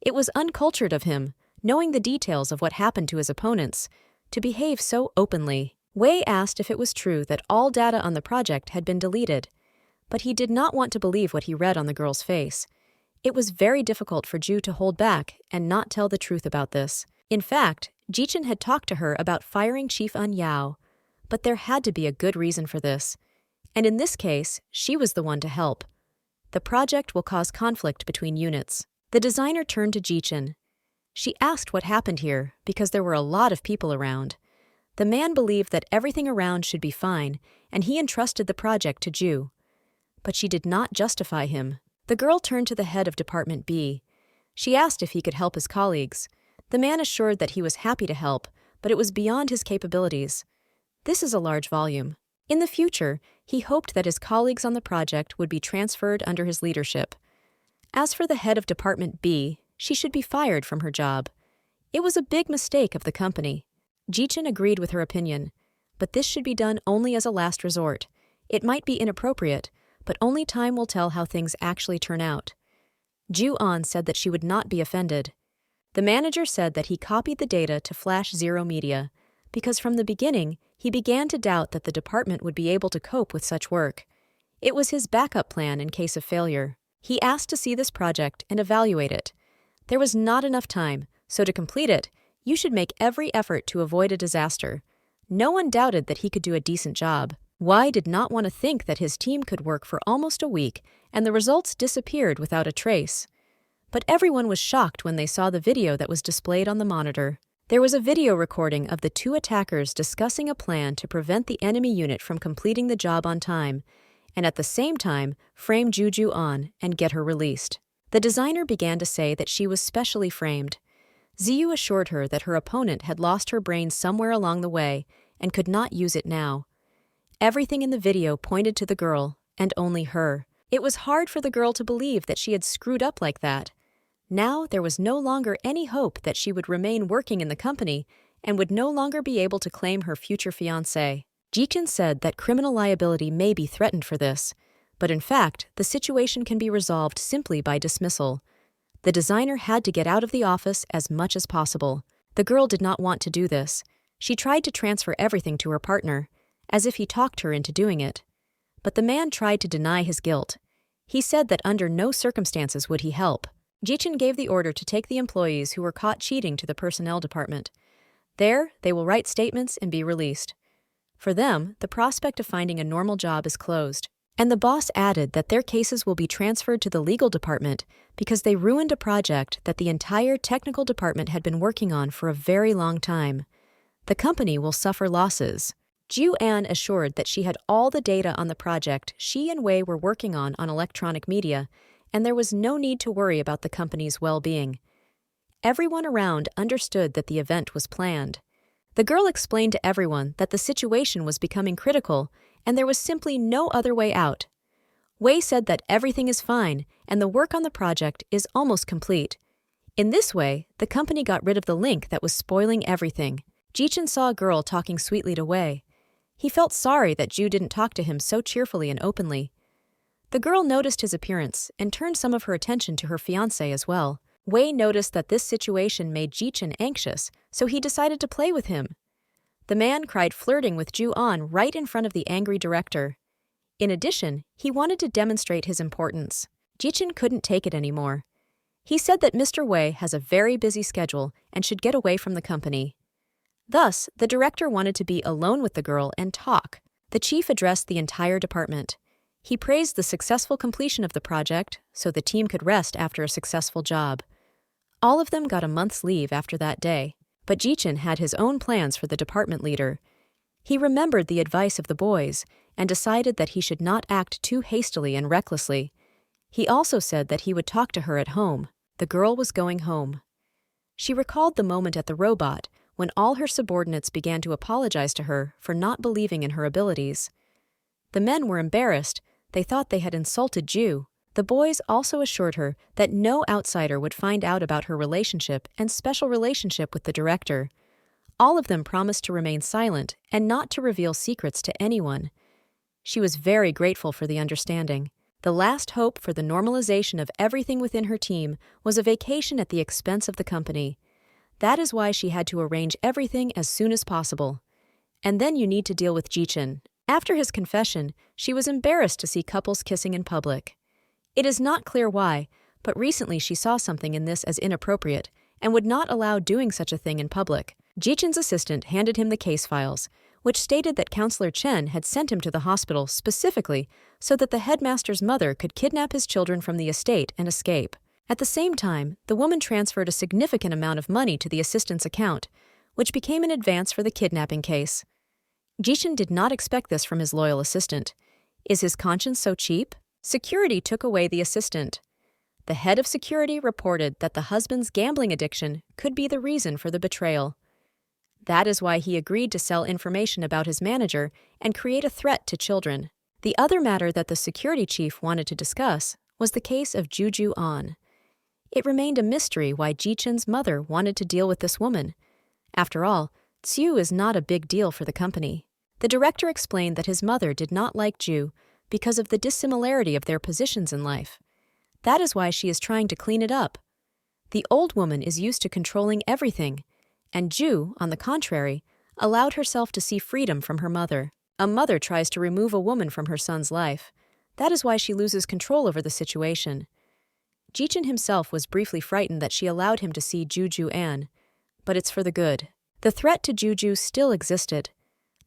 It was uncultured of him, knowing the details of what happened to his opponents, to behave so openly. Wei asked if it was true that all data on the project had been deleted, but he did not want to believe what he read on the girl's face. It was very difficult for Ju to hold back and not tell the truth about this. In fact, Jichin had talked to her about firing Chief Un Yao, but there had to be a good reason for this. And in this case, she was the one to help. The project will cause conflict between units. The designer turned to Jichin. She asked what happened here because there were a lot of people around. The man believed that everything around should be fine, and he entrusted the project to Ju. But she did not justify him. The girl turned to the head of Department B. She asked if he could help his colleagues. The man assured that he was happy to help, but it was beyond his capabilities. This is a large volume. In the future, he hoped that his colleagues on the project would be transferred under his leadership. As for the head of Department B, she should be fired from her job. It was a big mistake of the company. Jichin agreed with her opinion, but this should be done only as a last resort. It might be inappropriate, but only time will tell how things actually turn out. Ju-an said that she would not be offended. The manager said that he copied the data to Flash Zero Media, because from the beginning, he began to doubt that the department would be able to cope with such work. It was his backup plan in case of failure. He asked to see this project and evaluate it. There was not enough time, so to complete it, you should make every effort to avoid a disaster. No one doubted that he could do a decent job. Wei did not want to think that his team could work for almost a week and the results disappeared without a trace. But everyone was shocked when they saw the video that was displayed on the monitor. There was a video recording of the two attackers discussing a plan to prevent the enemy unit from completing the job on time, and at the same time frame Ju-an and get her released. The designer began to say that she was specially framed. Ziyu assured her that her opponent had lost her brain somewhere along the way and could not use it now. Everything in the video pointed to the girl, and only her. It was hard for the girl to believe that she had screwed up like that. Now there was no longer any hope that she would remain working in the company and would no longer be able to claim her future fiancé. Jichin said that criminal liability may be threatened for this, but in fact, the situation can be resolved simply by dismissal. The designer had to get out of the office as much as possible. The girl did not want to do this. She tried to transfer everything to her partner, as if he talked her into doing it. But the man tried to deny his guilt. He said that under no circumstances would he help. Jichin gave the order to take the employees who were caught cheating to the personnel department. There, they will write statements and be released. For them, the prospect of finding a normal job is closed. And the boss added that their cases will be transferred to the legal department because they ruined a project that the entire technical department had been working on for a very long time. The company will suffer losses. Ju-an assured that she had all the data on the project she and Wei were working on electronic media, and there was no need to worry about the company's well-being. Everyone around understood that the event was planned. The girl explained to everyone that the situation was becoming critical and there was simply no other way out. Wei said that everything is fine and the work on the project is almost complete. In this way, the company got rid of the link that was spoiling everything. Jichin saw a girl talking sweetly to Wei. He felt sorry that Ju didn't talk to him so cheerfully and openly. The girl noticed his appearance and turned some of her attention to her fiancé as well. Wei noticed that this situation made Jichin anxious, so he decided to play with him. The man cried flirting with Ju-an right in front of the angry director. In addition, he wanted to demonstrate his importance. Jichin couldn't take it anymore. He said that Mr. Wei has a very busy schedule and should get away from the company. Thus, the director wanted to be alone with the girl and talk. The chief addressed the entire department. He praised the successful completion of the project so the team could rest after a successful job. All of them got a month's leave after that day, but Jichin had his own plans for the department leader. He remembered the advice of the boys and decided that he should not act too hastily and recklessly. He also said that he would talk to her at home. The girl was going home. She recalled the moment at the robot when all her subordinates began to apologize to her for not believing in her abilities. The men were embarrassed. They thought they had insulted Ju. The boys also assured her that no outsider would find out about her relationship and special relationship with the director. All of them promised to remain silent and not to reveal secrets to anyone. She was very grateful for the understanding. The last hope for the normalization of everything within her team was a vacation at the expense of the company. That is why she had to arrange everything as soon as possible. And then you need to deal with Jichin. After his confession, she was embarrassed to see couples kissing in public. It is not clear why, but recently she saw something in this as inappropriate and would not allow doing such a thing in public. Jichin's assistant handed him the case files, which stated that Counselor Chen had sent him to the hospital specifically so that the headmaster's mother could kidnap his children from the estate and escape. At the same time, the woman transferred a significant amount of money to the assistant's account, which became an advance for the kidnapping case. Jichin did not expect this from his loyal assistant. Is his conscience so cheap? Security took away the assistant. The head of security reported that the husband's gambling addiction could be the reason for the betrayal. That is why he agreed to sell information about his manager and create a threat to children. The other matter that the security chief wanted to discuss was the case of Juju An. It remained a mystery why Jichin's mother wanted to deal with this woman. After all, Tsiu is not a big deal for the company. The director explained that his mother did not like Ju because of the dissimilarity of their positions in life. That is why she is trying to clean it up. The old woman is used to controlling everything, and Ju, on the contrary, allowed herself to see freedom from her mother. A mother tries to remove a woman from her son's life. That is why she loses control over the situation. Jichin himself was briefly frightened that she allowed him to see Juju An, but it's for the good. The threat to Juju still existed.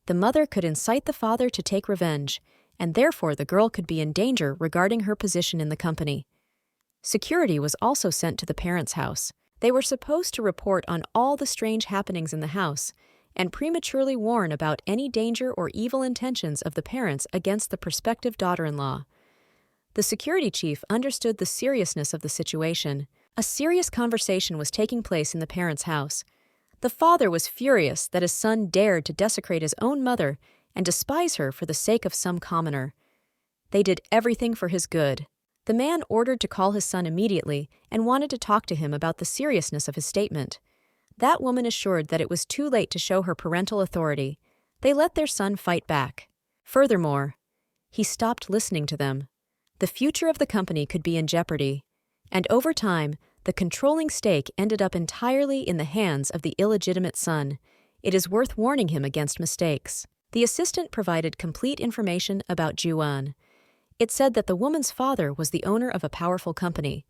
The mother could incite the father to take revenge, and therefore the girl could be in danger regarding her position in the company. Security was also sent to the parents' house. They were supposed to report on all the strange happenings in the house and prematurely warn about any danger or evil intentions of the parents against the prospective daughter-in-law. The security chief understood the seriousness of the situation. A serious conversation was taking place in the parents' house. The father was furious that his son dared to desecrate his own mother and despise her for the sake of some commoner. They did everything for his good. The man ordered to call his son immediately and wanted to talk to him about the seriousness of his statement. That woman assured that it was too late to show her parental authority. They let their son fight back. Furthermore, he stopped listening to them. The future of the company could be in jeopardy, and over time, the controlling stake ended up entirely in the hands of the illegitimate son. It is worth warning him against mistakes. The assistant provided complete information about Juan. It said that the woman's father was the owner of a powerful company,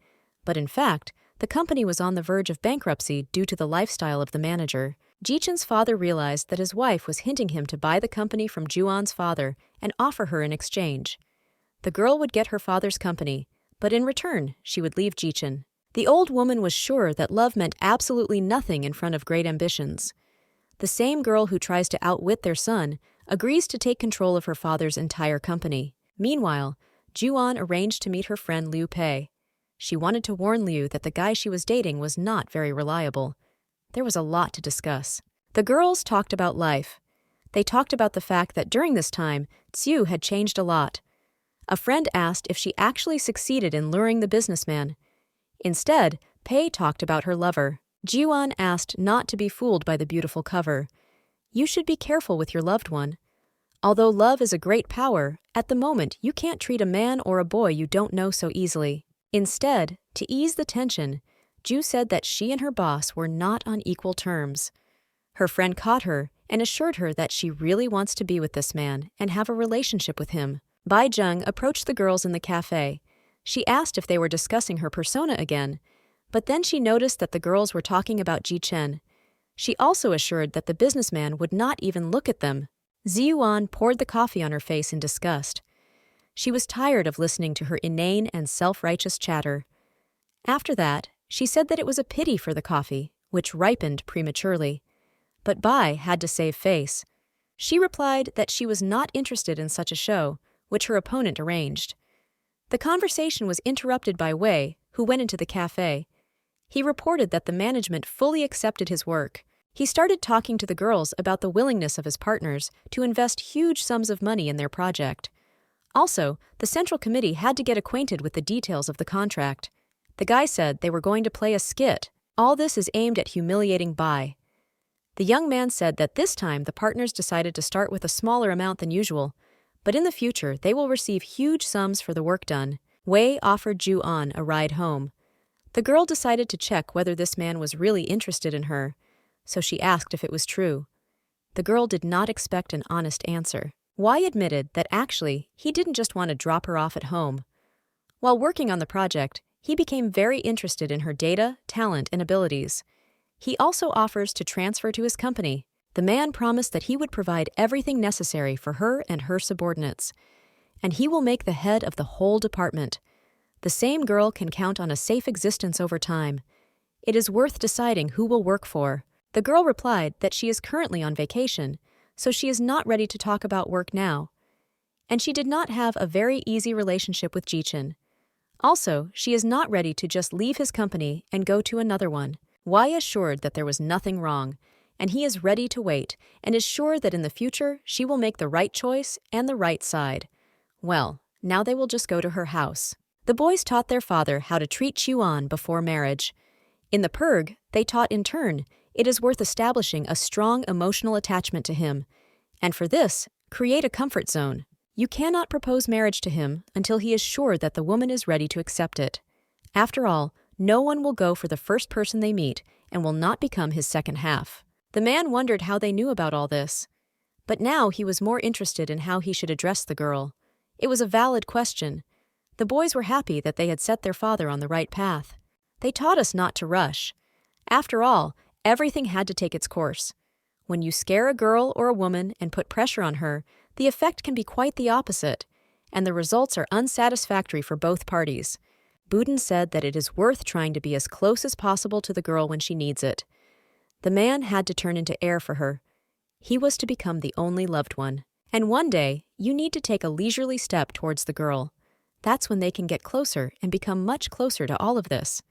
but in fact, the company was on the verge of bankruptcy due to the lifestyle of the manager. Jichin's father realized that his wife was hinting him to buy the company from Juan's father and offer her in exchange. The girl would get her father's company, but in return, she would leave Jichin. The old woman was sure that love meant absolutely nothing in front of great ambitions. The same girl who tries to outwit their son agrees to take control of her father's entire company. Meanwhile, Juan arranged to meet her friend Liu Pei. She wanted to warn Liu that the guy she was dating was not very reliable. There was a lot to discuss. The girls talked about life. They talked about the fact that during this time, Tsiu had changed a lot. A friend asked if she actually succeeded in luring the businessman. Instead, Pei talked about her lover. Jiwan asked not to be fooled by the beautiful cover. You should be careful with your loved one. Although love is a great power, at the moment you can't treat a man or a boy you don't know so easily. Instead, to ease the tension, Ju said that she and her boss were not on equal terms. Her friend caught her and assured her that she really wants to be with this man and have a relationship with him. Bai Zheng approached the girls in the cafe. She asked if they were discussing her persona again, but then she noticed that the girls were talking about Ji Chen. She also assured that the businessman would not even look at them. Ziyuan poured the coffee on her face in disgust. She was tired of listening to her inane and self-righteous chatter. After that, She said that it was a pity for the coffee, which ripened prematurely. But Bai had to save face. She replied that she was not interested in such a show, which her opponent arranged. The conversation was interrupted by Wei, who went into the cafe. He reported that the management fully accepted his work. He started talking to the girls about the willingness of his partners to invest huge sums of money in their project. Also, the Central Committee had to get acquainted with the details of the contract. The guy said they were going to play a skit. All this is aimed at humiliating Bai. The young man said that this time the partners decided to start with a smaller amount than usual, but in the future they will receive huge sums for the work done. Wei offered Ju-an a ride home. The girl decided to check whether this man was really interested in her, so she asked if it was true. The girl did not expect an honest answer. Wei admitted that actually he didn't just want to drop her off at home. While working on the project, he became very interested in her data, talent, and abilities. He also offers to transfer to his company. The man promised that he would provide everything necessary for her and her subordinates, and he will make the head of the whole department. The same girl can count on a safe existence over time. It is worth deciding who will work for. The girl replied that she is currently on vacation, so she is not ready to talk about work now. And she did not have a very easy relationship with Jichin. Also, she is not ready to just leave his company and go to another one. Wei assured that there was nothing wrong, and he is ready to wait and is sure that in the future she will make the right choice and the right side. Well, now they will just go to her house. The boys taught their father how to treat Chuan before marriage. In the Purg, they taught in turn it is worth establishing a strong emotional attachment to him, and for this, create a comfort zone. You cannot propose marriage to him until he is sure that the woman is ready to accept it. After all, no one will go for the first person they meet and will not become his second half. The man wondered how they knew about all this. But now he was more interested in how he should address the girl. It was a valid question. The boys were happy that they had set their father on the right path. They taught us not to rush. After all, everything had to take its course. When you scare a girl or a woman and put pressure on her, the effect can be quite the opposite, and the results are unsatisfactory for both parties. Budin said that it is worth trying to be as close as possible to the girl when she needs it. The man had to turn into air for her. He was to become the only loved one. And one day, you need to take a leisurely step towards the girl. That's when they can get closer and become much closer to all of this.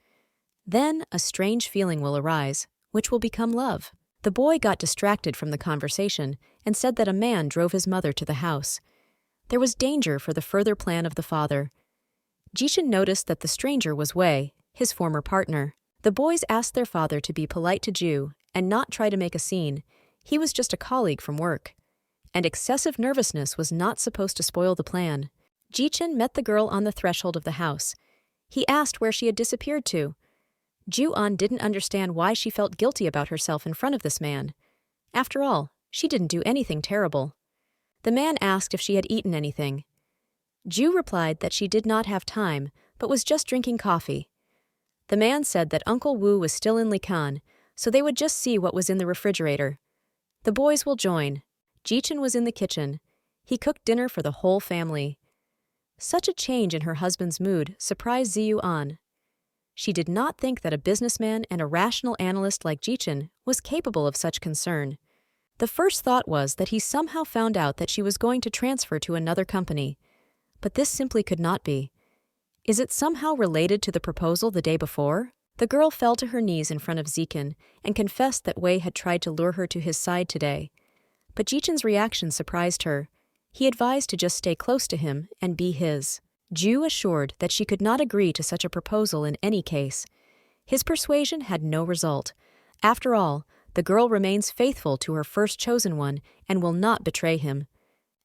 Then a strange feeling will arise, which will become love. The boy got distracted from the conversation and said that a man drove his mother to the house. There was danger for the further plan of the father. Jishin noticed that the stranger was Wei, his former partner. The boys asked their father to be polite to Ju and not try to make a scene. He was just a colleague from work. And excessive nervousness was not supposed to spoil the plan. Jichin met the girl on the threshold of the house. He asked where she had disappeared to. Ju-an didn't understand why she felt guilty about herself in front of this man. After all, she didn't do anything terrible. The man asked if she had eaten anything. Ju replied that she did not have time, but was just drinking coffee. The man said that Uncle Wu was still in Likan, so they would just see what was in the refrigerator. The boys will join. Jichin was in the kitchen. He cooked dinner for the whole family. Such a change in her husband's mood surprised Ziyu-an. She did not think that a businessman and a rational analyst like Jichin was capable of such concern. The first thought was that he somehow found out that she was going to transfer to another company. But this simply could not be. Is it somehow related to the proposal the day before? The girl fell to her knees in front of Zikin and confessed that Wei had tried to lure her to his side today. But Jichin's reaction surprised her. He advised to just stay close to him and be his. Ju assured that she could not agree to such a proposal in any case. His persuasion had no result. After all, the girl remains faithful to her first chosen one and will not betray him.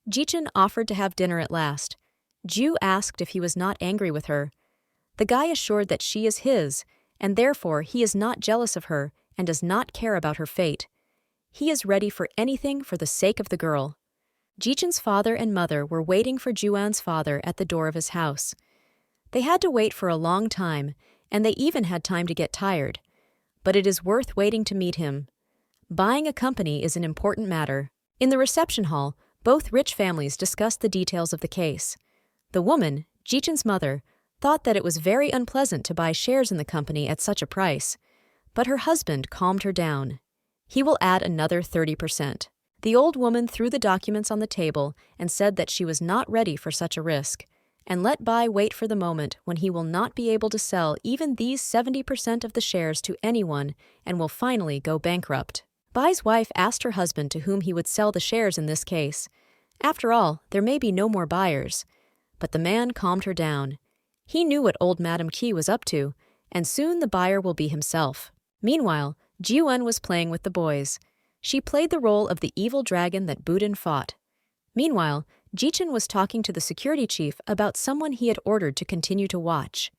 Jichin offered to have dinner at last. Ju asked if he was not angry with her. The guy assured that she is his, and therefore he is not jealous of her and does not care about her fate. He is ready for anything for the sake of the girl. Jichin's father and mother were waiting for Juan's father at the door of his house. They had to wait for a long time, and they even had time to get tired. But it is worth waiting to meet him. Buying a company is an important matter. In the reception hall, both rich families discussed the details of the case. The woman, Jichin's mother, thought that it was very unpleasant to buy shares in the company at such a price, but her husband calmed her down. He will add another 30%. The old woman threw the documents on the table and said that she was not ready for such a risk, and let Bai wait for the moment when he will not be able to sell even these 70% of the shares to anyone and will finally go bankrupt. Bai's wife asked her husband to whom he would sell the shares in this case. After all, there may be no more buyers. But the man calmed her down. He knew what old Madame Qi was up to, and soon the buyer will be himself. Meanwhile, Jiwen was playing with the boys. She played the role of the evil dragon that Budin fought. Meanwhile, Jichen was talking to the security chief about someone he had ordered to continue to watch.